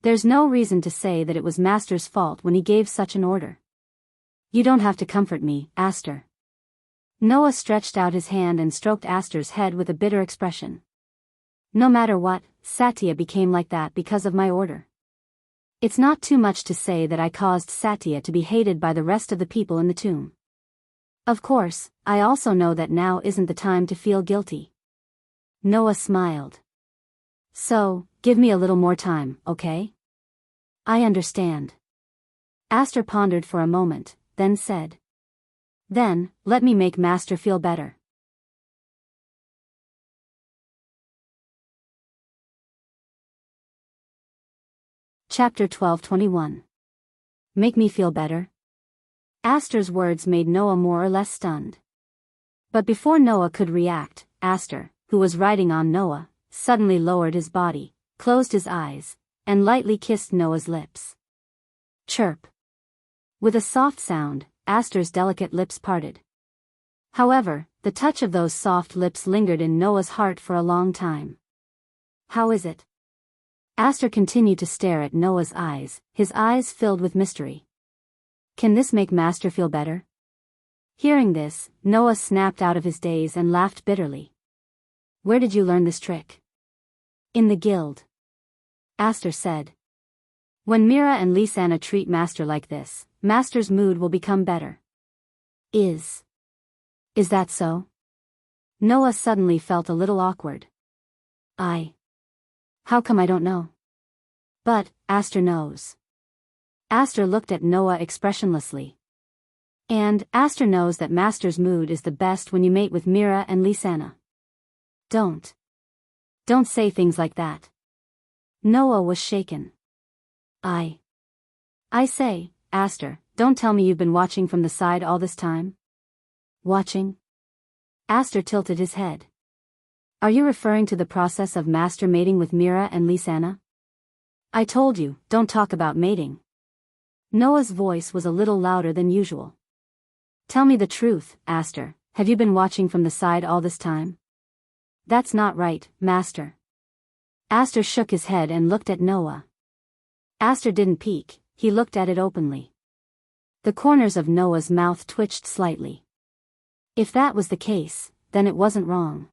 There's no reason to say that it was Master's fault when he gave such an order. You don't have to comfort me, Aster. Noah stretched out his hand and stroked Aster's head with a bitter expression. No matter what, Satya became like that because of my order. It's not too much to say that I caused Satya to be hated by the rest of the people in the tomb. Of course, I also know that now isn't the time to feel guilty. Noah smiled. So, give me a little more time, okay? I understand. Aster pondered for a moment, then said. Then, let me make Master feel better. Chapter 12:21. Make me feel better? Aster's words made Noah more or less stunned. But before Noah could react, Aster, who was riding on Noah, suddenly lowered his body, closed his eyes, and lightly kissed Noah's lips. Chirp. With a soft sound, Aster's delicate lips parted. However, the touch of those soft lips lingered in Noah's heart for a long time. How is it? Aster continued to stare at Noah's eyes, his eyes filled with mystery. Can this make Master feel better? Hearing this, Noah snapped out of his daze and laughed bitterly. Where did you learn this trick? In the guild. Aster said. When Mira and Lisanna treat Master like this, Master's mood will become better. Is that so? Noah suddenly felt a little awkward. How come I don't know? But, Aster knows. Aster looked at Noah expressionlessly. And, Aster knows that Master's mood is the best when you mate with Mira and Lisanna. Don't say things like that. Noah was shaken. I say, Aster, don't tell me you've been watching from the side all this time? Watching? Aster tilted his head. Are you referring to the process of Master mating with Mira and Lisanna? I told you, don't talk about mating. Noah's voice was a little louder than usual. Tell me the truth, Aster, have you been watching from the side all this time? That's not right, Master. Aster shook his head and looked at Noah. Aster didn't peek, he looked at it openly. The corners of Noah's mouth twitched slightly. If that was the case, then it wasn't wrong.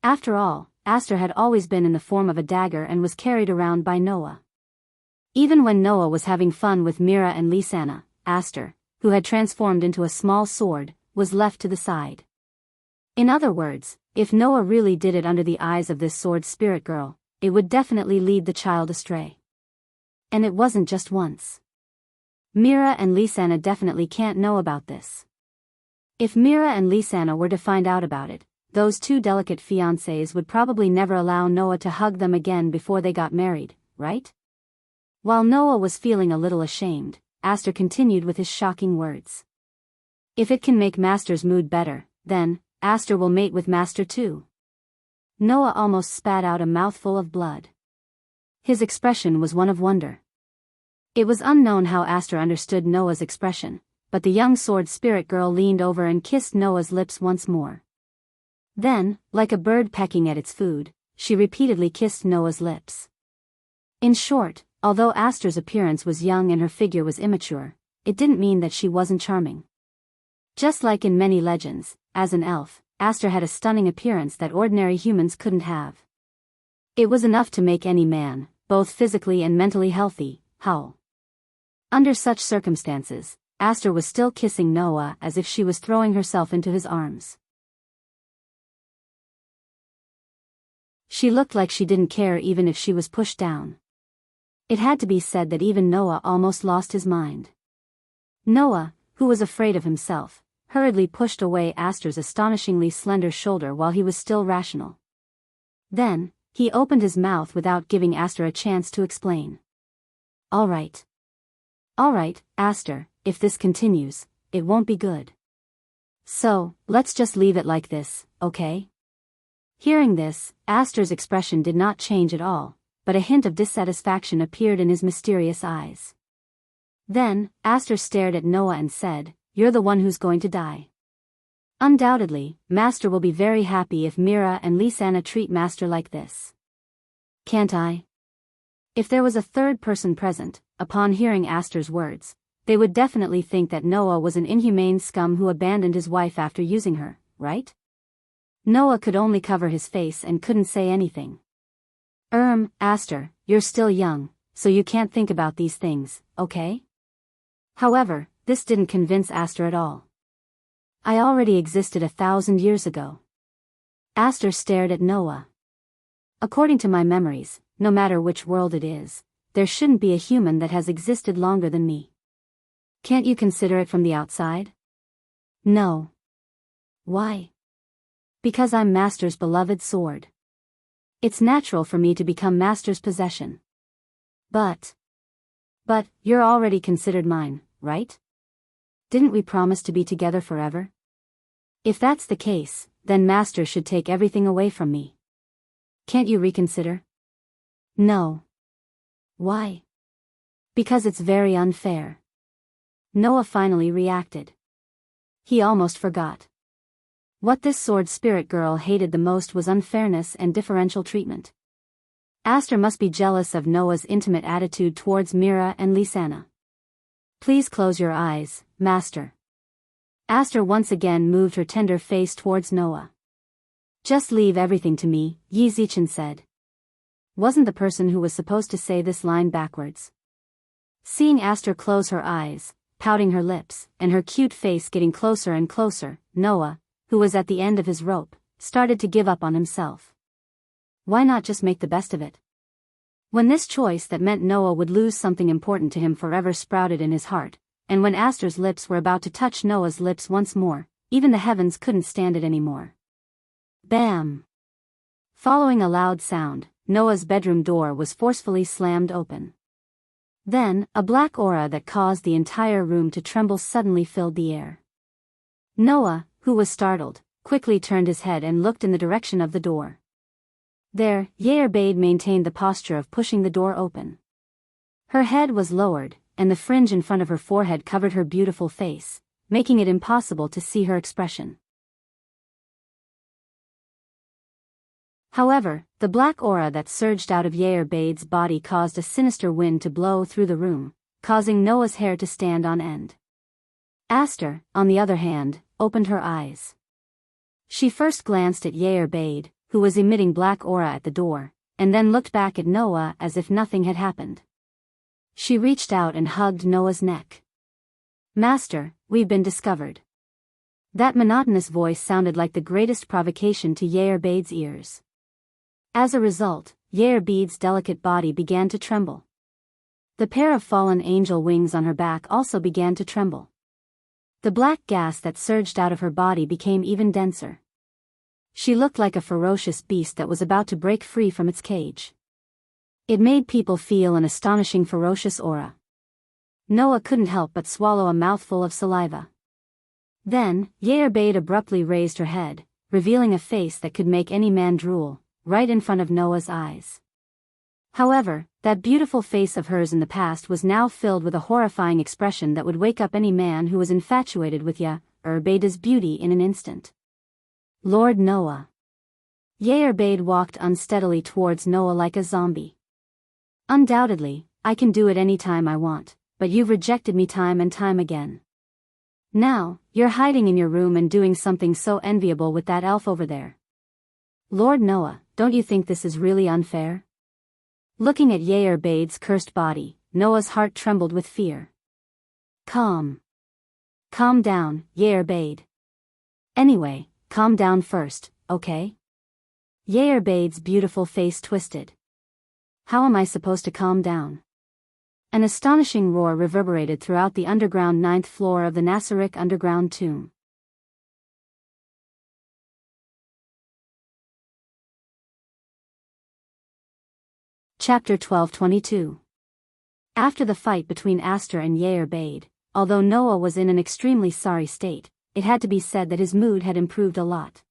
After all, Aster had always been in the form of a dagger and was carried around by Noah. Even when Noah was having fun with Mira and Lisanna, Aster, who had transformed into a small sword, was left to the side. In other words, if Noah really did it under the eyes of this sword spirit girl, it would definitely lead the child astray. And it wasn't just once. Mira and Lisanna definitely can't know about this. If Mira and Lisanna were to find out about it, those two delicate fiancés would probably never allow Noah to hug them again before they got married, right? While Noah was feeling a little ashamed, Aster continued with his shocking words. If it can make Master's mood better, then, Aster will mate with Master too. Noah almost spat out a mouthful of blood. His expression was one of wonder. It was unknown how Aster understood Noah's expression, but the young sword spirit girl leaned over and kissed Noah's lips once more. Then, like a bird pecking at its food, she repeatedly kissed Noah's lips. In short, although Aster's appearance was young and her figure was immature, it didn't mean that she wasn't charming. Just like in many legends, as an elf, Aster had a stunning appearance that ordinary humans couldn't have. It was enough to make any man, both physically and mentally healthy, howl. Under such circumstances, Aster was still kissing Noah as if she was throwing herself into his arms. She looked like she didn't care even if she was pushed down. It had to be said that even Noah almost lost his mind. Noah, who was afraid of himself, hurriedly pushed away Aster's astonishingly slender shoulder while he was still rational. Then, he opened his mouth without giving Aster a chance to explain. All right, Aster, if this continues, it won't be good. So, let's just leave it like this, okay? Hearing this, Aster's expression did not change at all, but a hint of dissatisfaction appeared in his mysterious eyes. Then, Aster stared at Noah and said, "You're the one who's going to die. Undoubtedly, Master will be very happy if Mira and Lisanna treat Master like this. Can't I?" If there was a third person present, upon hearing Aster's words, they would definitely think that Noah was an inhumane scum who abandoned his wife after using her, right? Noah could only cover his face and couldn't say anything. Aster, you're still young, so you can't think about these things, okay? However, this didn't convince Aster at all. I already existed 1,000 years ago. Aster stared at Noah. According to my memories, no matter which world it is, there shouldn't be a human that has existed longer than me. Can't you consider it from the outside? No. Why? Because I'm Master's beloved sword. It's natural for me to become Master's possession. But But, you're already considered mine, right? Didn't we promise to be together forever? If that's the case, then Master should take everything away from me. Can't you reconsider? No. Why? Because it's very unfair. Noah finally reacted. He almost forgot. What this sword spirit girl hated the most was unfairness and differential treatment. Aster must be jealous of Noah's intimate attitude towards Mira and Lisanna. Please close your eyes, Master. Aster once again moved her tender face towards Noah. Just leave everything to me, Yi Zichen said. Wasn't the person who was supposed to say this line backwards? Seeing Aster close her eyes, pouting her lips, and her cute face getting closer and closer, Noah, who was at the end of his rope, started to give up on himself. Why not just make the best of it? When this choice that meant Noah would lose something important to him forever sprouted in his heart, and when Aster's lips were about to touch Noah's lips once more, even the heavens couldn't stand it anymore. Bam! Following a loud sound, Noah's bedroom door was forcefully slammed open. Then, a black aura that caused the entire room to tremble suddenly filled the air. Noah, who was startled, quickly turned his head and looked in the direction of the door. There, Yerbade maintained the posture of pushing the door open. Her head was lowered, and the fringe in front of her forehead covered her beautiful face, making it impossible to see her expression. However, the black aura that surged out of Yeerbade's body caused a sinister wind to blow through the room, causing Noah's hair to stand on end. Aster, on the other hand, opened her eyes. She first glanced at Yeerbade, who was emitting black aura at the door, and then looked back at Noah as if nothing had happened. She reached out and hugged Noah's neck. Master, we've been discovered. That monotonous voice sounded like the greatest provocation to Yeerbade's ears. As a result, Yeerbade's delicate body began to tremble. The pair of fallen angel wings on her back also began to tremble. The black gas that surged out of her body became even denser. She looked like a ferocious beast that was about to break free from its cage. It made people feel an astonishing ferocious aura. Noah couldn't help but swallow a mouthful of saliva. Then, Yeerbade abruptly raised her head, revealing a face that could make any man drool, right in front of Noah's eyes. However, that beautiful face of hers in the past was now filled with a horrifying expression that would wake up any man who was infatuated with Yeerbade's beauty in an instant. Lord Noah. Yeerbade walked unsteadily towards Noah like a zombie. Undoubtedly, I can do it any time I want, but you've rejected me time and time again. Now, you're hiding in your room and doing something so enviable with that elf over there. Lord Noah, don't you think this is really unfair? Looking at Yeerbade's cursed body, Noah's heart trembled with fear. Calm down, Yeerbade. Anyway, calm down first, okay? Yeerbade's beautiful face twisted. How am I supposed to calm down? An astonishing roar reverberated throughout the underground 9th floor of the Nasaric underground tomb. Chapter 1222. After the fight between Aster and Yeerbade, although Noah was in an extremely sorry state, it had to be said that his mood had improved a lot.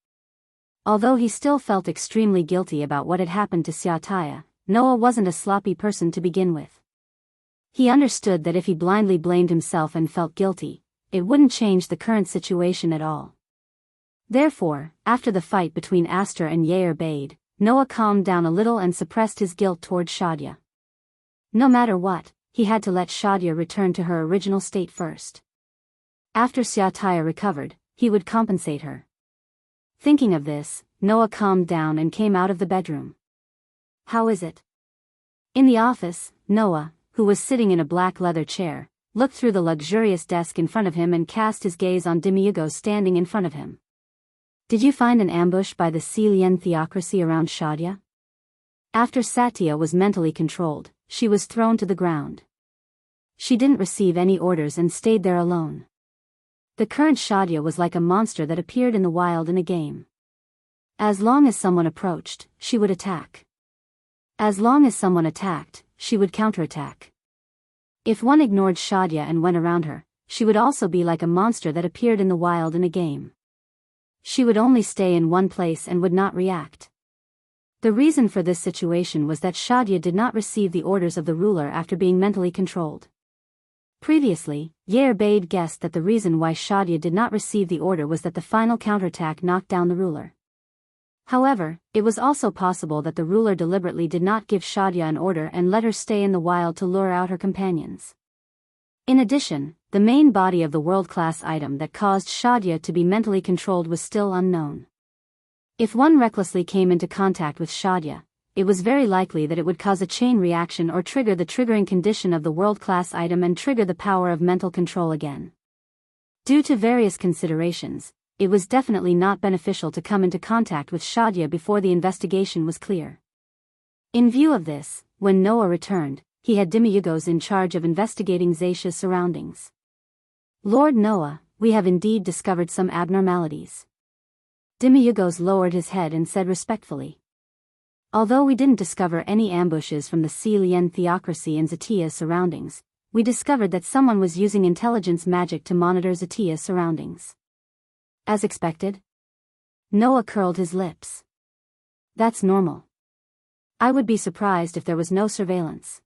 Although he still felt extremely guilty about what had happened to Xiaotaya, Noah wasn't a sloppy person to begin with. He understood that if he blindly blamed himself and felt guilty, it wouldn't change the current situation at all. Therefore, after the fight between Aster and Yeerbade, Noah calmed down a little and suppressed his guilt toward Shadia. No matter what, he had to let Shadia return to her original state first. After Xiaotaya recovered, he would compensate her. Thinking of this, Noah calmed down and came out of the bedroom. How is it? In the office, Noah, who was sitting in a black leather chair, looked through the luxurious desk in front of him and cast his gaze on Demiurgo standing in front of him. Did you find an ambush by the Celian theocracy around Shadia? After Satya was mentally controlled, she was thrown to the ground. She didn't receive any orders and stayed there alone. The current Shadia was like a monster that appeared in the wild in a game. As long as someone approached, she would attack. As long as someone attacked, she would counterattack. If one ignored Shadia and went around her, she would also be like a monster that appeared in the wild in a game. She would only stay in one place and would not react. The reason for this situation was that Shadia did not receive the orders of the ruler after being mentally controlled. Previously, Yair Bade guessed that the reason why Shadia did not receive the order was that the final counterattack knocked down the ruler. However, it was also possible that the ruler deliberately did not give Shadia an order and let her stay in the wild to lure out her companions. In addition, the main body of the world-class item that caused Shadia to be mentally controlled was still unknown. If one recklessly came into contact with Shadia, it was very likely that it would cause a chain reaction or trigger the triggering condition of the world-class item and trigger the power of mental control again. Due to various considerations, it was definitely not beneficial to come into contact with Shadia before the investigation was clear. In view of this, when Noah returned, he had demiurgos in charge of investigating Zaisha's surroundings. "Lord Noah, we have indeed discovered some abnormalities." Demiurgos lowered his head and said respectfully. "Although we didn't discover any ambushes from the Celian theocracy in Zatia's surroundings, we discovered that someone was using intelligence magic to monitor Zatia's surroundings." As expected? Noah curled his lips. "That's normal. I would be surprised if there was no surveillance."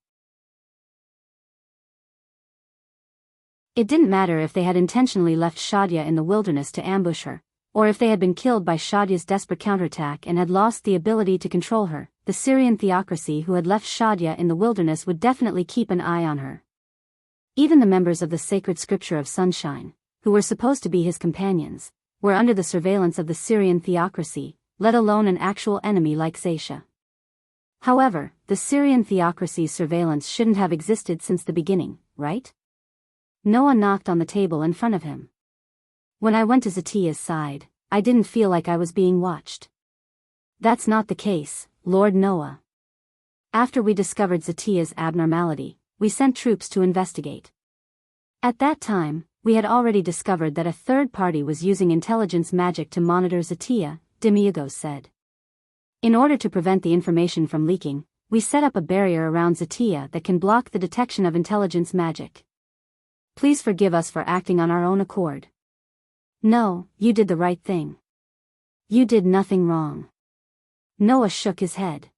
It didn't matter if they had intentionally left Shadia in the wilderness to ambush her, or if they had been killed by Shadia's desperate counterattack and had lost the ability to control her. The Syrian theocracy who had left Shadia in the wilderness would definitely keep an eye on her. Even the members of the sacred scripture of Sunshine, who were supposed to be his companions, were under the surveillance of the Syrian theocracy, let alone an actual enemy like Zaisha. However, the Syrian theocracy's surveillance shouldn't have existed since the beginning, right? Noah knocked on the table in front of him. "When I went to Zatia's side, I didn't feel like I was being watched." "That's not the case, Lord Noah. After we discovered Zatia's abnormality, we sent troops to investigate. At that time, we had already discovered that a third party was using intelligence magic to monitor Zatia," Demiurgos said. "In order to prevent the information from leaking, we set up a barrier around Zatia that can block the detection of intelligence magic. Please forgive us for acting on our own accord." "No, you did the right thing. You did nothing wrong." Noah shook his head.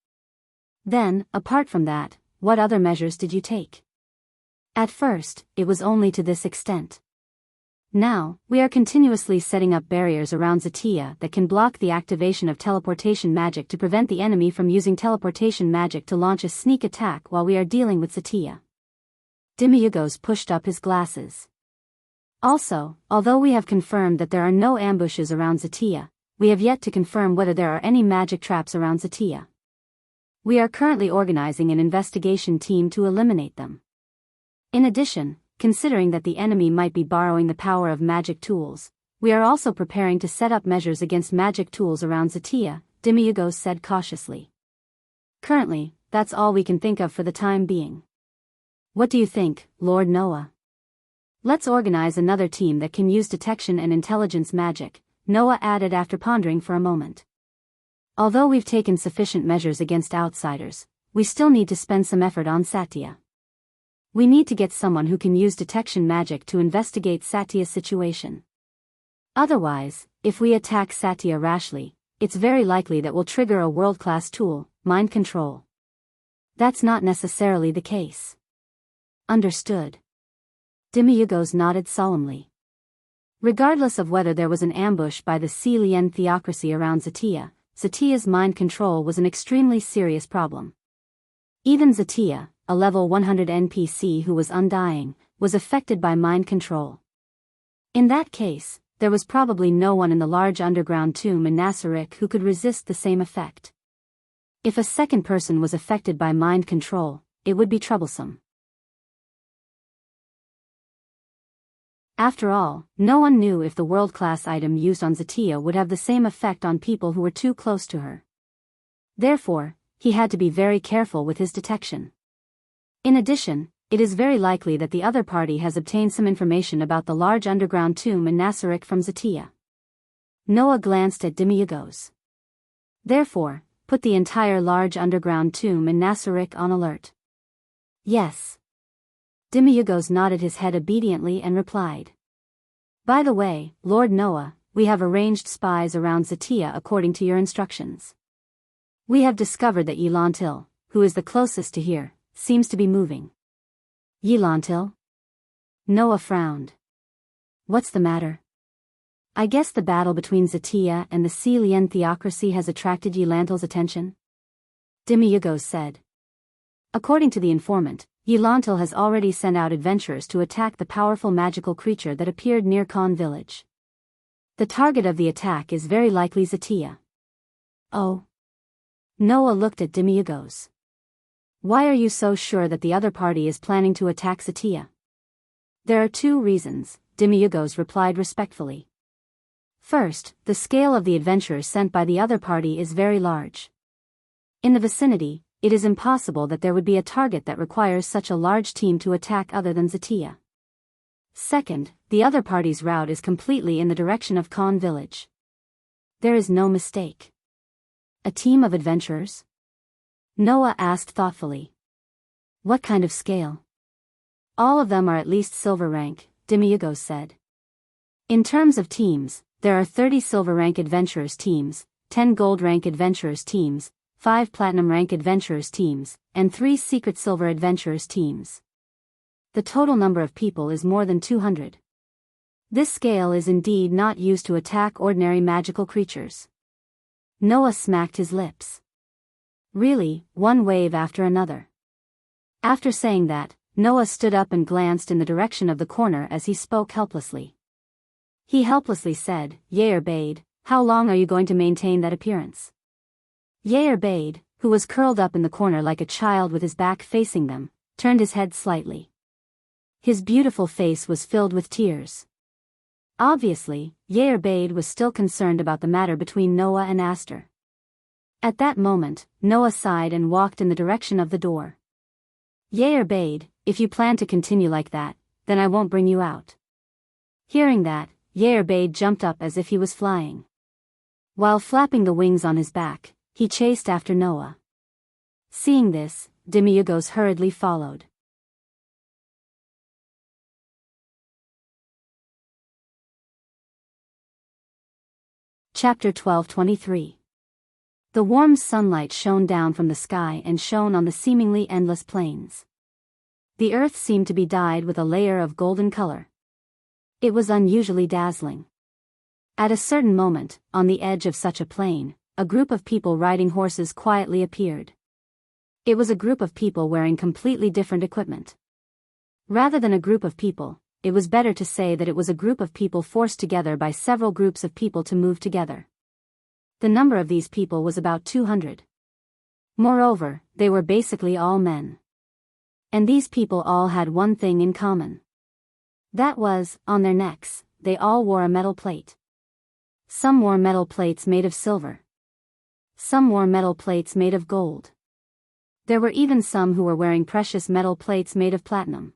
"Then, apart from that, what other measures did you take?" "At first, it was only to this extent. Now, we are continuously setting up barriers around Zatia that can block the activation of teleportation magic to prevent the enemy from using teleportation magic to launch a sneak attack while we are dealing with Zatia." Demiurgos pushed up his glasses. "Also, although we have confirmed that there are no ambushes around Zatia, we have yet to confirm whether there are any magic traps around Zatia. We are currently organizing an investigation team to eliminate them. In addition, considering that the enemy might be borrowing the power of magic tools, we are also preparing to set up measures against magic tools around Zatia," Demiurgos said cautiously. "Currently, that's all we can think of for the time being. What do you think, Lord Noah? Let's organize another team that can use detection and intelligence magic," Noah added after pondering for a moment. "Although we've taken sufficient measures against outsiders, we still need to spend some effort on Satya. We need to get someone who can use detection magic to investigate Satya's situation. Otherwise, if we attack Satya rashly, it's very likely that we'll trigger a world-class tool, mind control." "That's not necessarily the case." "Understood." Demiurgos nodded solemnly. Regardless of whether there was an ambush by the Celian theocracy around Zatia, Zatia's mind control was an extremely serious problem. Even Zatia, a level 100 NPC who was undying, was affected by mind control. In that case, there was probably no one in the large underground tomb in Nasaric who could resist the same effect. If a second person was affected by mind control, it would be troublesome. After all, no one knew if the world-class item used on Zatia would have the same effect on people who were too close to her. Therefore, he had to be very careful with his detection. In addition, it is very likely that the other party has obtained some information about the large underground tomb in Nasaric from Zatia. Noah glanced at Demiurgos. "Therefore, put the entire large underground tomb in Nasaric on alert." "Yes." Demiurgos nodded his head obediently and replied. By the way, Lord Noah, we have arranged spies around Zatia according to your instructions. We have discovered that Ylantil, who is the closest to here, seems to be moving. Ylantil? Noah frowned. What's the matter? I guess the battle between Zatia and the Celian theocracy has attracted Ylantil's attention? Demiurgos said. According to the informant, Ylantil has already sent out adventurers to attack the powerful magical creature that appeared near Khan village. The target of the attack is very likely Zatia. Oh. Noah looked at Demiurgos. Why are you so sure that the other party is planning to attack Zatia? There are two reasons, Demiurgos replied respectfully. First, the scale of the adventurers sent by the other party is very large. In the vicinity, it is impossible that there would be a target that requires such a large team to attack other than Zatia. Second, the other party's route is completely in the direction of Khan village. There is no mistake. A team of adventurers? Noah asked thoughtfully. What kind of scale? All of them are at least silver rank, Demiurgos said. In terms of teams, there are 30 silver rank adventurers teams, 10 gold rank adventurers teams, 5 platinum rank adventurers teams, and 3 secret silver adventurers teams. The total number of people is more than 200. This scale is indeed not used to attack ordinary magical creatures. Noah smacked his lips. Really, one wave after another. After saying that, Noah stood up and glanced in the direction of the corner as he spoke helplessly. He helplessly said, Yair Bade, how long are you going to maintain that appearance? Yair Bade, who was curled up in the corner like a child with his back facing them, turned his head slightly. His beautiful face was filled with tears. Obviously, Yair Bade was still concerned about the matter between Noah and Aster. At that moment, Noah sighed and walked in the direction of the door. Yair Bade, if you plan to continue like that, then I won't bring you out. Hearing that, Yair Bade jumped up as if he was flying. While flapping the wings on his back, he chased after Noah. Seeing this, Demiurgos hurriedly followed. Chapter 12:23. The warm sunlight shone down from the sky and shone on the seemingly endless plains. The earth seemed to be dyed with a layer of golden color. It was unusually dazzling. At a certain moment, on the edge of such a plain, a group of people riding horses quietly appeared. It was a group of people wearing completely different equipment. Rather than a group of people, it was better to say that it was a group of people forced together by several groups of people to move together. The number of these people was about 200. Moreover, they were basically all men. And these people all had one thing in common. That was, on their necks, they all wore a metal plate. Some wore metal plates made of silver. Some wore metal plates made of gold. There were even some who were wearing precious metal plates made of platinum.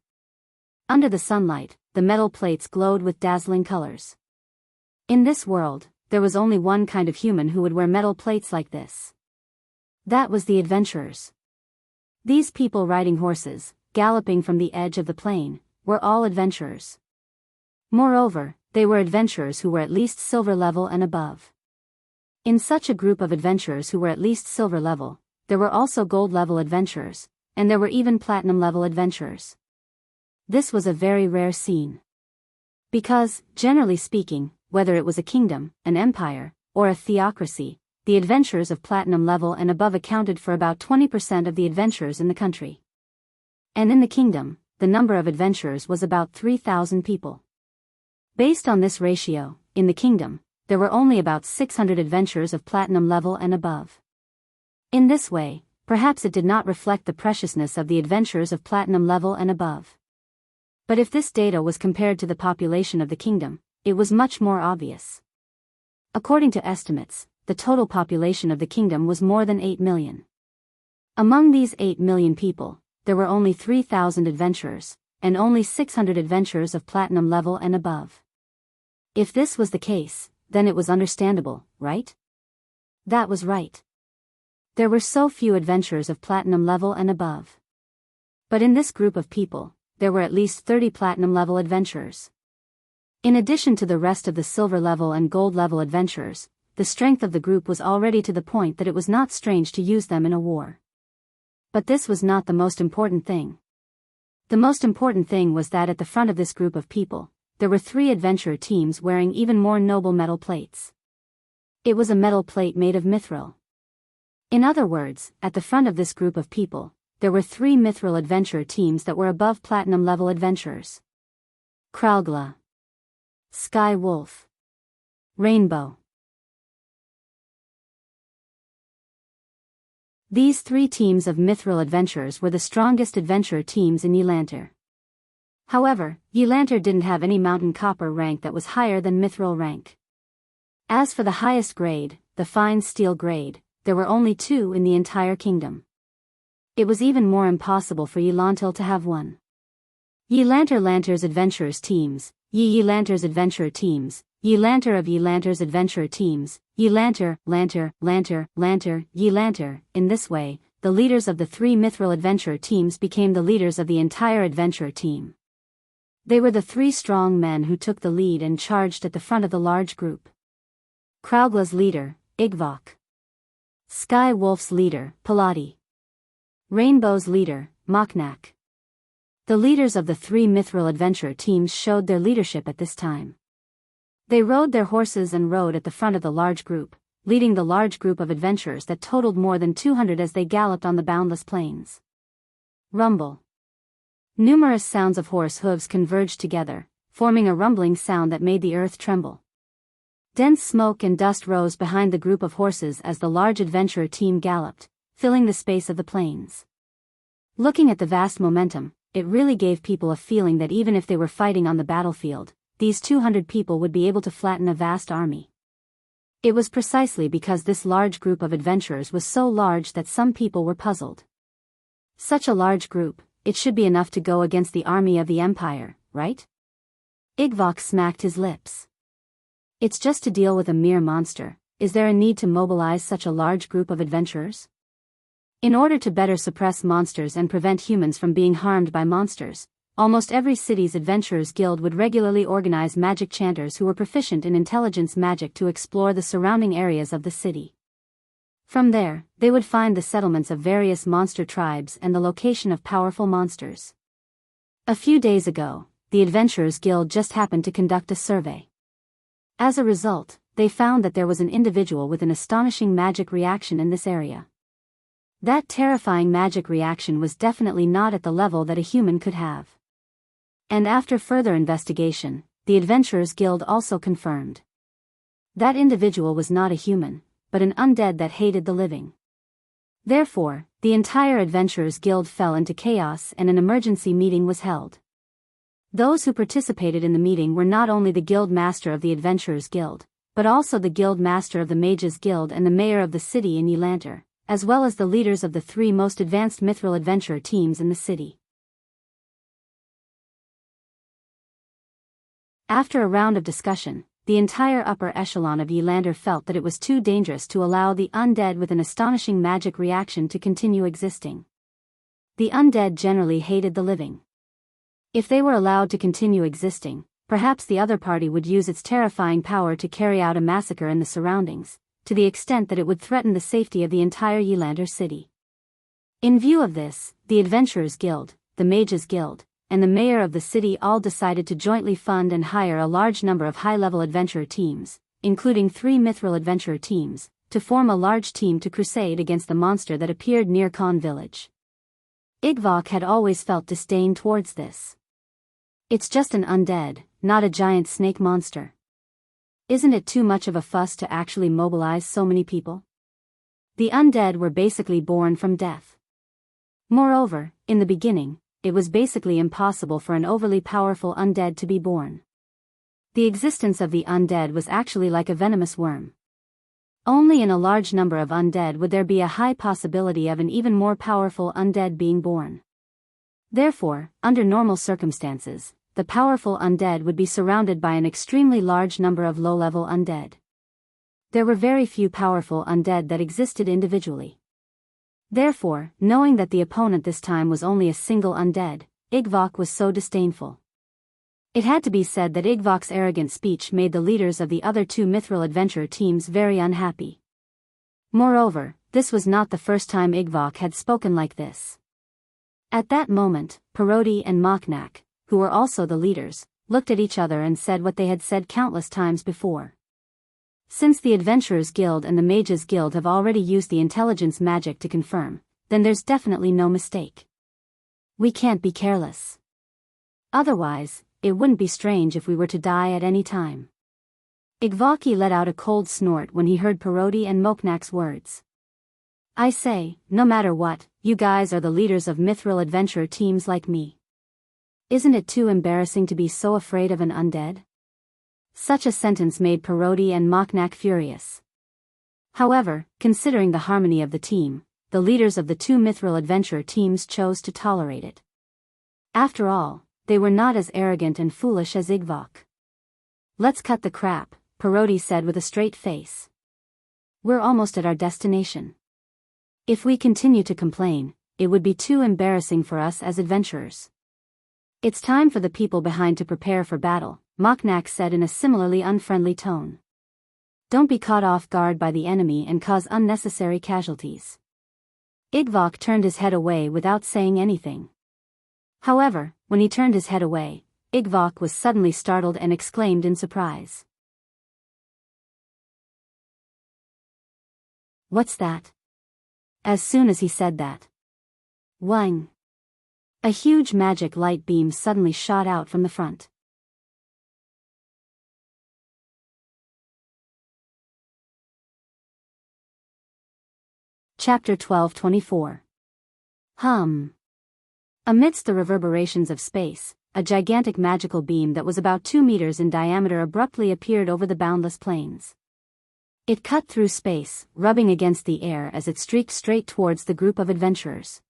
Under the sunlight, the metal plates glowed with dazzling colors. In this world, there was only one kind of human who would wear metal plates like this. That was the adventurers. These people riding horses, galloping from the edge of the plain, were all adventurers. Moreover, they were adventurers who were at least silver level and above. In such a group of adventurers who were at least silver level, there were also gold level adventurers, and there were even platinum level adventurers. This was a very rare scene. Because, generally speaking, whether it was a kingdom, an empire, or a theocracy, the adventurers of platinum level and above accounted for about 20% of the adventurers in the country. And in the kingdom, the number of adventurers was about 3,000 people. Based on this ratio, in the kingdom, there were only about 600 adventurers of platinum level and above. In this way, perhaps it did not reflect the preciousness of the adventurers of platinum level and above. But if this data was compared to the population of the kingdom, it was much more obvious. According to estimates, the total population of the kingdom was more than 8 million. Among these 8 million people, there were only 3,000 adventurers, and only 600 adventurers of platinum level and above. If this was the case, then it was understandable, right? That was right. There were so few adventurers of platinum level and above. But in this group of people, there were at least 30 platinum-level adventurers. In addition to the rest of the silver-level and gold-level adventurers, the strength of the group was already to the point that it was not strange to use them in a war. But this was not the most important thing. The most important thing was that at the front of this group of people, there were 3 adventurer teams wearing even more noble metal plates. It was a metal plate made of mithril. In other words, at the front of this group of people, there were 3 mithril adventurer teams that were above platinum-level adventurers. Kralgla, Sky Wolf, Rainbow. These 3 teams of mithril adventurers were the strongest adventurer teams in Yelanter. However, Yelanter didn't have any mountain copper rank that was higher than mithril rank. As for the highest grade, the fine steel grade, there were only 2 in the entire kingdom. It was even more impossible for Yelantil to have one. Yelanter's adventurers teams, Yelanter's adventurer teams, Yelanter of Yelanter's adventurer teams, Yelanter, Yelanter. In this way, the leaders of the 3 mithril adventurer teams became the leaders of the entire adventurer team. They were the 3 strong men who took the lead and charged at the front of the large group. Kralgla's leader, Igvok. Sky Wolf's leader, Paladi. Rainbow's leader, Moknak. The leaders of the 3 mithril adventurer teams showed their leadership at this time. They rode their horses and rode at the front of the large group, leading the large group of adventurers that totaled more than 200 as they galloped on the boundless plains. Rumble. Numerous sounds of horse hooves converged together, forming a rumbling sound that made the earth tremble. Dense smoke and dust rose behind the group of horses as the large adventurer team galloped, filling the space of the plains. Looking at the vast momentum, it really gave people a feeling that even if they were fighting on the battlefield, these 200 people would be able to flatten a vast army. It was precisely because this large group of adventurers was so large that some people were puzzled. Such a large group, it should be enough to go against the army of the Empire, right? Igvok smacked his lips. It's just to deal with a mere monster. Is there a need to mobilize such a large group of adventurers? In order to better suppress monsters and prevent humans from being harmed by monsters, almost every city's adventurers guild would regularly organize magic chanters who were proficient in intelligence magic to explore the surrounding areas of the city. From there, they would find the settlements of various monster tribes and the location of powerful monsters. A few days ago, the Adventurers Guild just happened to conduct a survey. As a result, they found that there was an individual with an astonishing magic reaction in this area. That terrifying magic reaction was definitely not at the level that a human could have. And after further investigation, the Adventurers Guild also confirmed. That individual was not a human, but an undead that hated the living. Therefore, the entire Adventurers Guild fell into chaos and an emergency meeting was held. Those who participated in the meeting were not only the Guild Master of the Adventurers Guild, but also the Guild Master of the Mages Guild and the Mayor of the city in Yelanter, as well as the leaders of the 3 most advanced mithril adventurer teams in the city. After a round of discussion, the entire upper echelon of Yelanter felt that it was too dangerous to allow the undead with an astonishing magic reaction to continue existing. The undead generally hated the living. If they were allowed to continue existing, perhaps the other party would use its terrifying power to carry out a massacre in the surroundings, to the extent that it would threaten the safety of the entire Yelanter city. In view of this, the Adventurers Guild, the Mages Guild, and the mayor of the city all decided to jointly fund and hire a large number of high-level adventurer teams, including 3 mithril adventurer teams, to form a large team to crusade against the monster that appeared near Khan village. Igvok had always felt disdain towards this. It's just an undead, not a giant snake monster. Isn't it too much of a fuss to actually mobilize so many people? The undead were basically born from death. Moreover, in the beginning, it was basically impossible for an overly powerful undead to be born. The existence of the undead was actually like a venomous worm. Only in a large number of undead would there be a high possibility of an even more powerful undead being born. Therefore, under normal circumstances, the powerful undead would be surrounded by an extremely large number of low-level undead. There were very few powerful undead that existed individually. Therefore, knowing that the opponent this time was only a single undead, Igvok was so disdainful. It had to be said that Igvok's arrogant speech made the leaders of the other two Mithril adventure teams very unhappy. Moreover, this was not the first time Igvok had spoken like this. At that moment, Parodi and Moknak, who were also the leaders, looked at each other and said what they had said countless times before. Since the Adventurers Guild and the Mages Guild have already used the intelligence magic to confirm, then there's definitely no mistake. We can't be careless. Otherwise, it wouldn't be strange if we were to die at any time. Igvaki let out a cold snort when he heard Parodi and Moknak's words. I say, no matter what, you guys are the leaders of Mithril adventure teams like me. Isn't it too embarrassing to be so afraid of an undead? Such a sentence made Parodi and Moknak furious. However, considering the harmony of the team, the leaders of the two Mithril adventure teams chose to tolerate it. After all, they were not as arrogant and foolish as Igvok. Let's cut the crap, Parodi said with a straight face. We're almost at our destination. If we continue to complain, it would be too embarrassing for us as adventurers. It's time for the people behind to prepare for battle, Moknak said in a similarly unfriendly tone. Don't be caught off guard by the enemy and cause unnecessary casualties. Igvok turned his head away without saying anything. However, when he turned his head away, Igvok was suddenly startled and exclaimed in surprise. What's that? As soon as he said that, whang! A huge magic light beam suddenly shot out from the front. Chapter 12:24. Amidst the reverberations of space, a gigantic magical beam that was about 2 meters in diameter abruptly appeared over the boundless plains. It cut through space, rubbing against the air as it streaked straight towards the group of adventurers.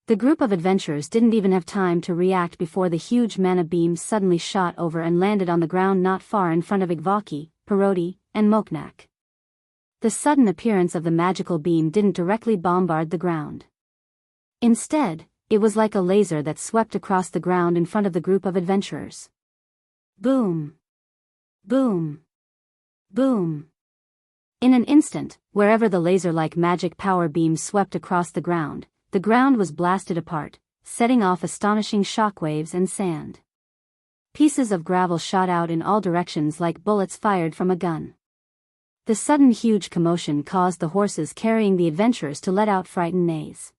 The group of adventurers didn't even have time to react before the huge mana beam suddenly shot over and landed on the ground not far in front of Igvaki, Parodi, and Moknak. The sudden appearance of the magical beam didn't directly bombard the ground. Instead, it was like a laser that swept across the ground in front of the group of adventurers. Boom! Boom! Boom! In an instant, wherever the laser-like magic power beam swept across the ground was blasted apart, setting off astonishing shockwaves and sand. Pieces of gravel shot out in all directions like bullets fired from a gun. The sudden huge commotion caused the horses carrying the adventurers to let out frightened neighs.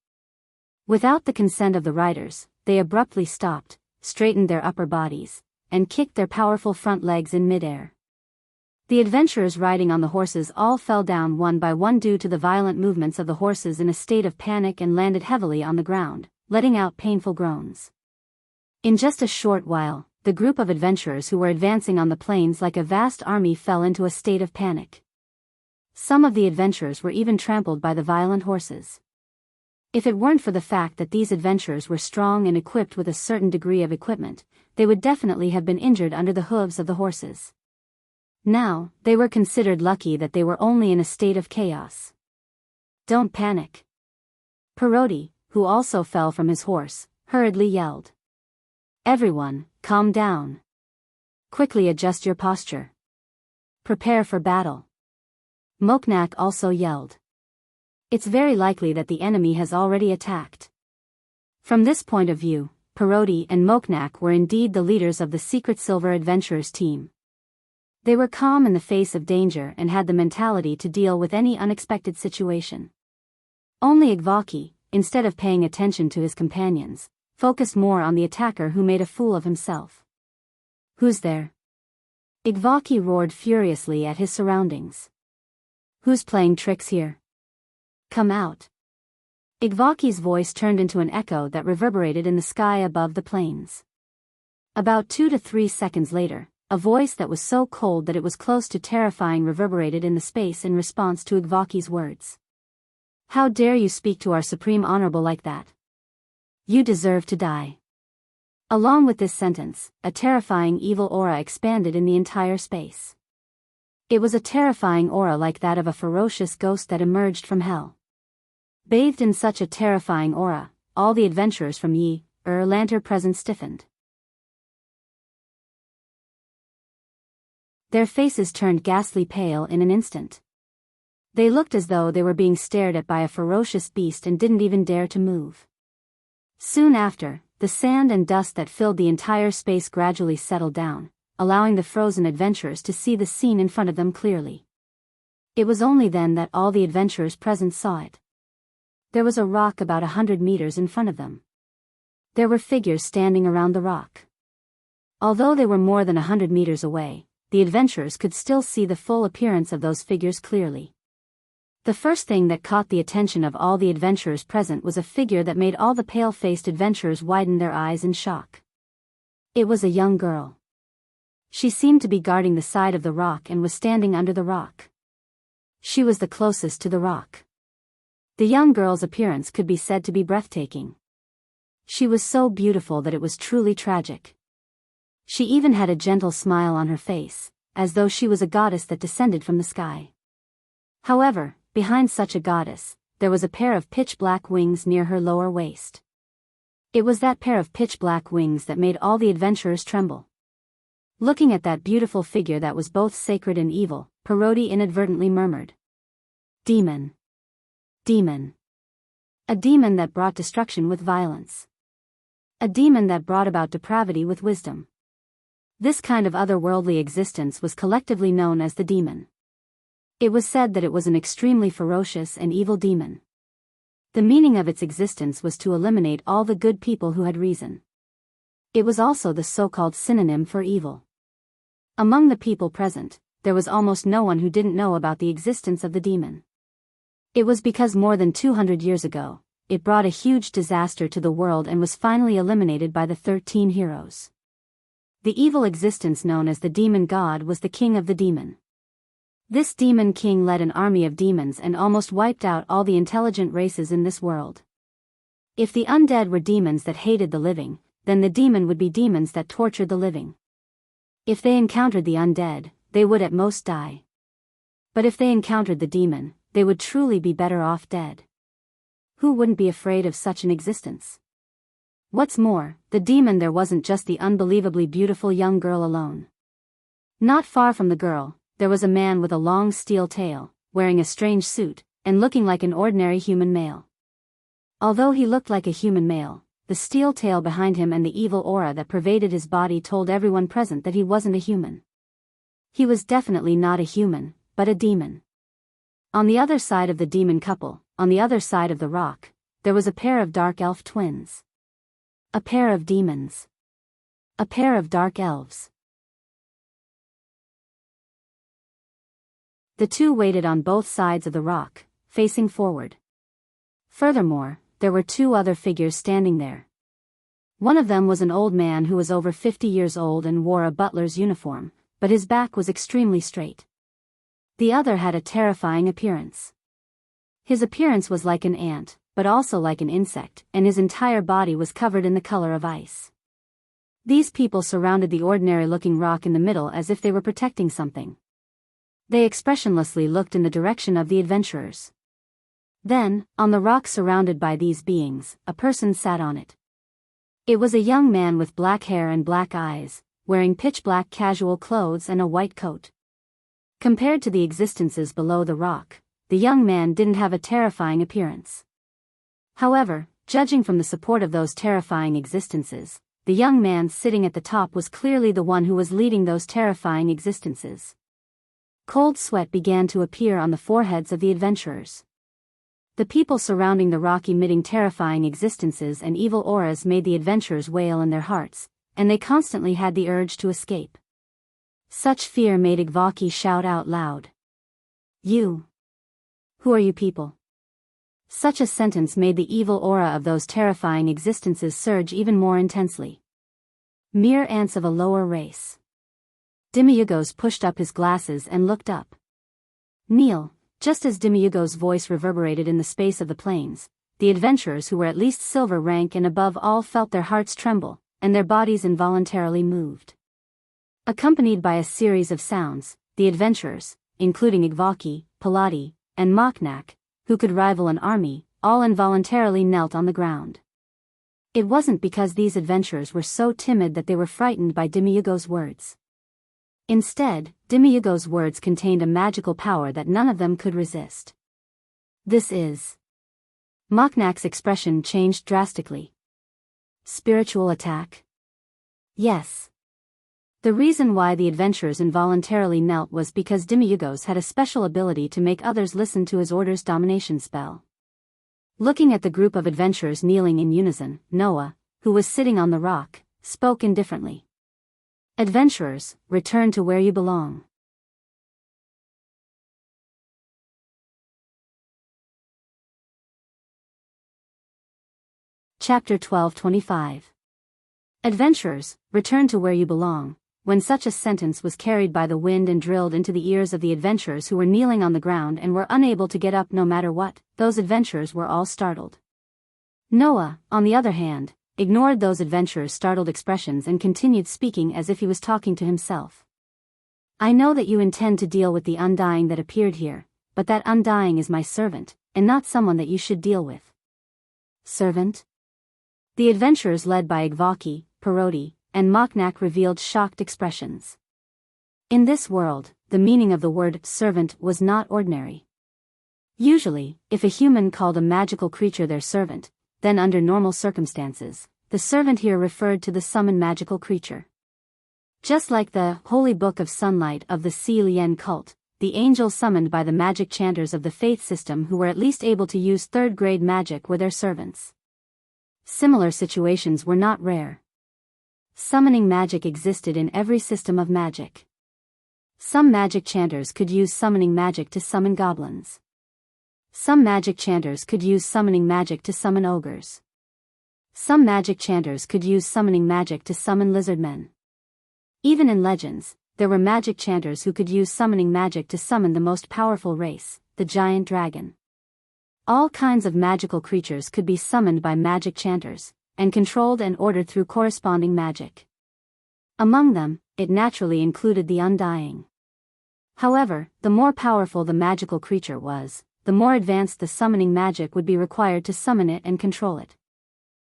Without the consent of the riders, they abruptly stopped, straightened their upper bodies, and kicked their powerful front legs in midair. The adventurers riding on the horses all fell down one by one due to the violent movements of the horses in a state of panic and landed heavily on the ground, letting out painful groans. In just a short while, the group of adventurers who were advancing on the plains like a vast army fell into a state of panic. Some of the adventurers were even trampled by the violent horses. If it weren't for the fact that these adventurers were strong and equipped with a certain degree of equipment, they would definitely have been injured under the hooves of the horses. Now, they were considered lucky that they were only in a state of chaos. Don't panic. Parodi, who also fell from his horse, hurriedly yelled. Everyone, calm down. Quickly adjust your posture. Prepare for battle. Moknak also yelled. It's very likely that the enemy has already attacked. From this point of view, Parodi and Moknak were indeed the leaders of the Secret Silver Adventurers team. They were calm in the face of danger and had the mentality to deal with any unexpected situation. Only Igvaki, instead of paying attention to his companions, focused more on the attacker who made a fool of himself. Who's there? Igvaki roared furiously at his surroundings. Who's playing tricks here? Come out. Igvaki's voice turned into an echo that reverberated in the sky above the plains. About 2 to 3 seconds later, a voice that was so cold that it was close to terrifying reverberated in the space in response to Igvaki's words. How dare you speak to our Supreme Honorable like that? You deserve to die. Along with this sentence, a terrifying evil aura expanded in the entire space. It was a terrifying aura like that of a ferocious ghost that emerged from hell. Bathed in such a terrifying aura, all the adventurers from Yi, lantern present stiffened. Their faces turned ghastly pale in an instant. They looked as though they were being stared at by a ferocious beast and didn't even dare to move. Soon after, the sand and dust that filled the entire space gradually settled down, allowing the frozen adventurers to see the scene in front of them clearly. It was only then that all the adventurers present saw it. There was a rock about 100 meters in front of them. There were figures standing around the rock. Although they were more than 100 meters away, the adventurers could still see the full appearance of those figures clearly. The first thing that caught the attention of all the adventurers present was a figure that made all the pale-faced adventurers widen their eyes in shock. It was a young girl. She seemed to be guarding the side of the rock and was standing under the rock. She was the closest to the rock. The young girl's appearance could be said to be breathtaking. She was so beautiful that it was truly tragic. She even had a gentle smile on her face, as though she was a goddess that descended from the sky. However, behind such a goddess, there was a pair of pitch-black wings near her lower waist. It was that pair of pitch-black wings that made all the adventurers tremble. Looking at that beautiful figure that was both sacred and evil, Parodi inadvertently murmured, "Demon. Demon. A demon that brought destruction with violence. A demon that brought about depravity with wisdom." This kind of otherworldly existence was collectively known as the demon. It was said that it was an extremely ferocious and evil demon. The meaning of its existence was to eliminate all the good people who had reason. It was also the so-called synonym for evil. Among the people present, there was almost no one who didn't know about the existence of the demon. It was because more than 200 years ago, it brought a huge disaster to the world and was finally eliminated by the 13 heroes. The evil existence known as the demon god was the king of the demon. This demon king led an army of demons and almost wiped out all the intelligent races in this world. If the undead were demons that hated the living, then the demon would be demons that tortured the living. If they encountered the undead, they would at most die. But if they encountered the demon, they would truly be better off dead. Who wouldn't be afraid of such an existence? What's more, the demon there wasn't just the unbelievably beautiful young girl alone. Not far from the girl, there was a man with a long steel tail, wearing a strange suit, and looking like an ordinary human male. Although he looked like a human male, the steel tail behind him and the evil aura that pervaded his body told everyone present that he wasn't a human. He was definitely not a human, but a demon. On the other side of the demon couple, on the other side of the rock, there was a pair of dark elf twins. A pair of demons. A pair of dark elves. The two waited on both sides of the rock, facing forward. Furthermore, there were two other figures standing there. One of them was an old man who was over 50 years old and wore a butler's uniform, but his back was extremely straight. The other had a terrifying appearance. His appearance was like an ant, but also like an insect, and his entire body was covered in the color of ice. These people surrounded the ordinary-looking rock in the middle as if they were protecting something. They expressionlessly looked in the direction of the adventurers. Then, on the rock surrounded by these beings, a person sat on it. It was a young man with black hair and black eyes, wearing pitch-black casual clothes and a white coat. Compared to the existences below the rock, the young man didn't have a terrifying appearance. However, judging from the support of those terrifying existences, the young man sitting at the top was clearly the one who was leading those terrifying existences. Cold sweat began to appear on the foreheads of the adventurers. The people surrounding the rock emitting terrifying existences and evil auras made the adventurers wail in their hearts, and they constantly had the urge to escape. Such fear made Igvaki shout out loud. "You! Who are you people?" Such a sentence made the evil aura of those terrifying existences surge even more intensely. Mere ants of a lower race. Dimiyugos pushed up his glasses and looked up. Kneel. Just as Dimiyugo's voice reverberated in the space of the plains, the adventurers who were at least silver rank and above all felt their hearts tremble, and their bodies involuntarily moved. Accompanied by a series of sounds, the adventurers, including Igvaki, Paladi, and Moknak, who could rival an army, all involuntarily knelt on the ground. It wasn't because these adventurers were so timid that they were frightened by Demiyugo's words. Instead, Demiyugo's words contained a magical power that none of them could resist. This is... Moknak's expression changed drastically. Spiritual attack? Yes. The reason why the adventurers involuntarily knelt was because Demiyugos had a special ability to make others listen to his orders' domination spell. Looking at the group of adventurers kneeling in unison, Noah, who was sitting on the rock, spoke indifferently. Adventurers, return to where you belong. Chapter 12:25. Adventurers, return to where you belong. When such a sentence was carried by the wind and drilled into the ears of the adventurers who were kneeling on the ground and were unable to get up no matter what, those adventurers were all startled. Noah, on the other hand, ignored those adventurers' startled expressions and continued speaking as if he was talking to himself. I know that you intend to deal with the undying that appeared here, but that undying is my servant, and not someone that you should deal with. Servant? The adventurers led by Igvaki, Parodi, and Moknak revealed shocked expressions. In this world, the meaning of the word servant was not ordinary. Usually, if a human called a magical creature their servant, then under normal circumstances, the servant here referred to the summoned magical creature. Just like the Holy Book of Sunlight of the Si Lien cult, the angels summoned by the magic chanters of the faith system who were at least able to use third-grade magic were their servants. Similar situations were not rare. Summoning magic existed in every system of magic. Some magic chanters could use summoning magic to summon goblins. Some magic chanters could use summoning magic to summon ogres. Some magic chanters could use summoning magic to summon lizardmen. Even in legends, there were magic chanters who could use summoning magic to summon the most powerful race, the giant dragon. All kinds of magical creatures could be summoned by magic chanters, and controlled and ordered through corresponding magic. Among them, it naturally included the undying. However, the more powerful the magical creature was, the more advanced the summoning magic would be required to summon it and control it.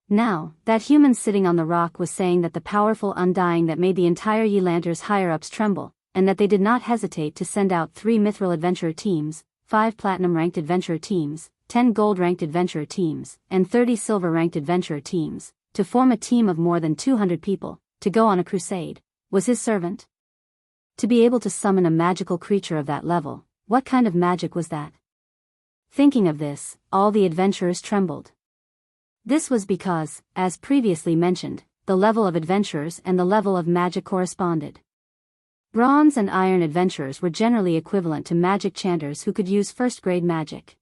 Now, that human sitting on the rock was saying that the powerful undying that made the entire Yelander's higher-ups tremble, and that they did not hesitate to send out 3 mithril adventurer teams, 5 platinum-ranked adventurer teams, 10 gold-ranked adventurer teams, and 30 silver-ranked adventurer teams, to form a team of more than 200 people, to go on a crusade, was his servant. To be able to summon a magical creature of that level, what kind of magic was that? Thinking of this, all the adventurers trembled. This was because, as previously mentioned, the level of adventurers and the level of magic corresponded. Bronze and iron adventurers were generally equivalent to magic chanters who could use first-grade magic.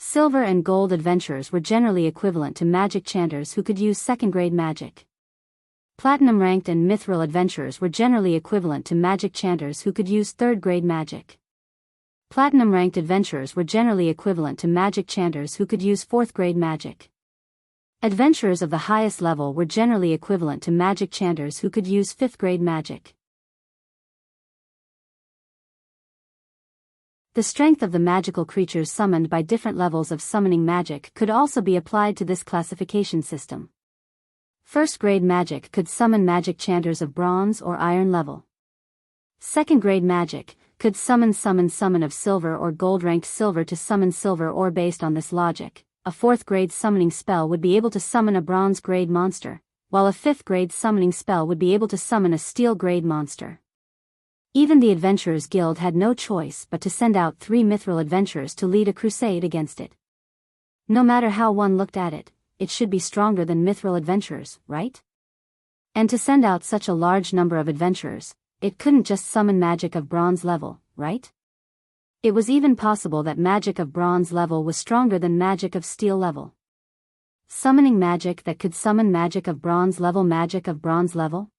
Silver and gold adventurers were generally equivalent to magic chanters who could use second-grade magic. Platinum-ranked and mithril adventurers were generally equivalent to magic chanters who could use third-grade magic. Platinum-ranked adventurers were generally equivalent to magic chanters who could use fourth-grade magic. Adventurers of the highest level were generally equivalent to magic chanters who could use fifth-grade magic. The strength of the magical creatures summoned by different levels of summoning magic could also be applied to this classification system. First-grade magic could summon magic chanters of bronze or iron level. Second-grade magic could summon of silver or gold-ranked silver to summon silver, or based on this logic, a fourth-grade summoning spell would be able to summon a bronze-grade monster, while a fifth-grade summoning spell would be able to summon a steel-grade monster. Even the Adventurers Guild had no choice but to send out 3 mithril adventurers to lead a crusade against it. No matter how one looked at it, it should be stronger than mithril adventurers, right? And to send out such a large number of adventurers, it couldn't just summon magic of bronze level, right? It was even possible that magic of bronze level was stronger than magic of steel level. Summoning magic that could summon magic of bronze level?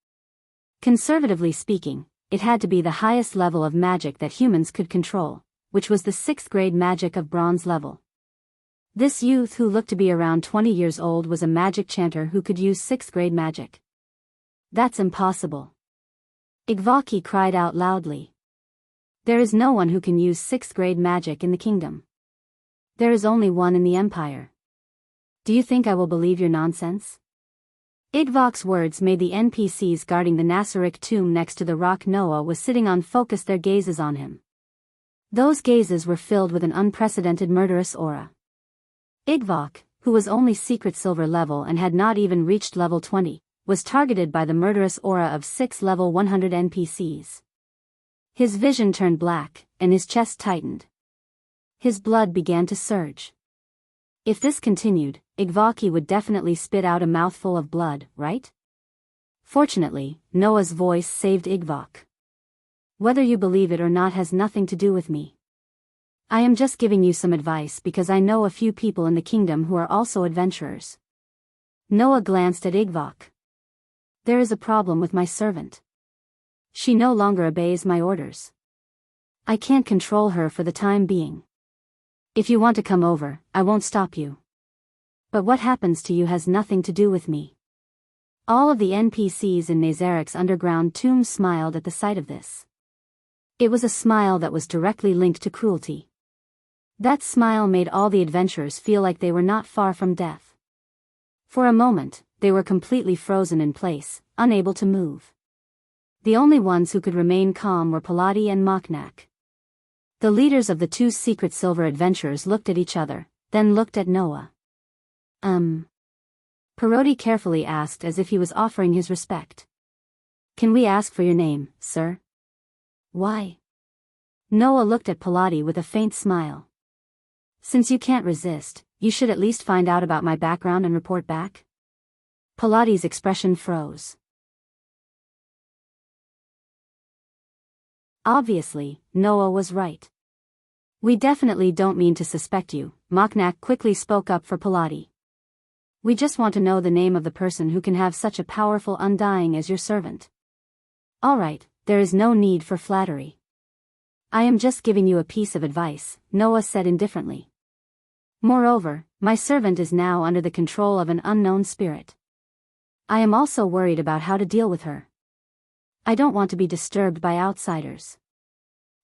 Conservatively speaking, it had to be the highest level of magic that humans could control, which was the 6th-grade magic of bronze level. This youth who looked to be around 20 years old was a magic chanter who could use 6th-grade magic. That's impossible. Igvaki cried out loudly. There is no one who can use 6th-grade magic in the kingdom. There is only one in the empire. Do you think I will believe your nonsense? Igvok's words made the NPCs guarding the Nasaric tomb next to the rock Noah was sitting on focus their gazes on him. Those gazes were filled with an unprecedented murderous aura. Igvok, who was only secret silver level and had not even reached level 20, was targeted by the murderous aura of 6 level 100 NPCs. His vision turned black, and his chest tightened. His blood began to surge. If this continued, Igvoki would definitely spit out a mouthful of blood, right? Fortunately, Noah's voice saved Igvok. Whether you believe it or not has nothing to do with me. I am just giving you some advice because I know a few people in the kingdom who are also adventurers. Noah glanced at Igvok. There is a problem with my servant. She no longer obeys my orders. I can't control her for the time being. If you want to come over, I won't stop you. But what happens to you has nothing to do with me. All of the NPCs in Nazarik's underground tomb smiled at the sight of this. It was a smile that was directly linked to cruelty. That smile made all the adventurers feel like they were not far from death. For a moment, they were completely frozen in place, unable to move. The only ones who could remain calm were Paladi and Moknak. The leaders of the two secret silver adventurers looked at each other, then looked at Noah. Parodi carefully asked as if he was offering his respect. Can we ask for your name, sir? Why? Noah looked at Paladi with a faint smile. Since you can't resist, you should at least find out about my background and report back. Paladi's expression froze. Obviously, Noah was right. We definitely don't mean to suspect you, Moknak quickly spoke up for Paladi. We just want to know the name of the person who can have such a powerful undying as your servant. Alright, there is no need for flattery. I am just giving you a piece of advice, Noah said indifferently. Moreover, my servant is now under the control of an unknown spirit. I am also worried about how to deal with her. I don't want to be disturbed by outsiders.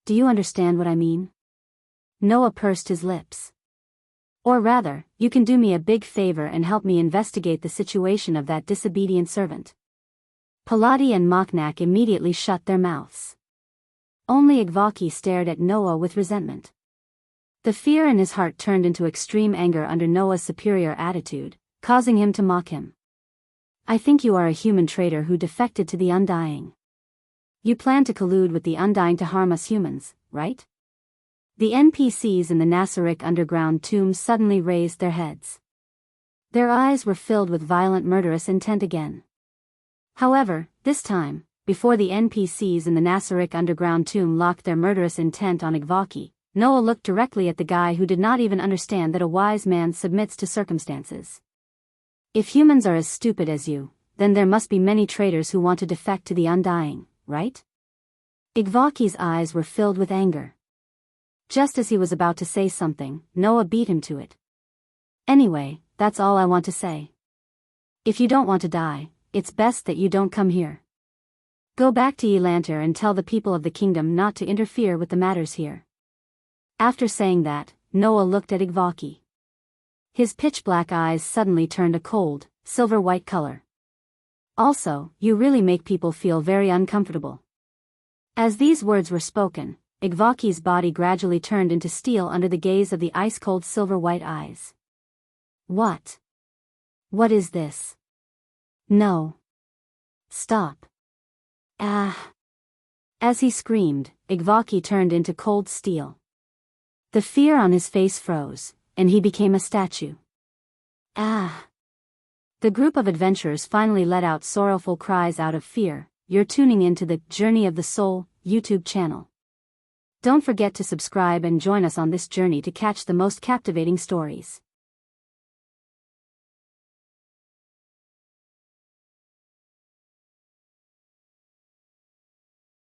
Do you understand what I mean? Noah pursed his lips. Or rather, you can do me a big favor and help me investigate the situation of that disobedient servant. Paladi and Moknak immediately shut their mouths. Only Igvoki stared at Noah with resentment. The fear in his heart turned into extreme anger under Noah's superior attitude, causing him to mock him. I think you are a human traitor who defected to the Undying. You plan to collude with the Undying to harm us humans, right? The NPCs in the Nasaric underground tomb suddenly raised their heads. Their eyes were filled with violent murderous intent again. However, this time, before the NPCs in the Nasaric underground tomb locked their murderous intent on Igvoki, Noah looked directly at the guy who did not even understand that a wise man submits to circumstances. If humans are as stupid as you, then there must be many traitors who want to defect to the Undying, right? Igvoki's eyes were filled with anger. Just as he was about to say something, Noah beat him to it. Anyway, that's all I want to say. If you don't want to die, it's best that you don't come here. Go back to Elanter and tell the people of the kingdom not to interfere with the matters here. After saying that, Noah looked at Igvoki. His pitch-black eyes suddenly turned a cold, silver-white color. Also, you really make people feel very uncomfortable. As these words were spoken, Igvoki's body gradually turned into steel under the gaze of the ice-cold silver-white eyes. What? What is this? No. Stop. Ah. As he screamed, Igvoki turned into cold steel. The fear on his face froze, and he became a statue. Ah. The group of adventurers finally let out sorrowful cries out of fear. You're tuning into the Journey of the Soul YouTube channel. Don't forget to subscribe and join us on this journey to catch the most captivating stories.